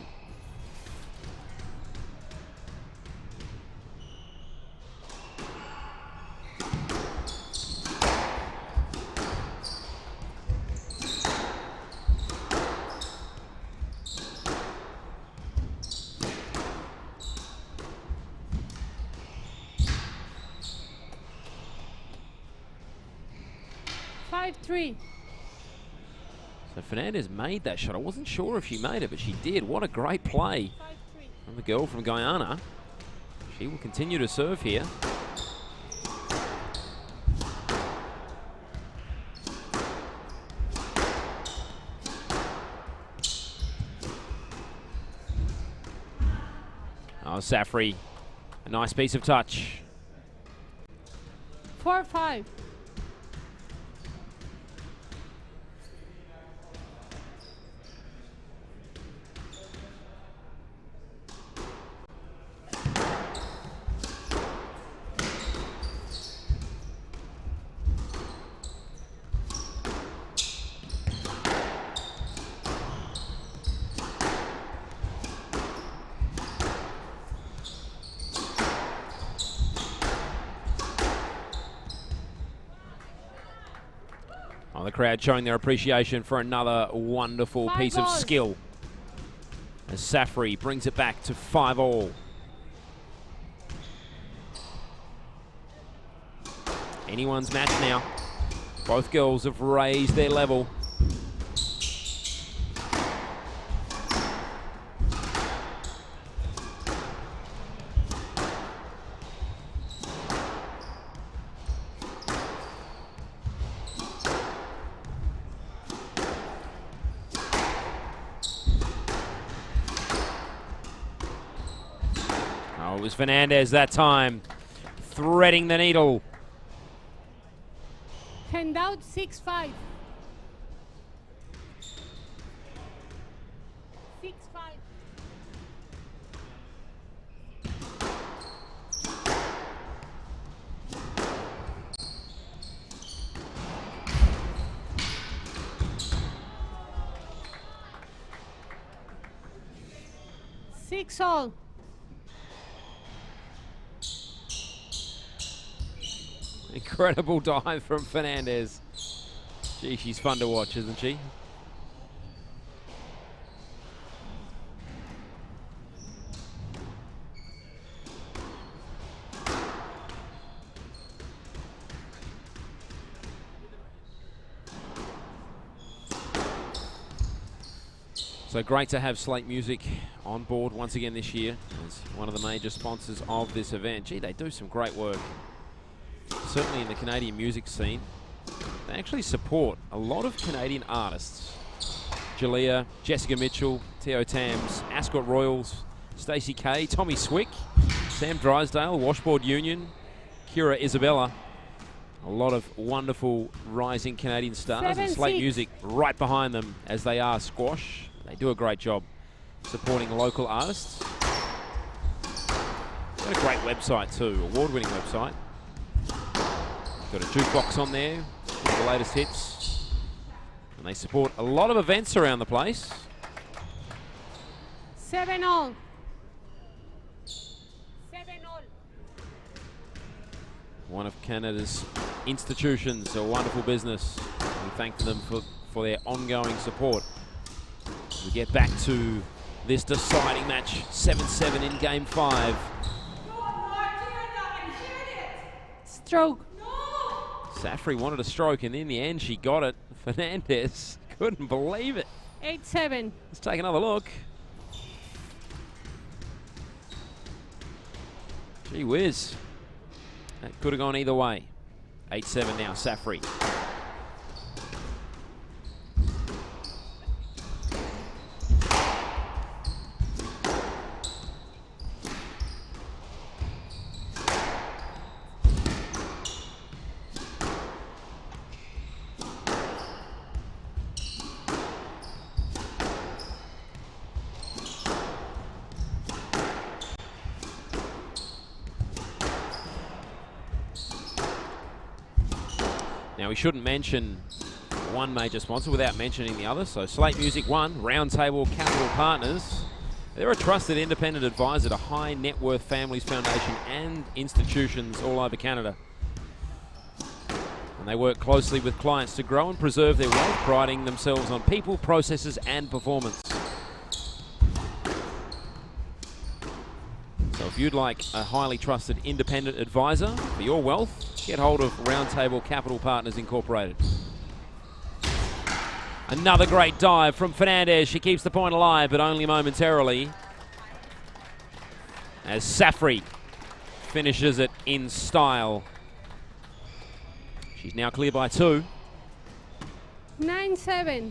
So Fernandez made that shot. I wasn't sure if she made it, but she did. What a great play from the girl from Guyana. She will continue to serve here. Oh, Safri, a nice piece of touch. 4-5. The crowd showing their appreciation for another wonderful piece of skill. As Safri brings it back to 5-all. Anyone's match now. Both girls have raised their level. Oh, it was Fernandez that time, threading the needle. Hand out 6-5. 6-5. Six all. Incredible dive from Fernandez. Gee, she's fun to watch, isn't she? So great to have Slate Music on board once again this year as one of the major sponsors of this event. Gee, they do some great work. Certainly in the Canadian music scene. They actually support a lot of Canadian artists. Jalea, Jessica Mitchell, Theo Tams, Ascot Royals, Stacey Kay, Tommy Swick, Sam Drysdale, Washboard Union, Kira Isabella. A lot of wonderful rising Canadian stars, and Slate Music right behind them as they are squash. They do a great job supporting local artists. Got a great website too, award-winning website. Got a jukebox on there with the latest hits. And they support a lot of events around the place. 7 all. 7 all. One of Canada's institutions, a wonderful business. We thank them for their ongoing support. We get back to this deciding match, 7-7 in game 5. Stroke. Safri wanted a stroke, and in the end she got it. Fernandez couldn't believe it. 8-7. Let's take another look. Gee whiz. That could have gone either way. 8-7 now, Safri. Now we shouldn't mention one major sponsor without mentioning the other. So Slate Music 1, Roundtable Capital Partners. They're a trusted independent advisor to high net worth families foundation and institutions all over Canada. And they work closely with clients to grow and preserve their wealth, priding themselves on people, processes and performance. So if you'd like a highly trusted independent advisor for your wealth, get hold of Roundtable Capital Partners Incorporated. Another great dive from Fernandez. She keeps the point alive, but only momentarily. As Safri finishes it in style. She's now clear by 2. 9-7.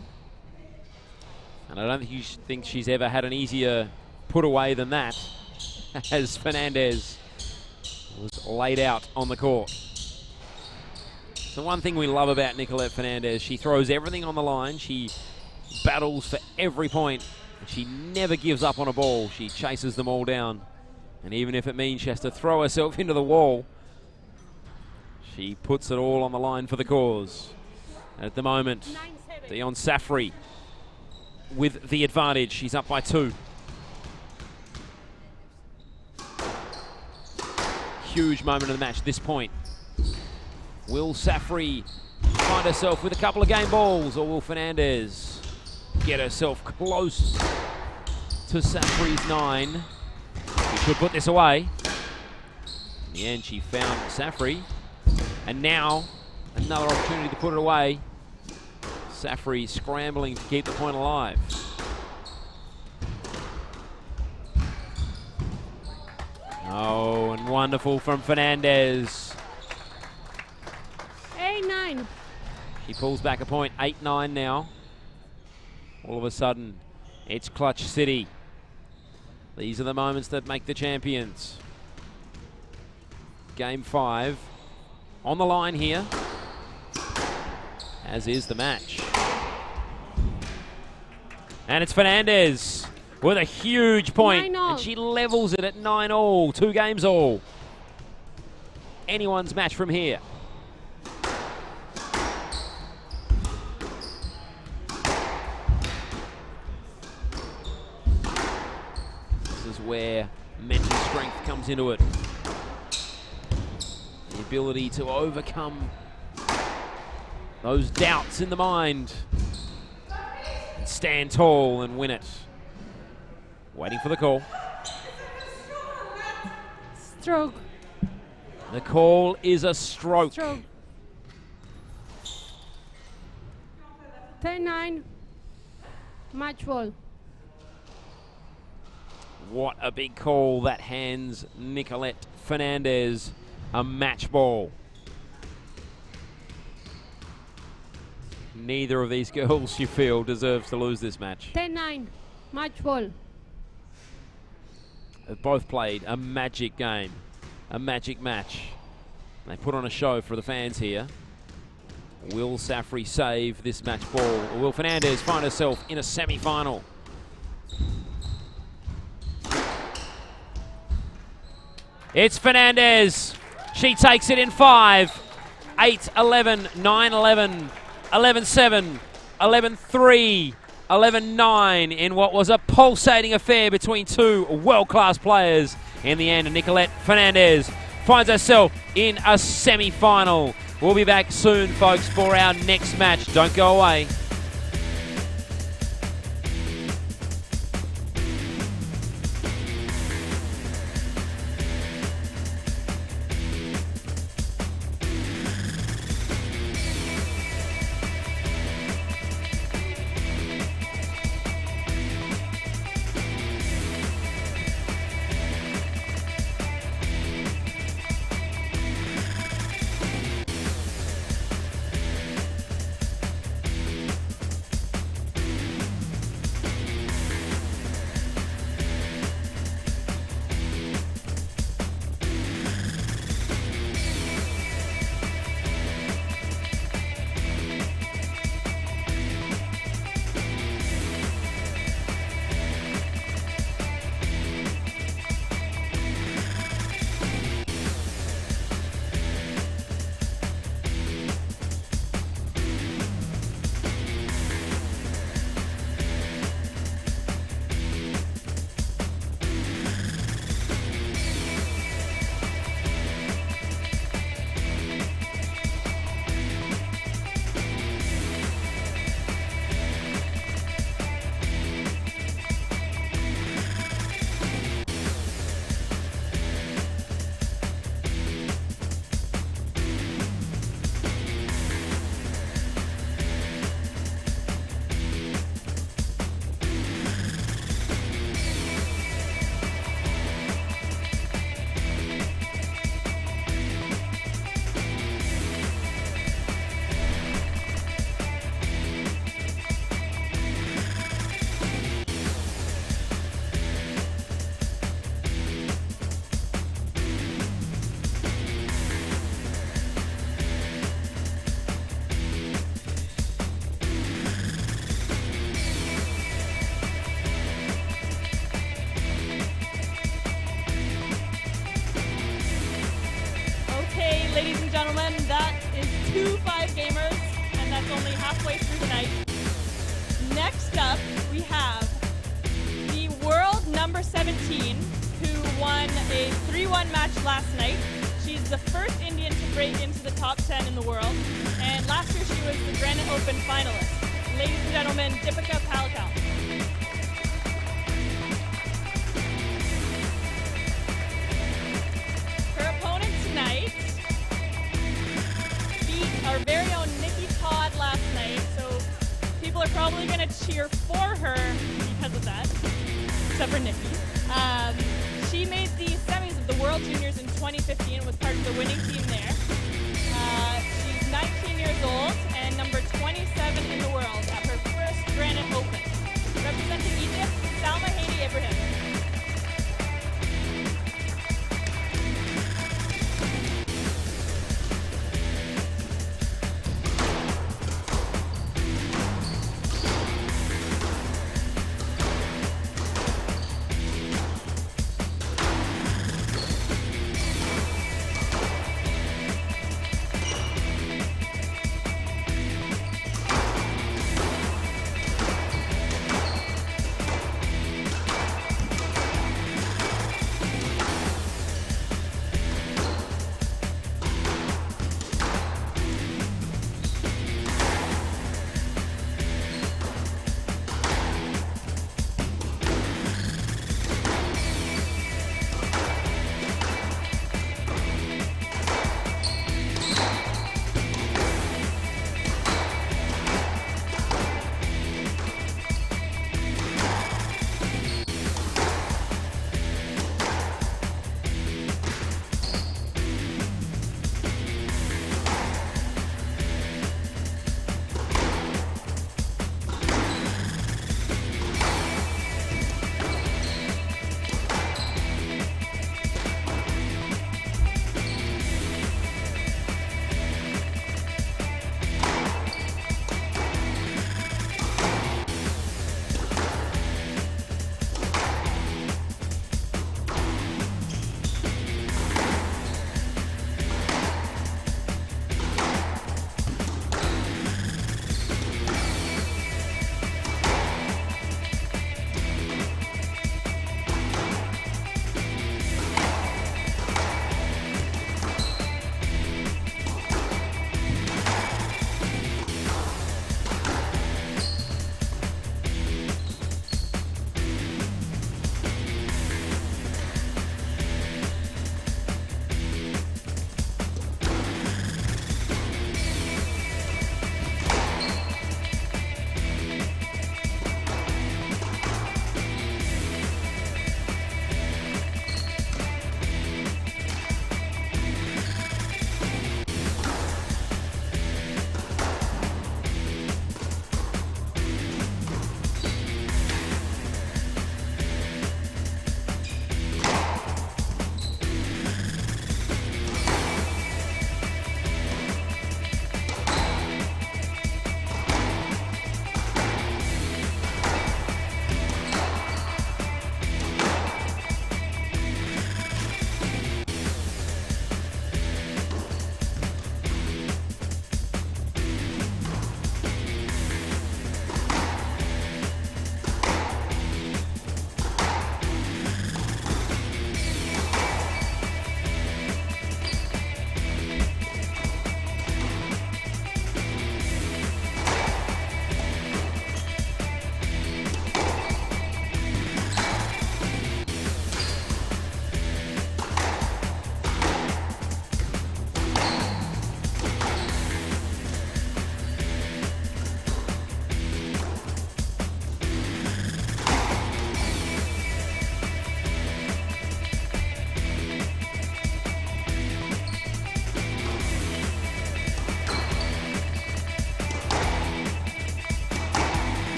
And I don't think she's ever had an easier put away than that, as Fernandez was laid out on the court. So one thing we love about Nicolette Fernandez, she throws everything on the line. She battles for every point. She never gives up on a ball. She chases them all down. And even if it means she has to throw herself into the wall, she puts it all on the line for the cause. At the moment, Dion Safri with the advantage. She's up by 2. Huge moment of the match, this point. Will Safri find herself with a couple of game balls, or will Fernandez get herself close to Safri's 9? She should put this away. In the end, she found Safri. And now, another opportunity to put it away. Safri scrambling to keep the point alive. Oh, and wonderful from Fernandez. 8-9. She pulls back a point, 8-9 now. All of a sudden, it's Clutch City. These are the moments that make the champions. Game 5 on the line here, as is the match. And it's Fernandez with a huge point, 9-all. and she levels it at 9-all, 2 games all. Anyone's match from here. This is where mental strength comes into it. The ability to overcome those doubts in the mind. And stand tall and win it. Waiting for the call. Stroke. The call is a stroke. Stroke. 10-9. Match ball. What a big call that hands Nicolette Fernandez a match ball. Neither of these girls, you feel, deserves to lose this match. 10-9. Match ball. They've both played a magic game, a magic match. They put on a show for the fans here. Will Safri save this match ball, or will Fernandez find herself in a semi-final? It's Fernandez. She takes it in 5. 8-11, 9-11, 11-7, 11-3, 11-9 in what was a pulsating affair between 2 world-class players. In the end, Nicolette Fernandez finds herself in a semi-final. We'll be back soon, folks, for our next match. Don't go away. Ladies and gentlemen, that is 2 5-gamers, and that's only halfway through the night. Next up, we have the world number 17, who won a 3-1 match last night. She's the first Indian to break into the top 10 in the world, and last year she was the Granite Open finalist. Ladies and gentlemen, Deepika Palkal. Her opponent tonight probably going to cheer for her because of that, except for Nikki. She made the semis of the World Juniors in 2015 and was part of the winning team there. She's 19 years old and number 27 in the world at her first Granite Open. Representing Egypt, Salma Haiti Ibrahim.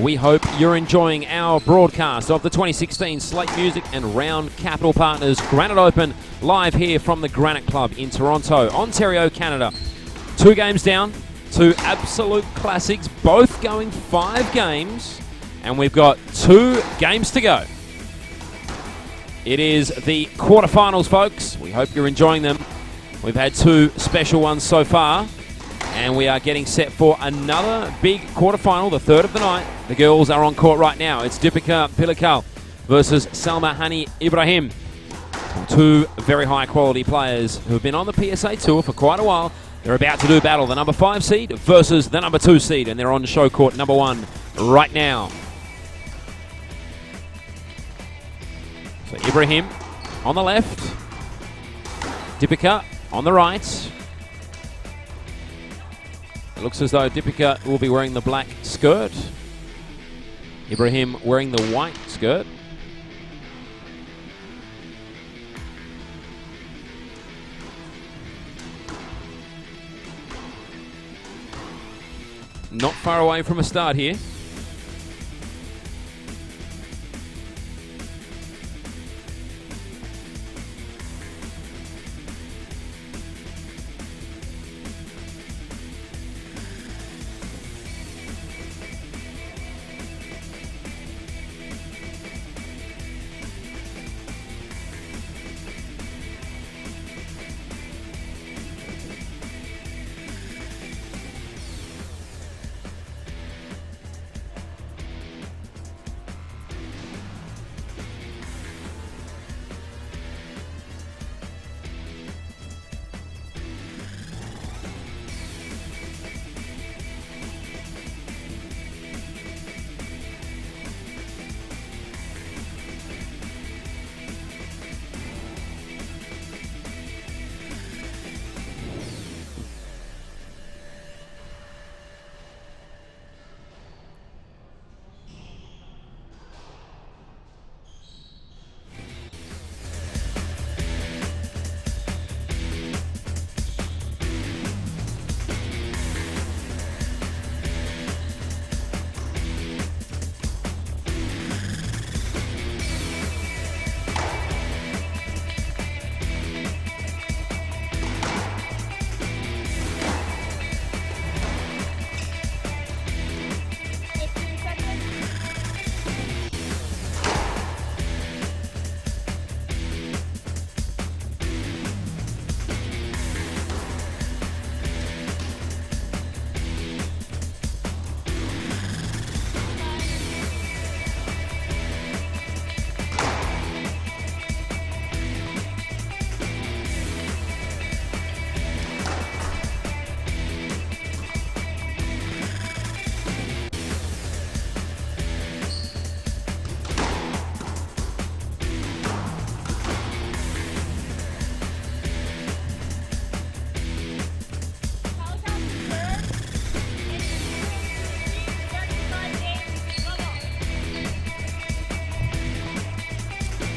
We hope you're enjoying our broadcast of the 2016 Slate Music and Round Capital Partners Granite Open live here from the Granite Club in Toronto, Ontario, Canada. 2 games down, 2 absolute classics, both going 5 games, and we've got 2 games to go. It is the quarterfinals, folks. We hope you're enjoying them. We've had 2 special ones so far, and we are getting set for another big quarterfinal, the 3rd of the night. The girls are on court right now. It's Deepika Pillikal versus Salma Hani Ibrahim. 2 very high quality players who have been on the PSA Tour for quite a while. They're about to do battle, the number 5 seed versus the number 2 seed, and they're on show court number 1 right now. So Ibrahim on the left, Deepika on the right. It looks as though Deepika will be wearing the black skirt. Ibrahim wearing the white skirt. Not far away from a start here.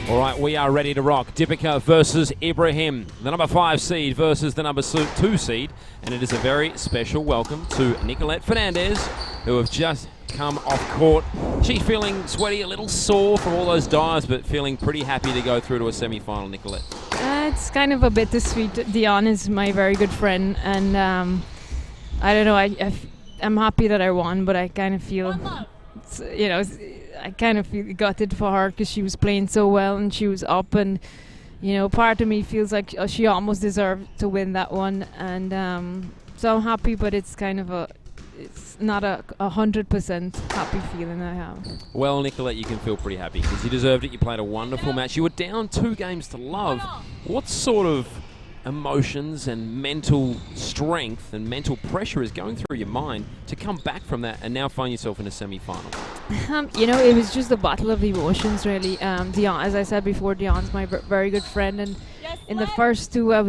All right, we are ready to rock. Deepika versus Ibrahim, the number 5 seed versus the number 2 seed. And it is a very special welcome to Nicolette Fernandez, who have just come off court. She's feeling sweaty, a little sore from all those dives, but feeling pretty happy to go through to a semi-final, Nicolette. It's kind of a bittersweet. Dion is my very good friend, and I don't know, I'm happy that I won, but I kind of feel, I kind of feel gutted for her because she was playing so well and she was up, and part of me feels like she almost deserved to win that one, and so I'm happy, but it's kind of it's not a 100% happy feeling I have. Well, Nicolette, you can feel pretty happy because you deserved it. You played a wonderful match. You were down 2 games to love. What sort of emotions and mental strength and mental pressure is going through your mind to come back from that and now find yourself in a semi-final? It was just a battle of emotions, really. Dion, as I said before, Dion's my very good friend, and in the first 2, I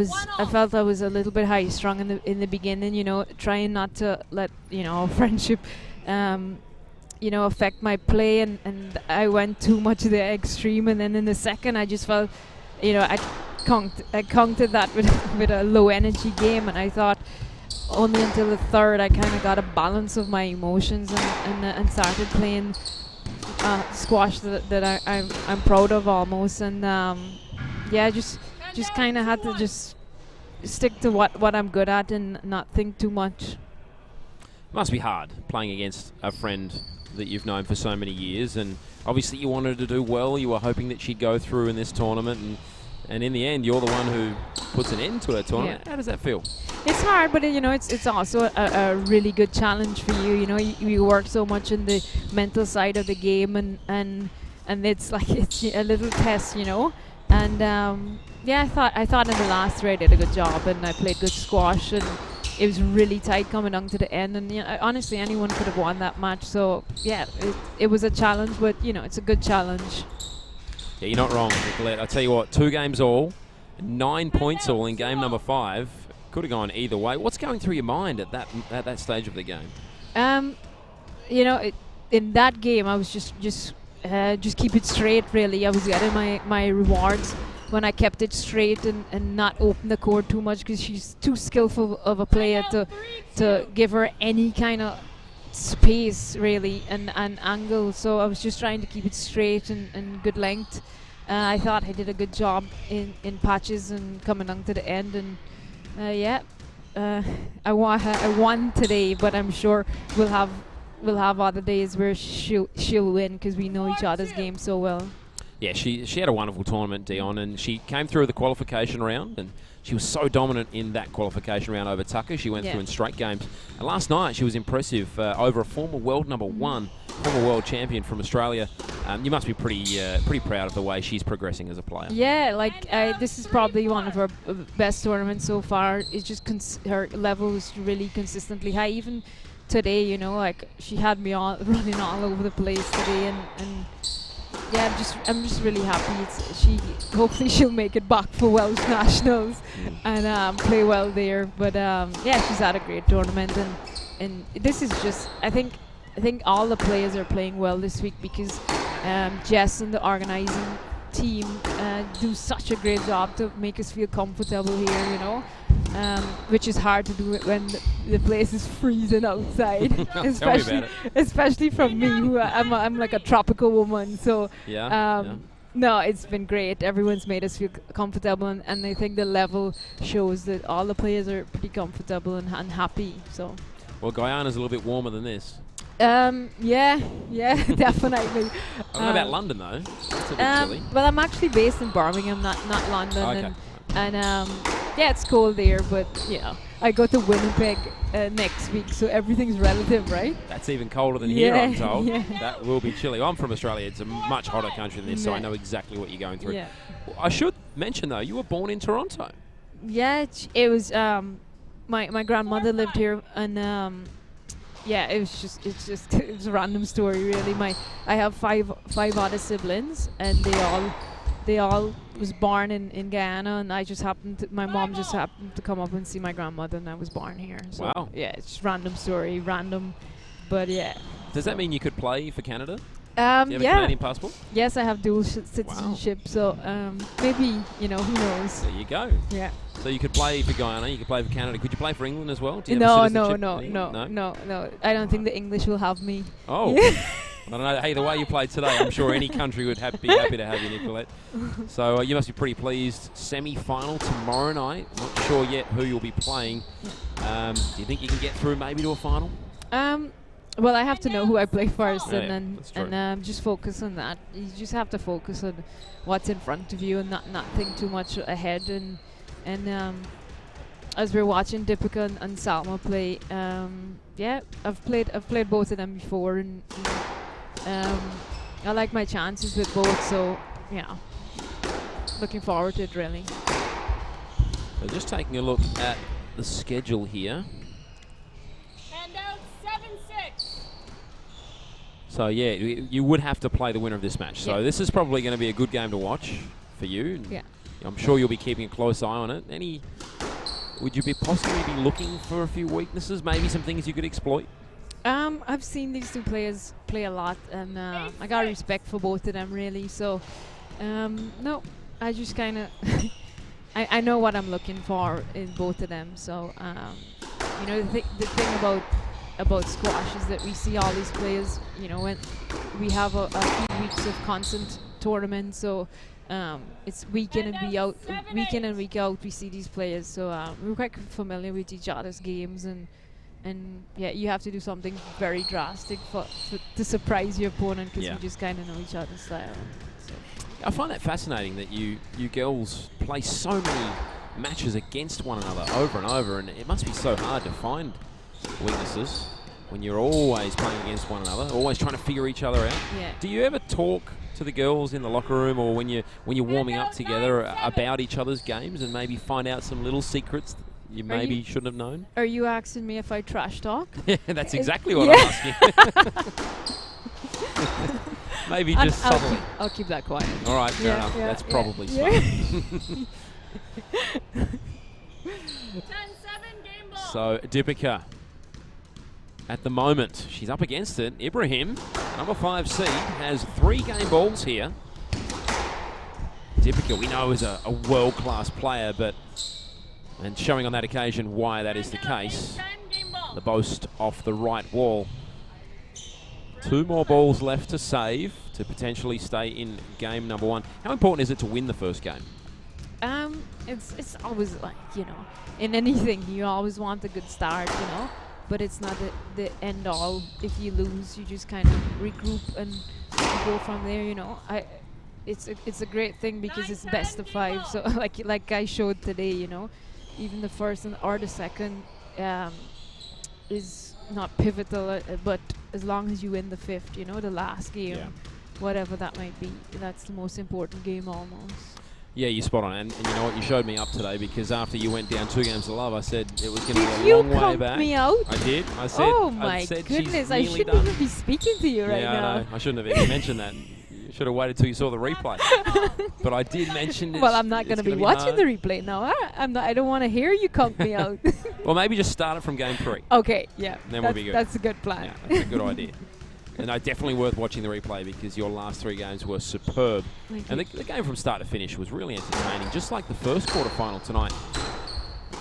felt I was a little bit high-strung in the beginning. Trying not to let friendship, affect my play, and I went too much to the extreme, and then in the second, I just felt, I countered that with a low energy game, and I thought only until the third I kind of got a balance of my emotions and started playing squash that I'm proud of almost. And yeah, just kind of had to just stick to what I'm good at and not think too much. Must be hard playing against a friend that you've known for so many years, and obviously you wanted to do well. You were hoping that she'd go through in this tournament, and in the end, you're the one who puts an end to her tournament. Yeah. How does that feel? It's hard, but it's also a really good challenge for you. You know, you work so much in the mental side of the game, and it's like it's a little test, you know. And yeah, I thought in the last three I did a good job, and I played good squash, and it was really tight coming down to the end. And honestly, anyone could have won that match. So yeah, it was a challenge, but it's a good challenge. Yeah, you're not wrong, Nicolette. I tell you what, 2 games all, 9 points all in game number 5. Could have gone either way. What's going through your mind at that stage of the game? In that game, I was just keep it straight. Really, I was getting my rewards when I kept it straight and not open the court too much, because she's too skillful of a player to give her any kind of space really and angle. So I was just trying to keep it straight and good length. I thought I did a good job in patches and coming on to the end, and I won today, but I'm sure we'll have other days where she'll win, because we know each other's game so well. Yeah, she had a wonderful tournament, Dion, and she came through the qualification round, and she was so dominant in that qualification round over Tucker. She went through in straight games. And last night she was impressive over a former world number 1, former world champion from Australia. You must be pretty proud of the way she's progressing as a player. Yeah, this is probably one of her best tournaments so far. It's just her level is really consistently high. Even today, she had me running all over the place today, and yeah, I'm just really happy. Hopefully she'll make it back for Welsh Nationals and play well there. But yeah, she's had a great tournament, and this is just I think all the players are playing well this week, because Jess and the organising team do such a great job to make us feel comfortable here, which is hard to do when the place is freezing outside, especially from me, who I'm like a tropical woman. So no, it's been great. Everyone's made us feel comfortable, and I think the level shows that all the players are pretty comfortable and happy. So, well, Guyana's a little bit warmer than this. Yeah, definitely. I don't know about London though. It's a bit chilly. Well, I'm actually based in Birmingham, not London. Okay. And yeah, it's cold there, but I go to Winnipeg next week, so everything's relative, right? That's even colder than here, I'm told. Yeah. That will be chilly. I'm from Australia. It's a much hotter country than this, so I know exactly what you're going through. Yeah. I should mention though, you were born in Toronto. Yeah, it was. My grandmother lived here, and yeah, it's a random story really. I have five other siblings, and they all was born in Guyana, and my mom just happened to come up and see my grandmother, and I was born here. So wow. Yeah, it's just random story, but yeah. Does that mean you could play for Canada? Do you have a Canadian passport? Yes, I have dual citizenship, so maybe, who knows. There you go. Yeah. So you could play for Guyana, you could play for Canada. Could you play for England as well? Do you have No. a citizenship? No. I don't think the English will have me. Oh. I don't know. Hey, the way you played today, I'm sure any country would be happy to have you, Nicolette. So you must be pretty pleased. Semi-final tomorrow night. Not sure yet who you'll be playing. Do you think you can get through maybe to a final? Well, I have to know who I play first, Yeah, and just focus on that. You just have to focus on what's in front of you and not think too much ahead. And as we're watching Deepika and Salma play, yeah, I've played both of them before, and I like my chances with both. So yeah, looking forward to it really. So just taking a look at the schedule here. So yeah, you would have to play the winner of this match. So this is probably going to be a good game to watch for you. Yeah. I'm sure you'll be keeping a close eye on it. Would you possibly be looking for a few weaknesses, maybe some things you could exploit? I've seen these two players play a lot, and I got respect for both of them really. So no, I just kind of I know what I'm looking for in both of them. So You know, the thing about squash is that we see all these players, you know, when we have a few weeks of constant tournaments, so it's week in and week out we see these players, so we're quite familiar with each other's games, and yeah, you have to do something very drastic to surprise your opponent, because you just kind of know each other's style. So. I find that fascinating that you girls play so many matches against one another over and over, and it must be so hard to find weaknesses when you're always playing against one another, always trying to figure each other out. Yeah. Do you ever talk to the girls in the locker room, or when you're warming up together, about each other's games, and maybe find out some little secrets that you maybe shouldn't have known? Are you asking me if I trash talk? Yeah, that's exactly what I'm asking. Maybe just subtly. I'll keep that quiet. All right, fair enough. That's probably smart. 10-7 game ball. So Deepika, at the moment, she's up against it. Ibrahim, number 5 seed, has 3 game balls here. Deepika, we know, is a world-class player, and showing on that occasion why that is the case. The boast off the right wall. 2 more balls left to save to potentially stay in game number 1. How important is it to win the first game? It's always like, you know, in anything you always want a good start, you know, but it's not the end all. If you lose, you just kind of regroup and go from there, you know. It's a great thing because it's best of 5. So like I showed today, you know, even the first or the second is not pivotal, but as long as you win the 5th, you know, the last game, whatever that might be, that's the most important game almost. Yeah, you're spot on, and you know what, you showed me up today, because after you went down 2 games to love, I said it was going to be a long way back. Me out? I did. I said, oh my goodness, I shouldn't even be speaking to you right now. Yeah, I know. I shouldn't have even mentioned that. You should have waited till you saw the replay. But I did mention it. Well, I'm not going to be watching the replay now. I'm not. I don't want to hear you conk me out. Well, maybe just start it from game 3. Okay, yeah. Then we'll be good. That's a good plan. Yeah, that's a good idea. And definitely worth watching the replay, because your last 3 games were superb. And the game from start to finish was really entertaining, just like the first quarterfinal tonight.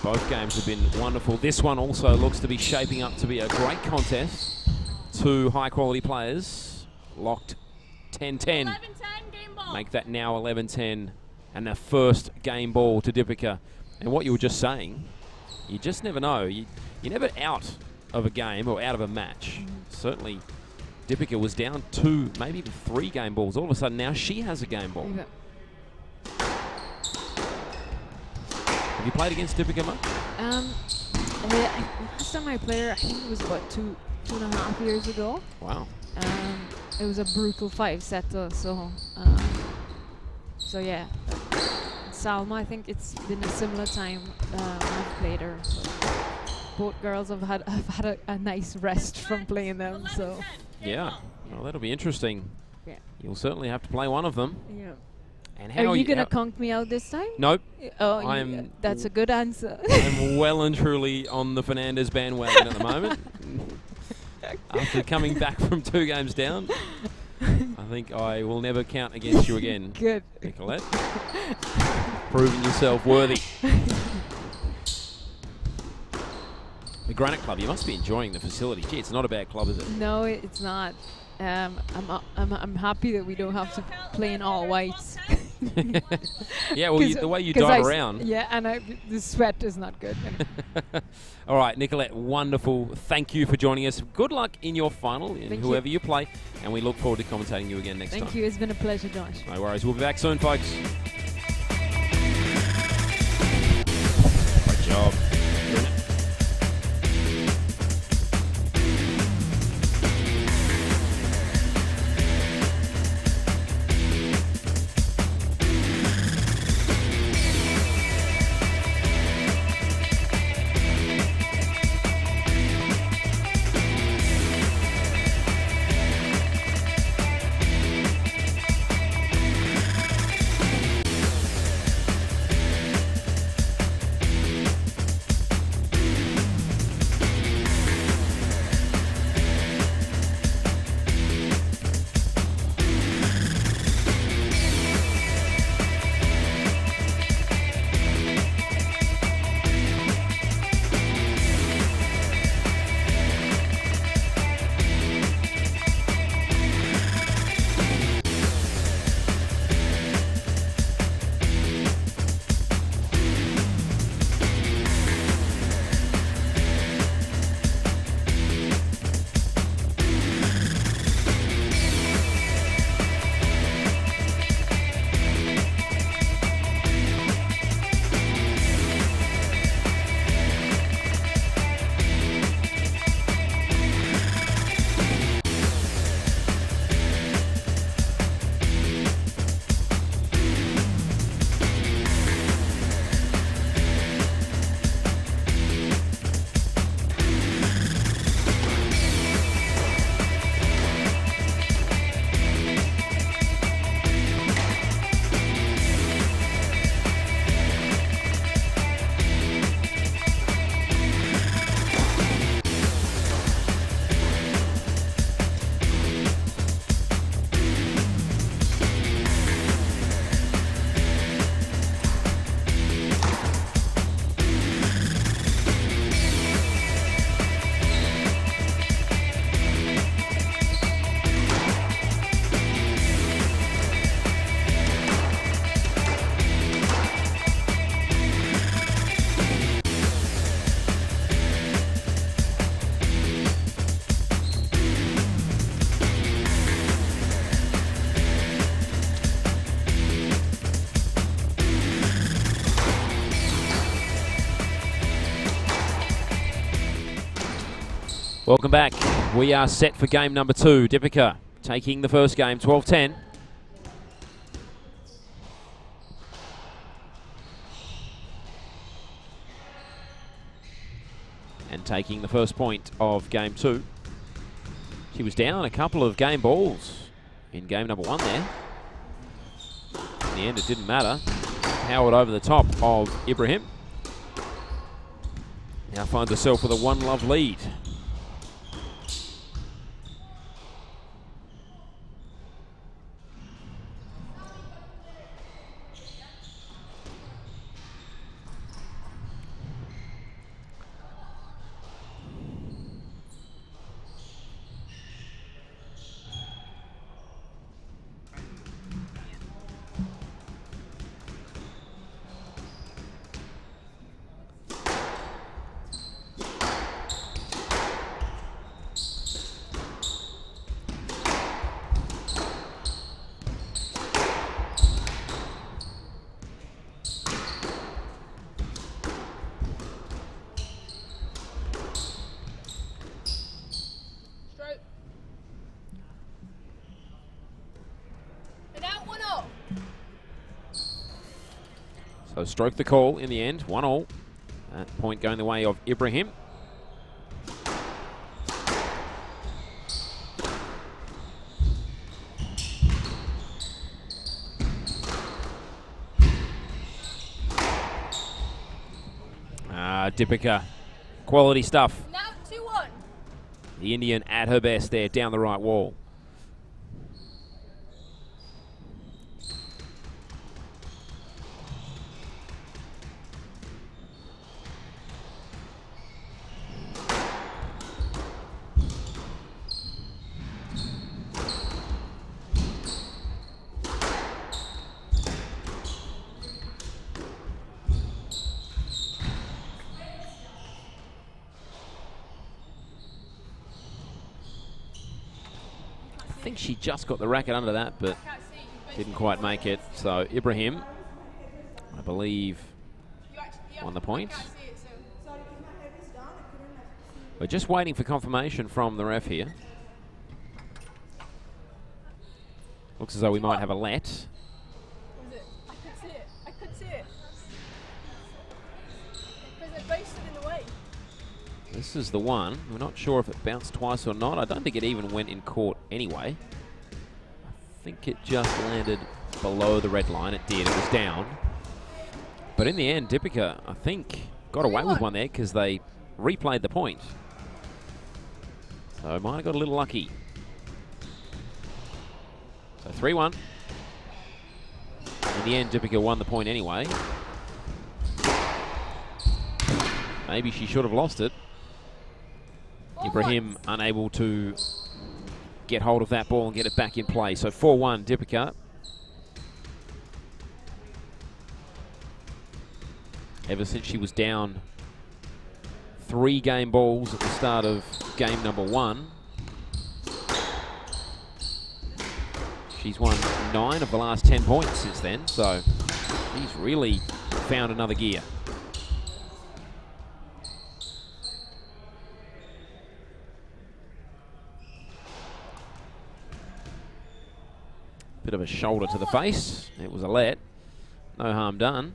Both games have been wonderful. This one also looks to be shaping up to be a great contest. 2 high-quality players locked 10-10. 11-10 game ball. Make that now 11-10. And the first game ball to Deepika. And what you were just saying, you just never know. You're never out of a game or out of a match. Certainly, Deepika was down 2, maybe even 3 game balls. All of a sudden, now she has a game ball. Yeah. Have you played against Deepika much? Last time I played her, I think it was about 2.5 years ago. Wow. It was a brutal 5-setter, so yeah. Salma, I think it's been a similar time I've played her. So both girls have had a nice rest from playing them. So yeah, well, that'll be interesting. Yeah, you'll certainly have to play one of them. Yeah. And how are you gonna conk me out this time? Nope. Oh, that's a good answer. I'm well and truly on the Fernandez bandwagon at the moment. After coming back from 2 games down, I think I will never count against you again. Good. Nicolette. Proving yourself worthy. The Granite Club, you must be enjoying the facility. Gee, it's not a bad club, is it? No, it's not. I'm happy that we don't have to play in all whites. Yeah, well, the way you dive around. Yeah, and the sweat is not good. All right, Nicolette, wonderful. Thank you for joining us. Good luck in your final, and whoever you play, and we look forward to commentating you again next time. Thank you. It's been a pleasure, Josh. No worries. We'll be back soon, folks. Great job. Welcome back. We are set for game number 2. Deepika taking the first game, 12-10. And taking the first point of game 2. She was down a couple of game balls in game number 1 there. In the end, it didn't matter. Howard over the top of Ibrahim. Now finds herself with a 1-love lead. So stroke the call in the end, 1-all. That point going the way of Ibrahim. Deepika, quality stuff. Now 2-1. The Indian at her best there, down the right wall. I think she just got the racket under that, but didn't quite make it. So Ibrahim, I believe, won the point. We're just waiting for confirmation from the ref here. Looks as though we might have a let. I could see it. I could see it. Because it basted in the way. This is the one. We're not sure if it bounced twice or not. I don't think it even went in court anyway. I think it just landed below the red line. It did. It was down. But in the end, Deepika, I think, got away with one there because they replayed the point. So might have got a little lucky. So 3-1. In the end, Deepika won the point anyway. Maybe she should have lost it. Ibrahim unable to get hold of that ball and get it back in play. So 4-1, Deepika. Ever since she was down 3 game balls at the start of game number 1, she's won 9 of the last 10 points since then. So she's really found another gear. Bit of a shoulder to the face. It was a let. No harm done.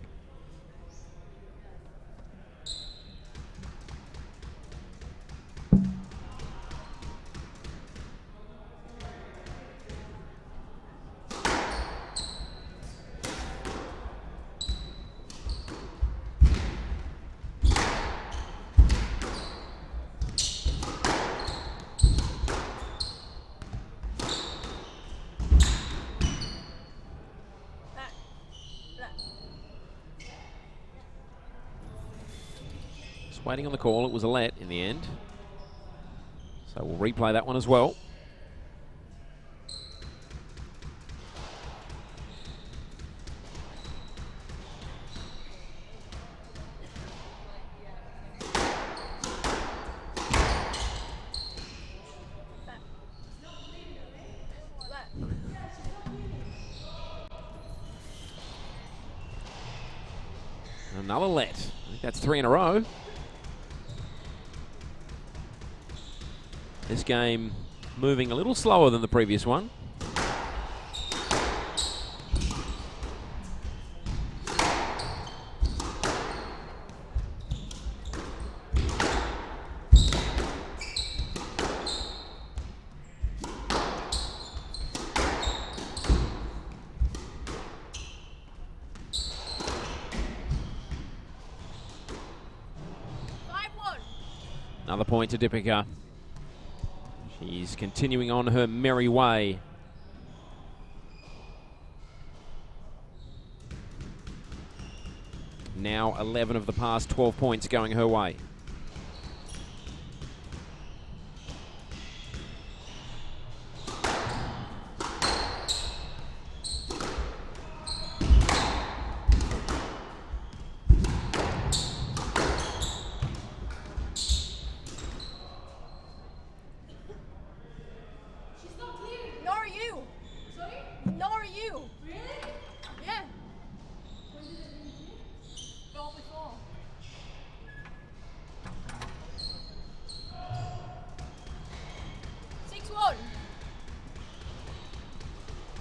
Waiting on the call. It was a let in the end. So we'll replay that one as well. Another let. I think that's 3 in a row. This game moving a little slower than the previous one. Another point to Dipika. She's continuing on her merry way. Now 11 of the past 12 points going her way.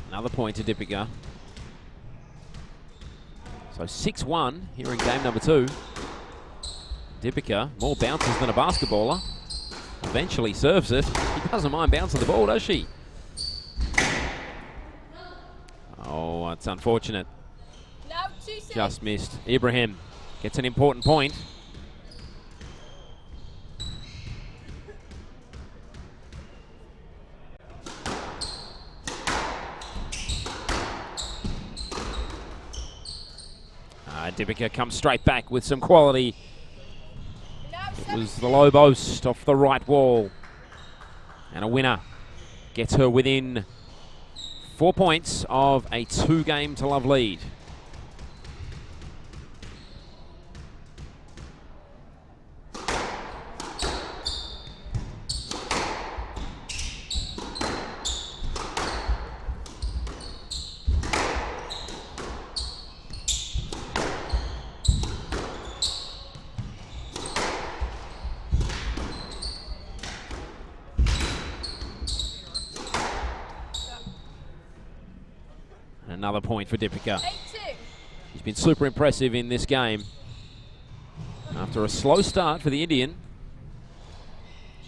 Another point to Dipika. So 6-1 here in game number 2. Dipika, more bounces than a basketballer. Eventually serves it. She doesn't mind bouncing the ball, does she? Oh, that's unfortunate. Just missed. Ibrahim gets an important point. Dipika comes straight back with some quality. It was the low post off the right wall. And a winner gets her within 4 points of a 2-game-to-love lead. Another point for Dipika. She's been super impressive in this game. After a slow start for the Indian,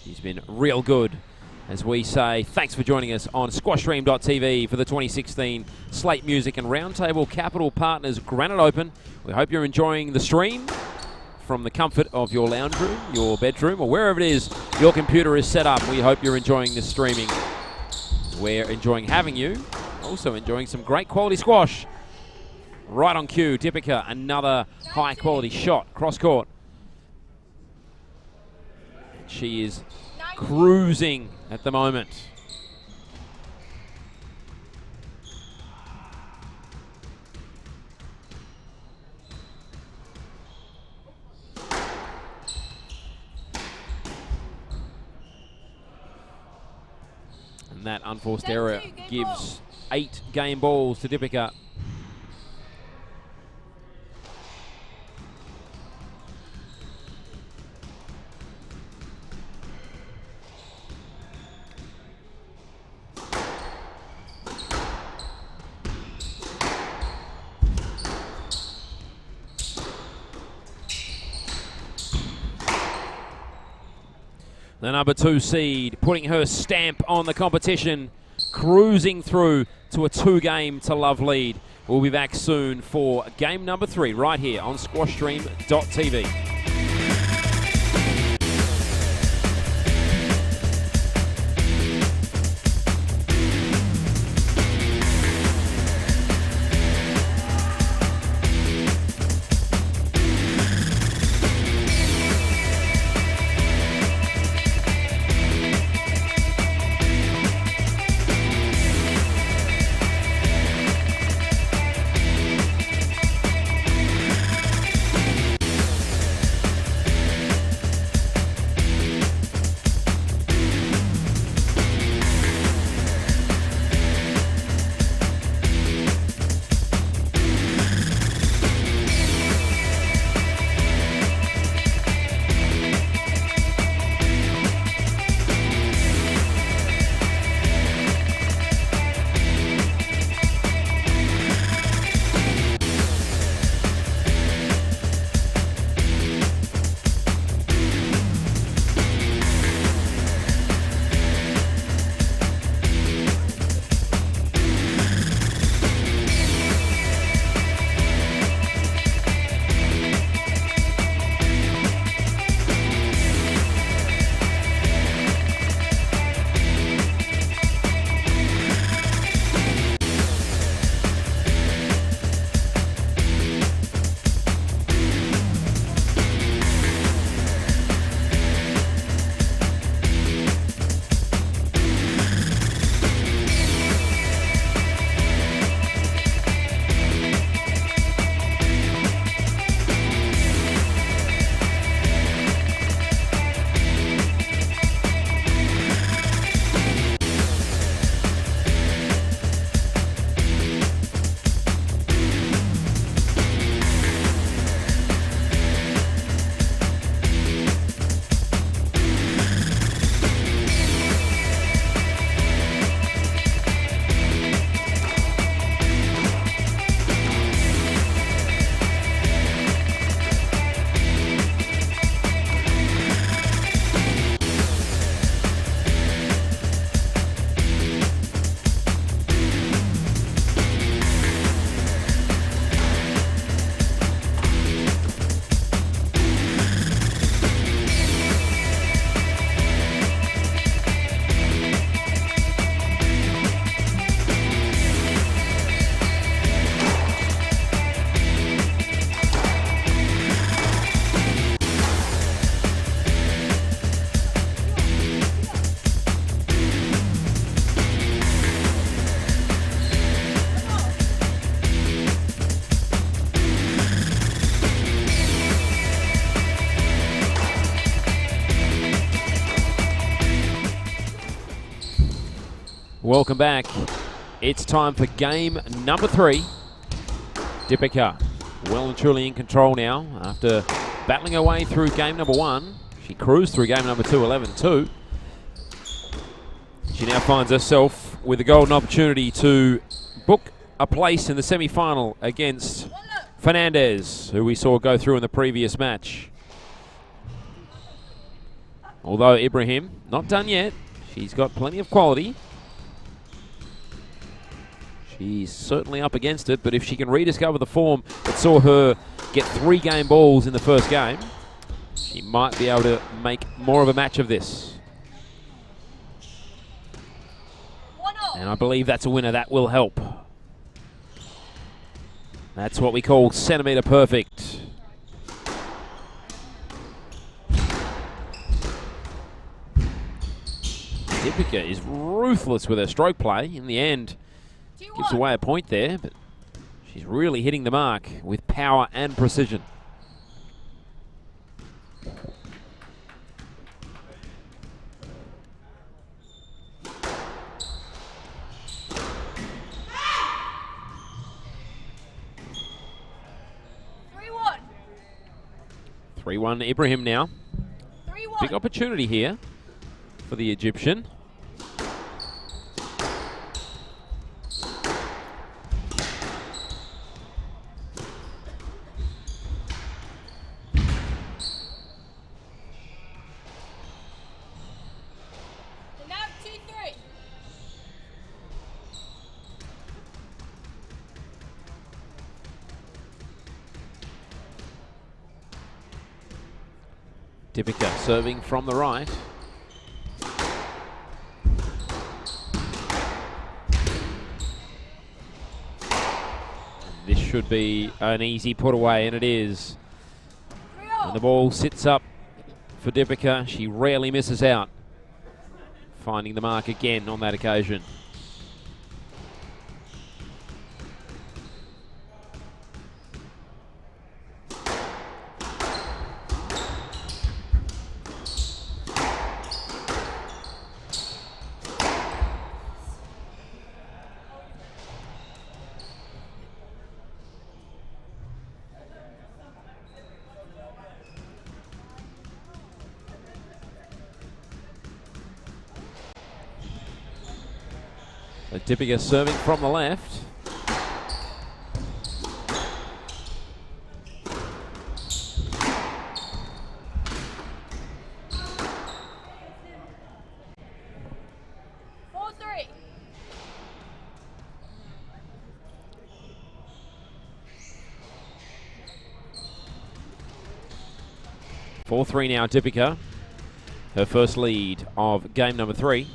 she's been real good. As we say, thanks for joining us on squashstream.tv for the 2016 Slate Music and Roundtable Capital Partners Granite Open. We hope you're enjoying the stream from the comfort of your lounge room, your bedroom, or wherever it is your computer is set up. We hope you're enjoying this streaming. We're enjoying having you. Also enjoying some great quality squash. Right on cue, Dipika, another high quality shot, cross court. And she is cruising at the moment. And that unforced error gives 8 game balls to Dipika. The number 2 seed putting her stamp on the competition, cruising through to a 2-game-to-love lead. We'll be back soon for game number 3 right here on squashstream.tv. welcome back. It's time for game number 3. Deepika well and truly in control now after battling her way through game number 1. She cruised through game number 2, 11-2. She now finds herself with a golden opportunity to book a place in the semi-final against Fernandez, who we saw go through in the previous match. Although Ibrahim, not done yet. She's got plenty of quality. She's certainly up against it, but if she can rediscover the form that saw her get 3 game balls in the first game, she might be able to make more of a match of this. And I believe that's a winner. That will help. That's what we call centimetre perfect. Deepika is ruthless with her stroke play. In the end, gives away a point there, but she's really hitting the mark with power and precision. Three 3-1 Ibrahim now. 3-1. Big opportunity here for the Egyptian. Now 2-3. Deepika serving from the right. This should be an easy put away, and it is. And the ball sits up for Deepika. She rarely misses out, finding the mark again on that occasion. So Deepika serving from the left. Four 3 now, Deepika. Her first lead of game number 3.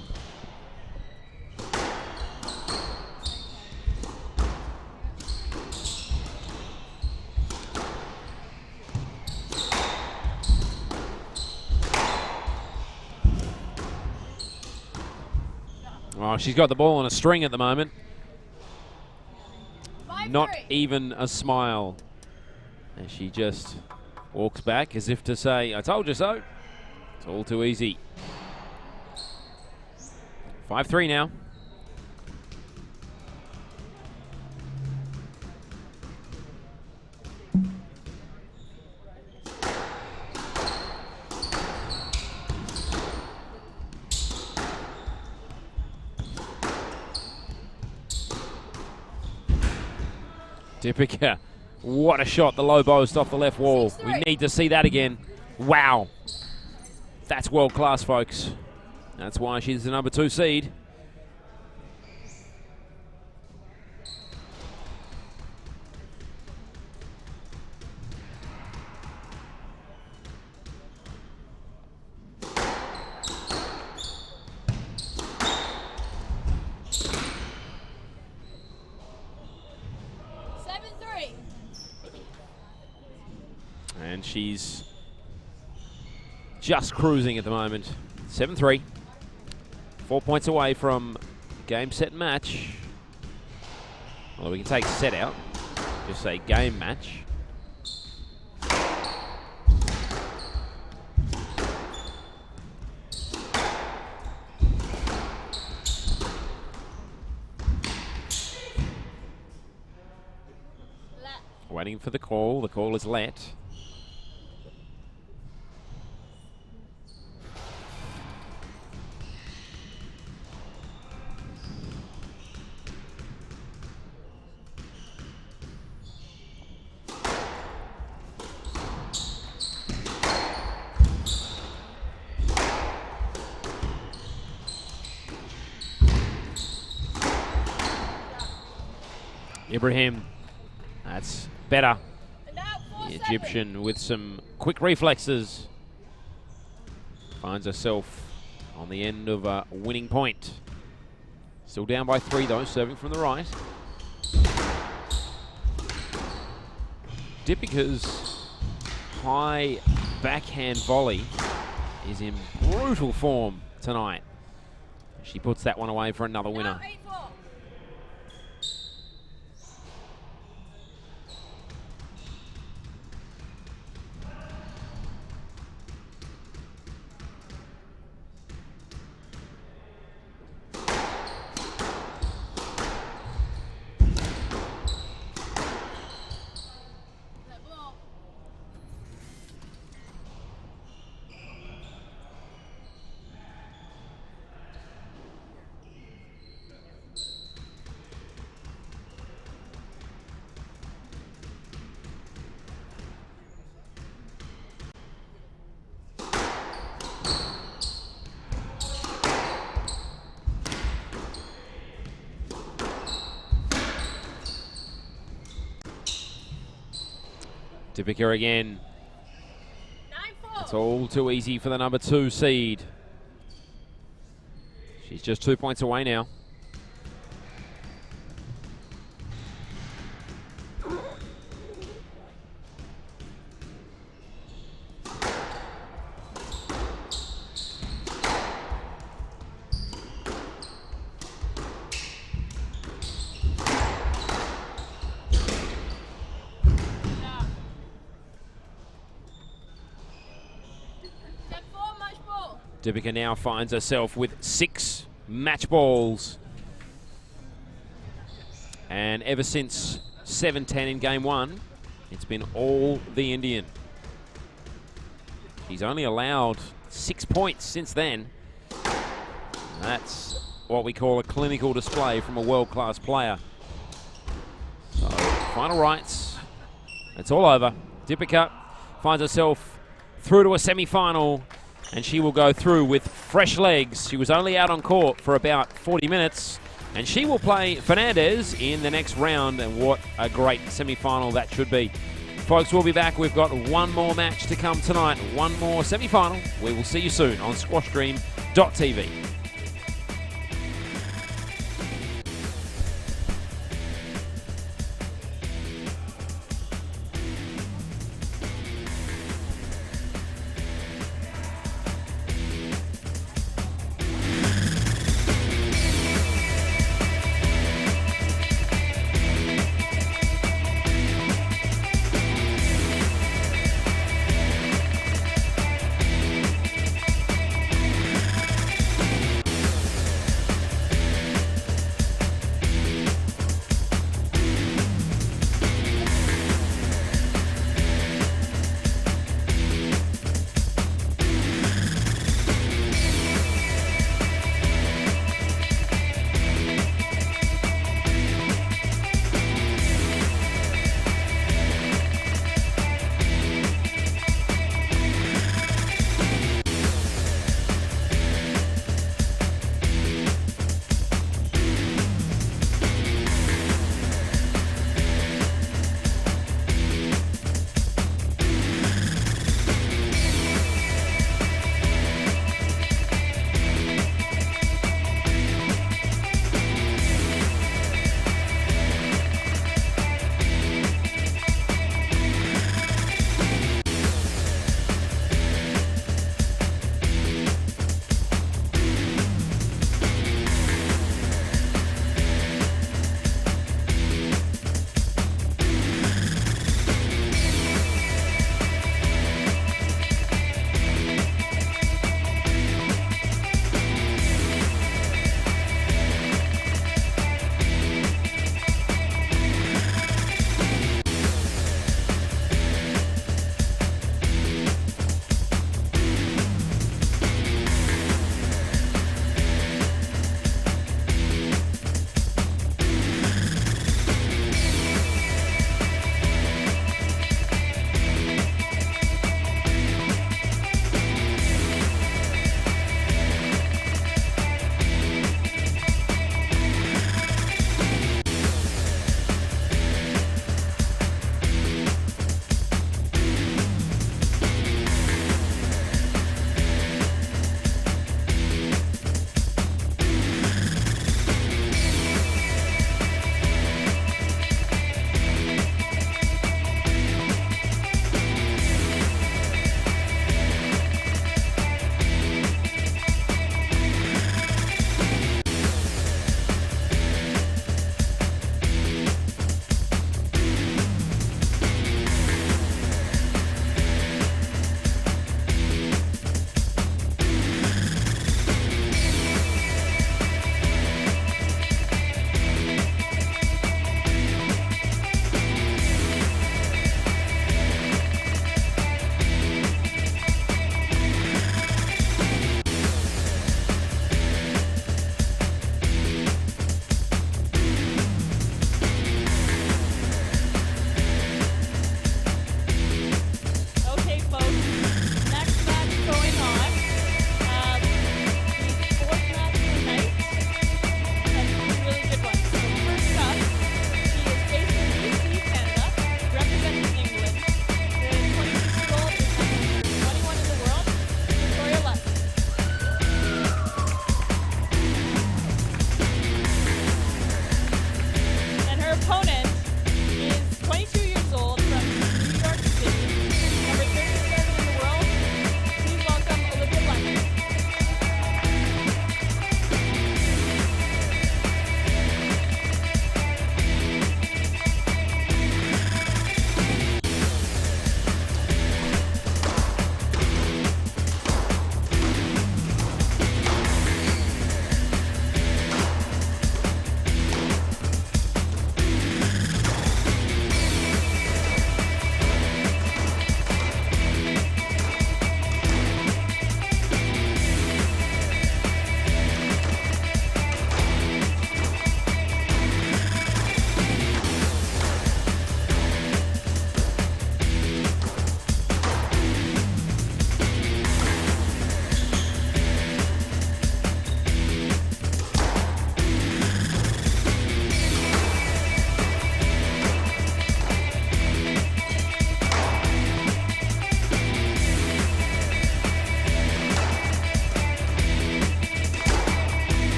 Oh, she's got the ball on a string at the moment. Not even a smile. And she just walks back as if to say, I told you so. It's all too easy. 5-3 now. Deepika, what a shot, the low post off the left wall. We need to see that again. Wow. That's world class, folks. That's why she's the number 2 seed. And she's just cruising at the moment. 7-3. 4 points away from game, set, match. Well, we can take set out. Just say game, match. waiting for the call. The call is let. Ibrahim, that's better. The Egyptian with some quick reflexes finds herself on the end of a winning point. Still down by 3 though, serving from the right. Dipika's high backhand volley is in brutal form tonight. She puts that one away for another winner. Dipika again. It's all too easy for the number 2 seed. She's just 2 points away now. Dipika now finds herself with 6 match balls. And ever since 7-10 in game 1, it's been all the Indian. She's only allowed 6 points since then. That's what we call a clinical display from a world-class player. So, final rights. It's all over. Dipika finds herself through to a semi-final, and she will go through with fresh legs. She was only out on court for about 40 minutes, and she will play Fernandez in the next round, and what a great semi-final that should be. Folks, we'll be back. We've got one more match to come tonight, one more semi-final. We will see you soon on squashstream.tv.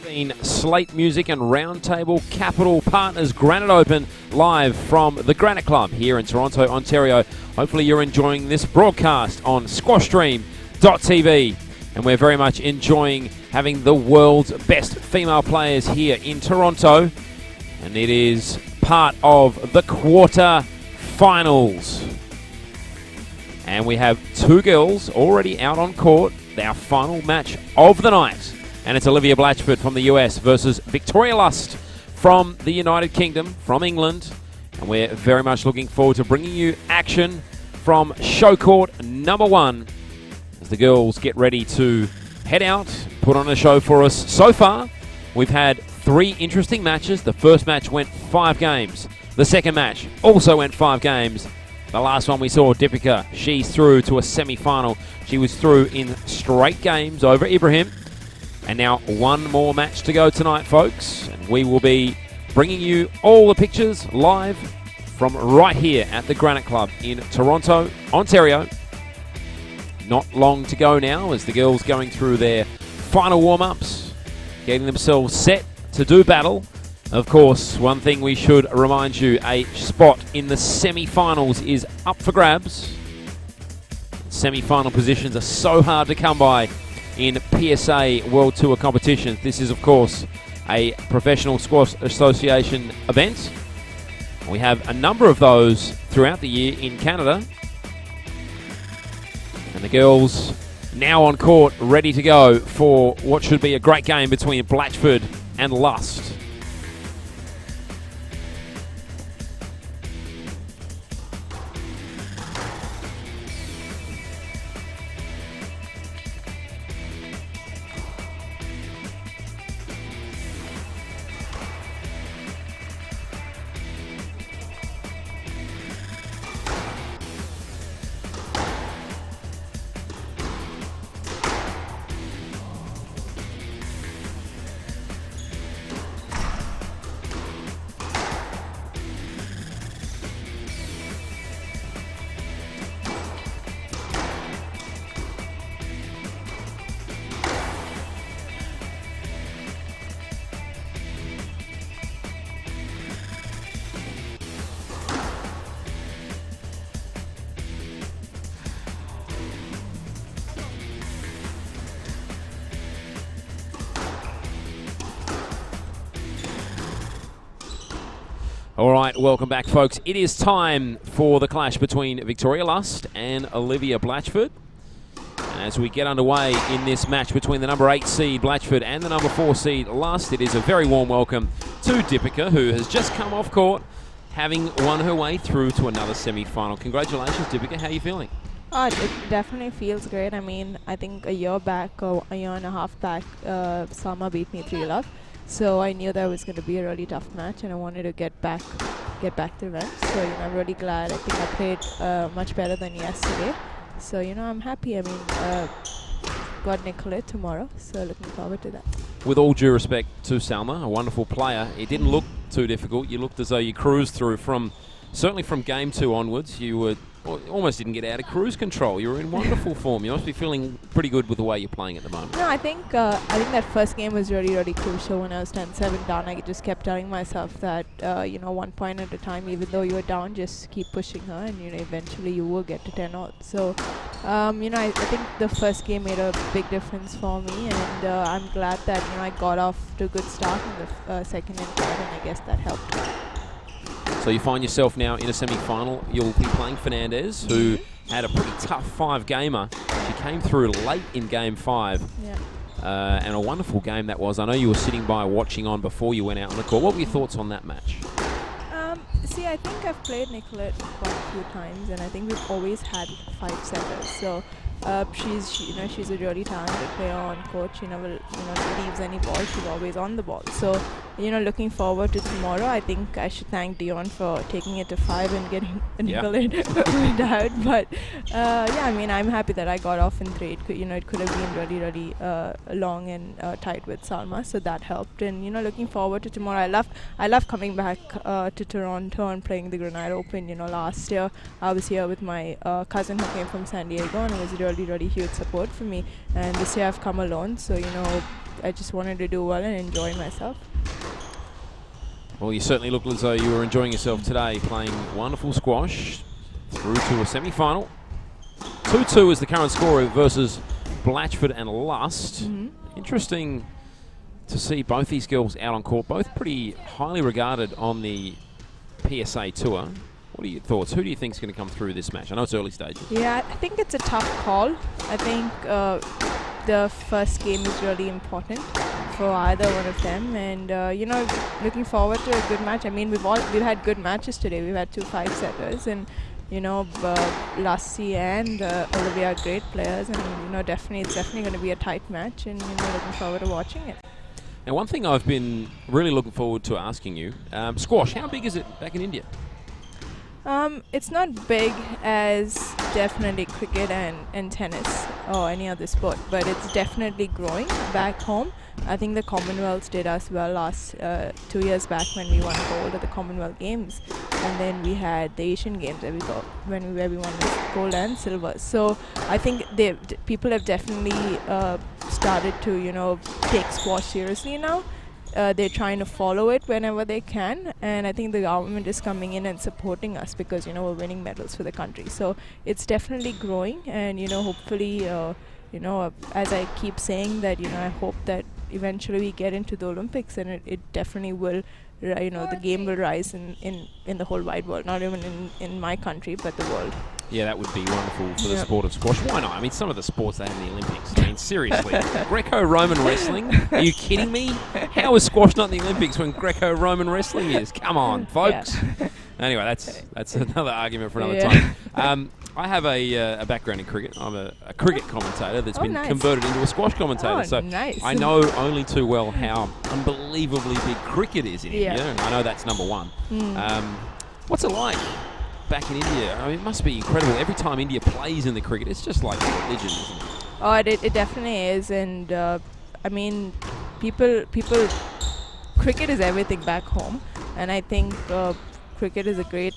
been Slate Music and Roundtable Capital Partners Granite Open live from the Granite Club here in Toronto, Ontario. Hopefully you're enjoying this broadcast on squashstream.tv, and we're very much enjoying having the world's best female players here in Toronto, and it is part of the quarter finals. And we have two girls already out on court, our final match of the night. And it's Olivia Blatchford from the US versus Victoria Lust from the United Kingdom, from England. And we're very much looking forward to bringing you action from show court number 1 as the girls get ready to head out, put on a show for us. So far, we've had 3 interesting matches. The first match went 5 games. The second match also went 5 games. The last one we saw, Deepika, she's through to a semi-final. She was through in straight games over Ibrahim. And now one more match to go tonight, folks. And we will be bringing you all the pictures live from right here at the Granite Club in Toronto, Ontario. Not long to go now as the girls going through their final warm-ups, getting themselves set to do battle. Of course, one thing we should remind you, a spot in the semi-finals is up for grabs. Semi-final positions are so hard to come by in PSA World Tour competitions. This is, of course, a Professional Squash Association event. We have a number of those throughout the year in Canada. And the girls now on court, ready to go for what should be a great game between Blatchford and Lust. All right, welcome back, folks. It is time for the clash between Victoria Lust and Olivia Blatchford. And as we get underway in this match between the number 8 seed Blatchford and the number 4 seed Lust, it is a very warm welcome to Deepika, who has just come off court, having won her way through to another semi-final. Congratulations, Deepika. How are you feeling? It definitely feels great. I mean, I think a year back or a year and a half back, Salma beat me 3-love. So I knew that was going to be a really tough match, and I wanted to get back to revenge. So I'm really glad. I think I played much better than yesterday. So I'm happy. I mean, got Nicolette tomorrow, so looking forward to that. With all due respect to Salma, a wonderful player, it didn't look too difficult. You looked as though you cruised through certainly from game 2 onwards. You were almost didn't get out of cruise control. You were in wonderful form. You must be feeling pretty good with the way you're playing at the moment. No, I think that first game was really, really crucial. When I was 10-7 down, I just kept telling myself that 1 point at a time, even though you were down, just keep pushing her, and eventually you will get to 10-0. So I think the first game made a big difference for me, and I'm glad that I got off to a good start in the second and third, and I guess that helped. So you find yourself now in a semi-final. You'll be playing Fernandez, who had a pretty tough 5-gamer. She came through late in game 5. Yeah. And a wonderful game that was. I know you were sitting by watching on before you went out on the court. What were your thoughts on that match? See, I think I've played Nicolette quite a few times, and I think we've always had 5-setters. So she's a really talented player on court. She never leaves any ball. She's always on the ball. So looking forward to tomorrow. I think I should thank Dion for taking it to 5 and getting Nicolette retired. But I mean, I'm happy that I got off in 3. It could have been really, really long and tight with Salma, so that helped. And looking forward to tomorrow. I love coming back to Toronto and playing the Granite Open. Last year I was here with my cousin who came from San Diego, and it was really, really huge support for me. And this year I've come alone, so I just wanted to do well and enjoy myself. Well, you certainly look as though you were enjoying yourself today, playing wonderful squash through to a semi-final. 2-2 is the current score versus Blatchford and Lust. Interesting to see both these girls out on court, both pretty highly regarded on the PSA Tour. What are your thoughts? Who do you think is going to come through this match? I know it's early stages. Yeah, I think it's a tough call. I think the first game is really important for either one of them, and looking forward to a good match. I mean, we've had good matches today. We've had 2 5-setters, and Lassie and Olivia are great players, and it's definitely going to be a tight match, and looking forward to watching it. Now, one thing I've been really looking forward to asking you, squash, how big is it back in India? It's not big as definitely cricket and tennis or any other sport, but it's definitely growing back home. I think the Commonwealth did us well last 2 years back when we won gold at the Commonwealth Games, and then we had the Asian Games where we won gold and silver. So I think people have definitely started to take squash seriously now. They're trying to follow it whenever they can, and I think the government is coming in and supporting us because we're winning medals for the country. So it's definitely growing, and hopefully as I keep saying that I hope that eventually we get into the Olympics, and it definitely will. The game will rise in the whole wide world, not even in my country, but the world. Yeah, that would be wonderful for the sport of squash. Why not? I mean, some of the sports they have in the Olympics. I mean, seriously. Greco-Roman wrestling? Are you kidding me? How is squash not in the Olympics when Greco-Roman wrestling is? Come on, folks. Yeah. Anyway, that's another argument for another time. I have a background in cricket. I'm a cricket commentator that's been converted into a squash commentator. So I know only too well how unbelievably big cricket is in India, and I know that's number one. What's it like back in India? I mean, it must be incredible. Every time India plays in the cricket, it's just like a religion, isn't it? Oh, it definitely is. And I mean, cricket is everything back home. And I think cricket is a great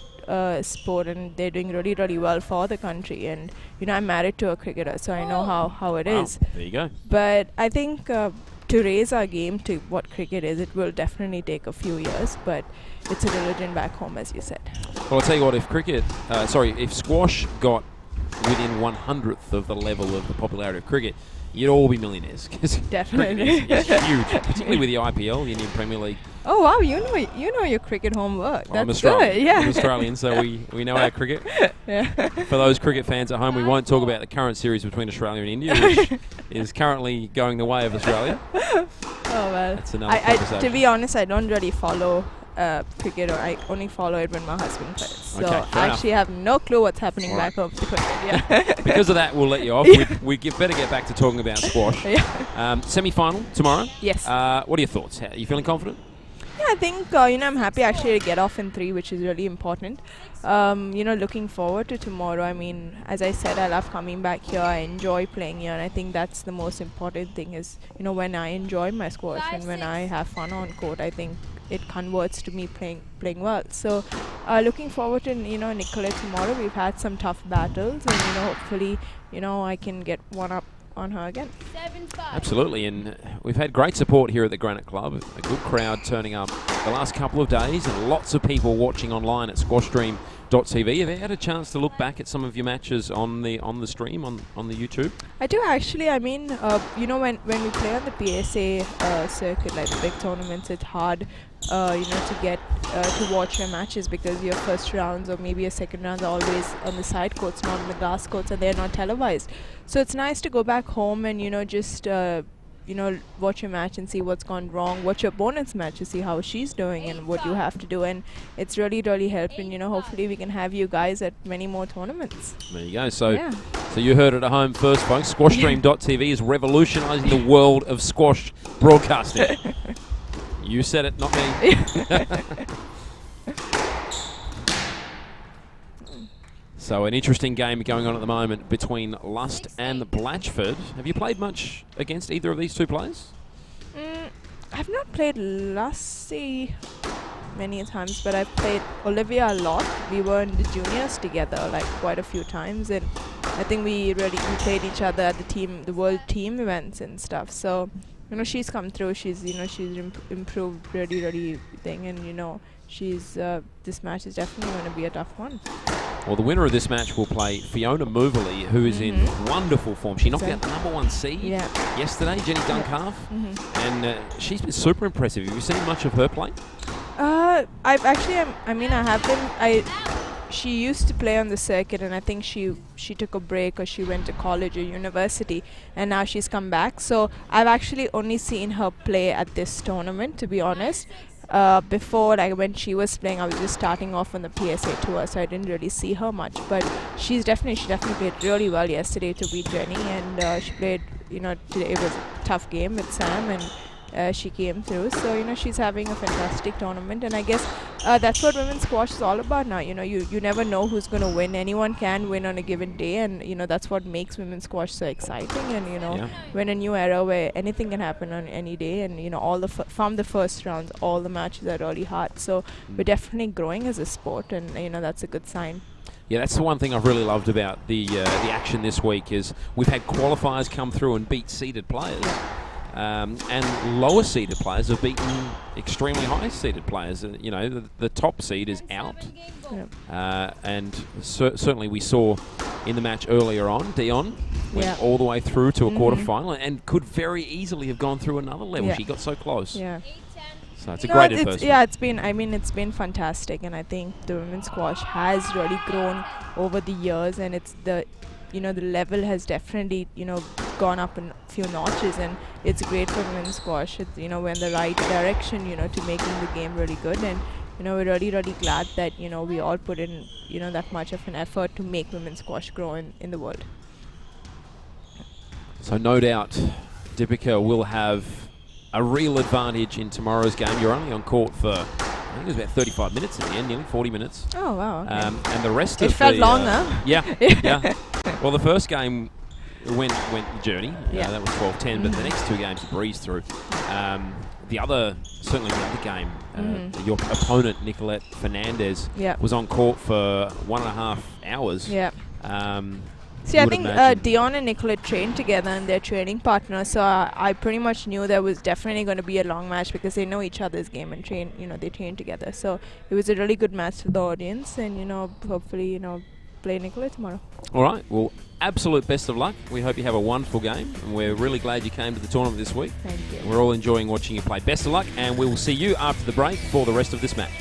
sport, and they're doing really, really well for the country. And I'm married to a cricketer, so I know how it is. There you go. But I think to raise our game to what cricket is, it will definitely take a few years, but it's a religion back home, as you said. Well, I'll tell you what, if squash got within 100th of the level of the popularity of cricket, you'd all be millionaires. Definitely. It's huge, particularly with the IPL, the Indian Premier League. Oh wow, you know your cricket homework. That's I'm Australian. Good. Yeah. I'm Australian, so we know our cricket. Yeah. For those cricket fans at home, we won't talk about the current series between Australia and India, which is currently going the way of Australia. Oh well. That's another conversation. To be honest, I don't really follow cricket, or I only follow it when my husband plays. So I actually have no clue what's happening back home to cricket. Yeah. Because of that, we'll let you off. We better get back to talking about squash. Semi-final tomorrow. Yes. What are your thoughts? Are you feeling confident? Yeah, I think I'm happy actually to get off in 3, which is really important. Looking forward to tomorrow. I mean, as I said, I love coming back here. I enjoy playing here, and I think that's the most important thing is, when I enjoy my squash and when I have fun on court, I think it converts to me playing well. So looking forward to Nicolette tomorrow. We've had some tough battles, and hopefully I can get one up on her again. Absolutely, and we've had great support here at the Granite Club. A good crowd turning up the last couple of days, and lots of people watching online at squashstream.tv. Have you had a chance to look back at some of your matches on the stream on the YouTube? I do actually. I mean, when we play on the PSA circuit, like the big tournaments, it's hard to get to watch your matches because your first rounds or maybe your second rounds are always on the side courts, not on the glass courts, and they're not televised. So it's nice to go back home and just watch your match and see what's gone wrong, watch your opponent's match to see how she's doing and what you have to do, and it's really, really helping. Hopefully we can have you guys at many more tournaments. There you go. So you heard it at home first, folks. Squashstream.tv is revolutionising the world of squash broadcasting. You said it, not me. So an interesting game going on at the moment between Lust and Blatchford. Have you played much against either of these two players? I've not played Lassie many times, but I've played Olivia a lot. We were in the juniors together like quite a few times, and I think we played each other at the world team events and stuff. So she's come through. She's improved really thing, and she's this match is definitely going to be a tough one. Well, the winner of this match will play Fiona Moverley, who is in wonderful form. She knocked out the number 1 seed yesterday, Jenny Duncalf, and she's been super impressive. Have you seen much of her play? I've actually, I have been. She used to play on the circuit, and I think she took a break, or she went to college or university, and now she's come back. So I've actually only seen her play at this tournament, to be honest. Before, like when she was playing, I was just starting off on the PSA tour, so I didn't really see her much. But she definitely played really well yesterday to beat Jenny, and she played. Today it was a tough game with Sam, and she came through. So she's having a fantastic tournament, and I guess that's what women's squash is all about now. You never know who's going to win. Anyone can win on a given day, and that's what makes women's squash so exciting. And we're in a new era where anything can happen on any day, and all from the first rounds, all the matches are really hard. So we're definitely growing as a sport, and that's a good sign. Yeah, that's the one thing I've really loved about the action this week is we've had qualifiers come through and beat seeded players. And lower seeded players have beaten extremely high seeded players. The top seed is out. And certainly we saw in the match earlier on, Dion went all the way through to a quarterfinal and could very easily have gone through another level. She got so close. So it's a great adversity. It's been fantastic, and I think the women's squash has really grown over the years, and it's the level has definitely gone up in a few notches, and it's great for women's squash. It's we're in the right direction to making the game really good, and we're really glad that we all put in that much of an effort to make women's squash grow in the world. So no doubt Deepika will have a real advantage in tomorrow's game. You're only on court for, I think it was about 35 minutes in the end, nearly 40 minutes. Oh, wow. Okay. And the rest it of felt the... longer. Yeah. Well, the first game went the journey. That was 12-10, but the next 2 games you breezed through. The other game, your opponent, Nicolette Fernandez, was on court for 1.5 hours. Yeah. See, I think Dion and Nicolette trained together, and they're training partners, so I pretty much knew there was definitely going to be a long match because they know each other's game and they train together. So it was a really good match for the audience, and hopefully play Nicolette tomorrow. All right, well, absolute best of luck. We hope you have a wonderful game, and we're really glad you came to the tournament this week. Thank you. We're all enjoying watching you play. Best of luck, and we will see you after the break for the rest of this match.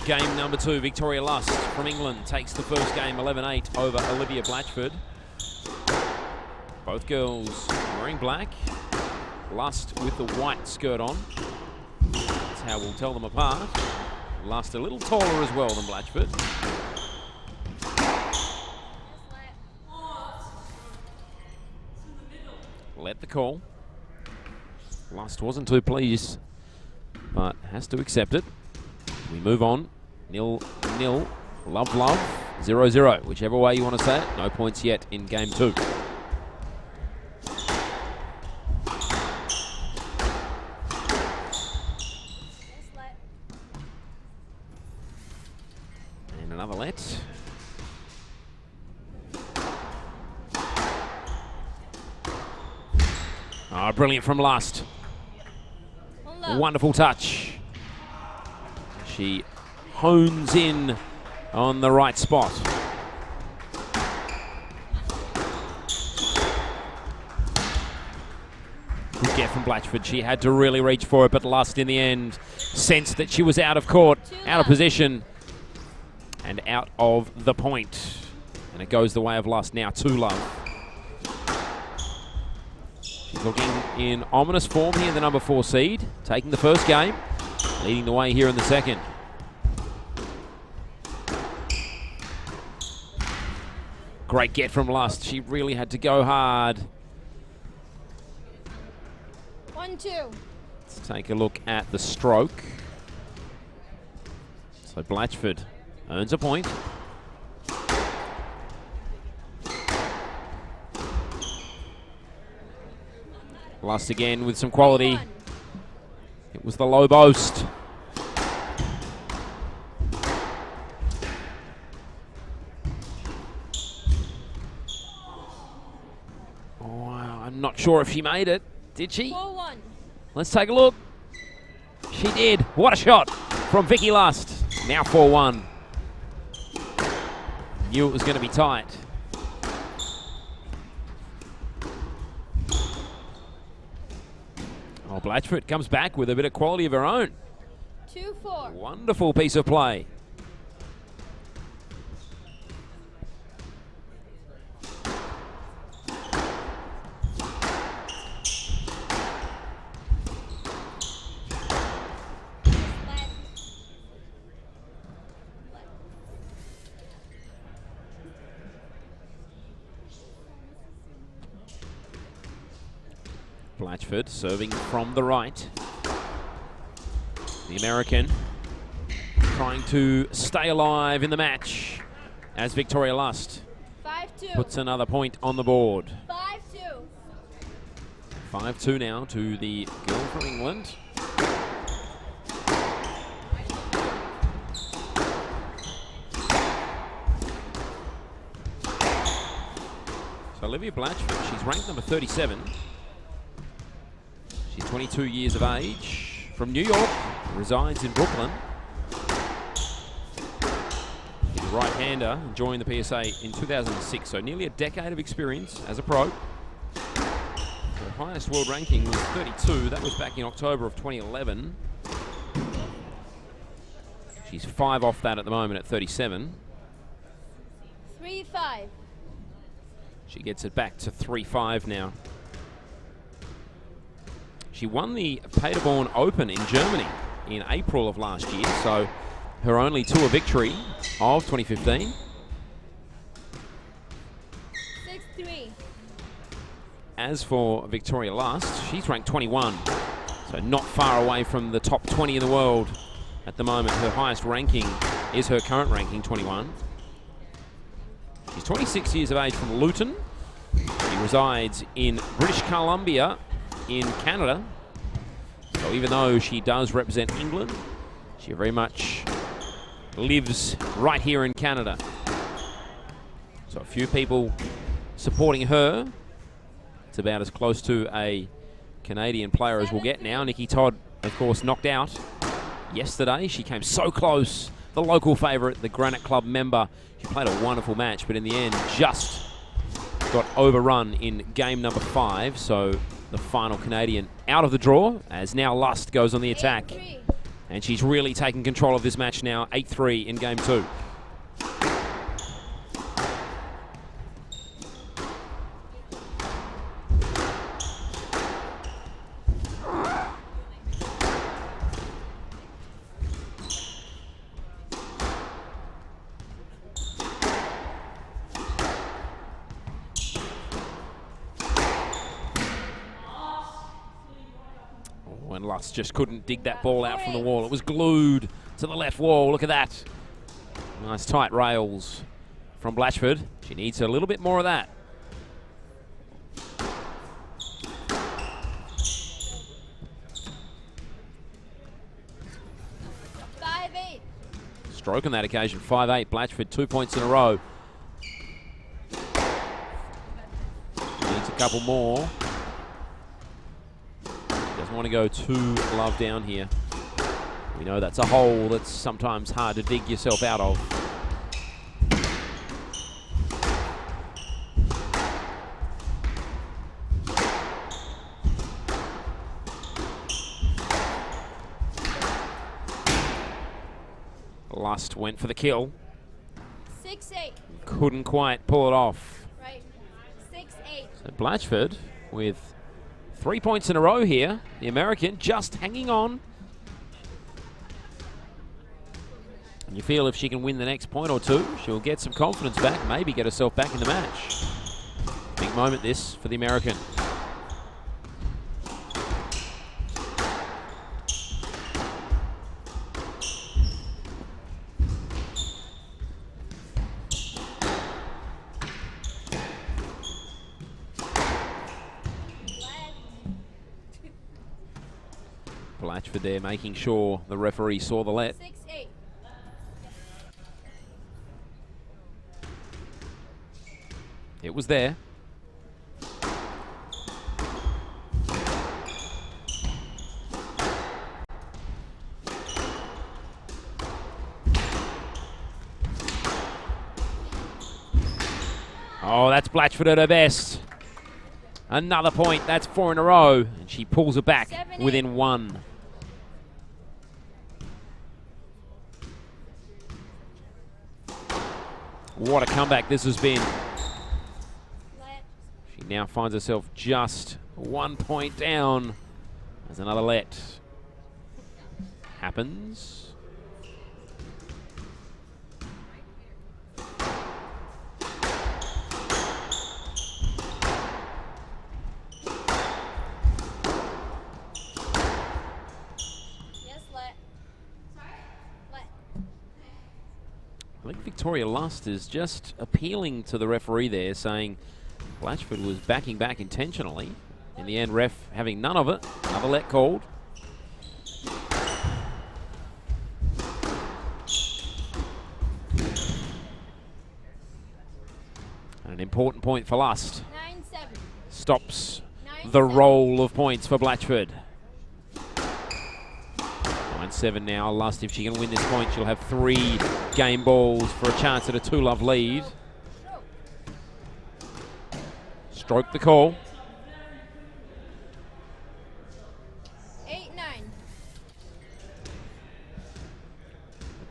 game number 2. Victoria Lust from England takes the first game 11-8 over Olivia Blatchford. Both girls wearing black. Lust with the white skirt on. That's how we'll tell them apart. Lust a little taller as well than Blatchford. Let the call. Lust wasn't too pleased, but has to accept it. We move on. 0-0. Love, 0-0. Whichever way you want to say it. No points yet in game 2. And another let. Oh, brilliant from Lust. Wonderful touch. She hones in on the right spot. Good get from Blatchford. She had to really reach for it, but Lust in the end sensed that she was out of court, out of position, and out of the point. And it goes the way of Lust now, 2-love. She's looking in ominous form here, the number 4 seed, taking the first game, leading the way here in the second. Great get from Lust. She really had to go hard. 1-2. Let's take a look at the stroke. So Blatchford earns a point. Lust again with some quality. It was the low boast. Oh, wow, I'm not sure if she made it. Did she? 4-1. Let's take a look. She did. What a shot from Vicky Lust. Now 4-1. Knew it was going to be tight. Oh, Blatchford comes back with a bit of quality of her own. 2-4. Wonderful piece of play. Blatchford serving from the right. The American trying to stay alive in the match as Victoria Lust 5-2. puts another point on the board. 5-2. 5-2 now to the girl from England. So Olivia Blatchford, she's ranked number 37. She's 22 years of age, from New York, resides in Brooklyn. She's a right-hander, joined the PSA in 2006, so nearly a decade of experience as a pro. Her highest world ranking was 32. That was back in October of 2011. She's 5 off that at the moment at 37. 3-5. She gets it back to 3-5 now. She won the Paderborn Open in Germany in April of last year, so her only tour victory of 2015. 6-3. As for Victoria Lust, she's ranked 21, so not far away from the top 20 in the world at the moment. Her highest ranking is her current ranking, 21. She's 26 years of age from Luton. She resides in British Columbia in Canada. So even though she does represent England, she very much lives right here in Canada. So a few people supporting her. It's about as close to a Canadian player as we'll get now. Nikki Todd, of course, knocked out yesterday. She came so close. The local favourite, the Granite Club member. She played a wonderful match, but in the end just got overrun in game number 5. So the final Canadian out of the draw, as now Lust goes on the attack. 8-3. And she's really taken control of this match now. 8-3 in game 2. And Lust just couldn't dig that ball out from the wall. It was glued to the left wall. Look at that. Nice tight rails from Blatchford. She needs a little bit more of that. Stroke on that occasion. 5-8. Blatchford 2 points in a row. Needs a couple more. Doesn't want to go too love down here. We know that's a hole that's sometimes hard to dig yourself out of. Lust went for the kill. 6-8. Couldn't quite pull it off. Right. 6-8. So Blatchford with 3 points in a row here. The American just hanging on. And you feel if she can win the next point or two, she'll get some confidence back, maybe get herself back in the match. Big moment this for the American. Blatchford there making sure the referee saw the let. 6-8. It was there. Oh, that's Blatchford at her best. Another point. That's 4 in a row. And she pulls it back 7-8. within 1. What a comeback this has been. She now finds herself just 1 point down. There's another let. Happens. Yes, let. Let. I think Victoria Lust is just appealing to the referee there, saying Blatchford was backing back intentionally. In the end, ref having none of it. Another let called. And an important point for Lust. 9-7. Stops 9-7. the roll of points for Blatchford. 9-7 now. Lust, if she can win this point, she'll have 3 game balls for a chance at a 2-love lead. Stroke the call. 8-9.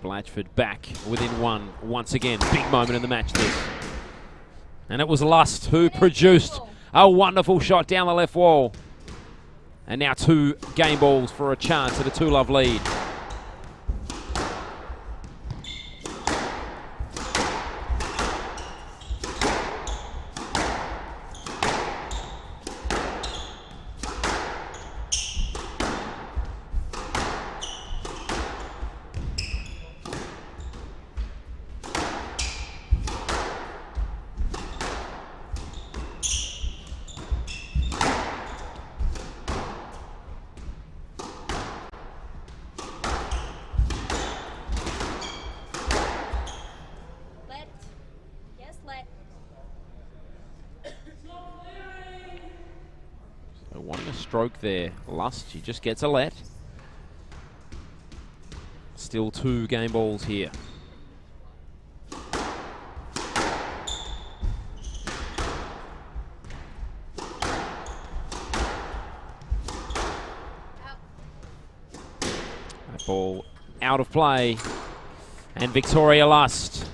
Blatchford back within 1 once again. Big moment in the match this. And it was Lust who produced a wonderful shot down the left wall. And now 2 game balls for a chance at a 2-love lead. Let. Yes, let. So wanting a stroke there. Lust, she just gets a let. Still 2 game balls here. Ball out of play. And Victoria Lust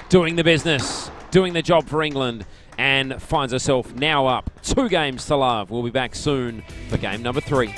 doing the business, doing the job for England, and finds herself now up 2 games to love. We'll be back soon for game number 3.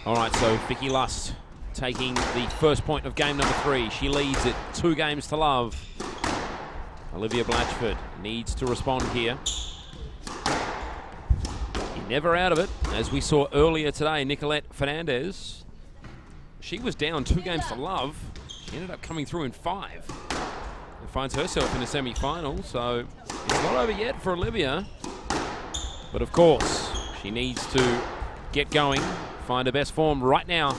All right, so Vicky Lust taking the first point of game number 3. She leads it 2 games to love. Olivia Blatchford needs to respond here. Never out of it, as we saw earlier today. Nicolette Fernandez, she was down 2 games to love. She ended up coming through in 5 and finds herself in a semi-final. So it's not over yet for Olivia, but of course she needs to get going, find her best form right now.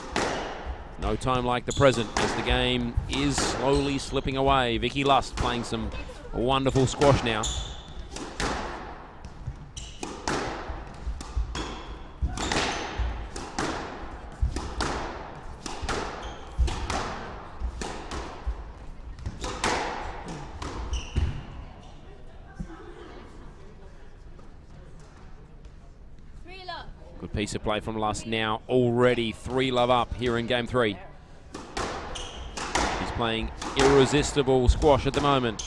No time like the present as the game is slowly slipping away. Vicky Lust playing some wonderful squash now. Good piece of play from Lust now, already 3-love up here in game 3. She's playing irresistible squash at the moment.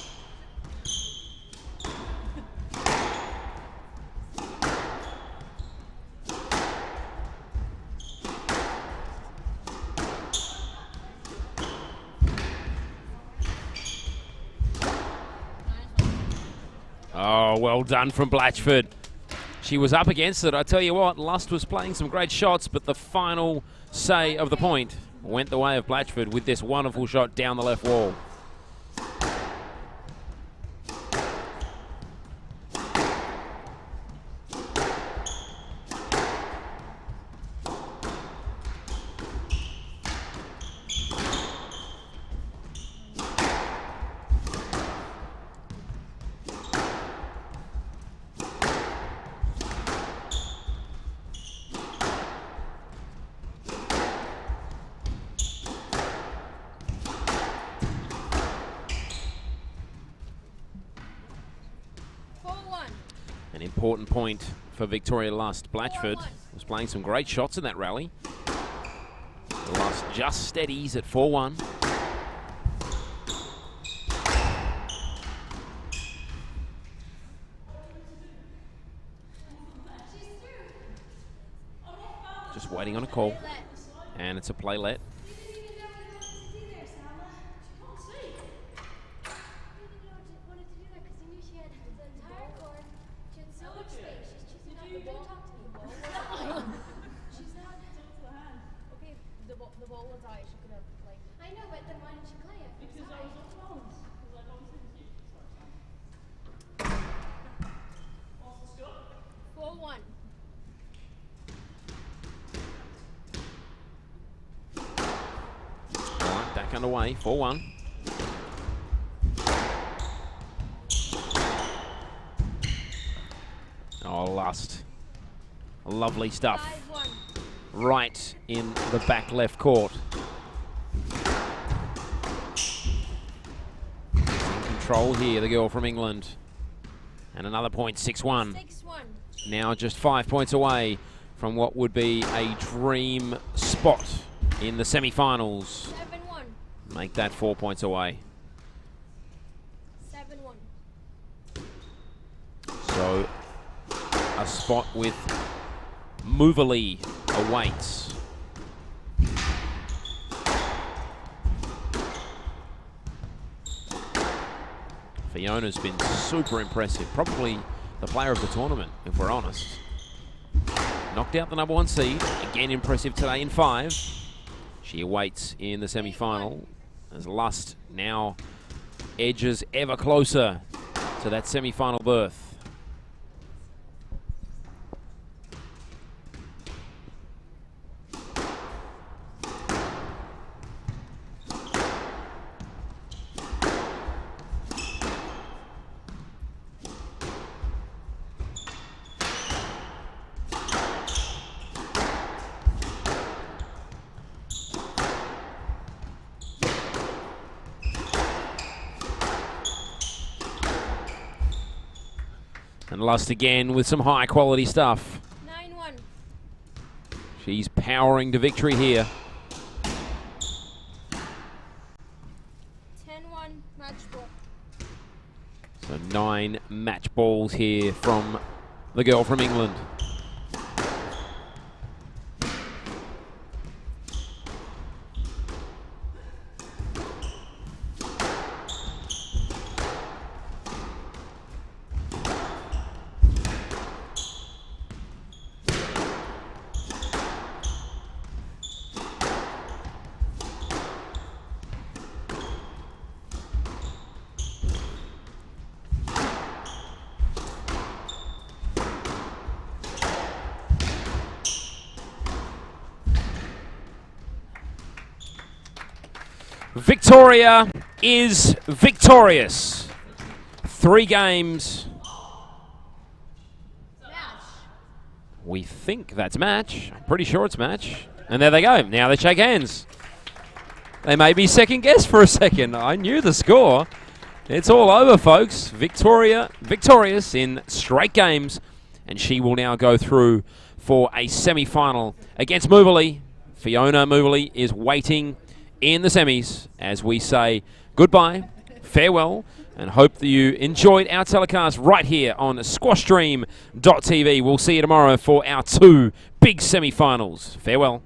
Oh, well done from Blatchford. She was up against it. I tell you what, Lust was playing some great shots, but the final say of the point went the way of Blatchford with this wonderful shot down the left wall. 4-1. An important point for Victoria Lust. Blatchford was playing some great shots in that rally. Lust just steadies at 4-1. Just waiting on a call. And it's a play-let. The ball was out. She could have, like. I know, but then why didn't she play it? Because I was on phones. Because I don't 4-1. All right, back underway. 4-1. Oh, Lust. Lovely stuff. 5-1. Right in the back left court. In control here, the girl from England. And another point, 6-1. 6-1. Now just 5 points away from what would be a dream spot in the semi-finals. 7-1. Make that 4 points away. 7-1. So a spot with Moverly awaits. Fiona's been super impressive. Probably the player of the tournament, if we're honest. Knocked out the #1 seed. Again impressive today in 5. She awaits in the semi-final as Lust now edges ever closer to that semi-final berth. And Lust again with some high quality stuff. 9-1. She's powering to victory here. 10-1 match ball. So 9 match balls here from the girl from England. Victoria is victorious. 3 games. Match. We think that's match. I'm pretty sure it's match. And there they go. Now they shake hands. They may be second guessed for a second. I knew the score. It's all over, folks. Victoria victorious in straight games. And she will now go through for a semi-final against Moverly. Fiona Moverly is waiting in the semis as we say goodbye, farewell, and hope that you enjoyed our telecast right here on squashstream.tv. We'll see you tomorrow for our 2 big semi-finals. Farewell.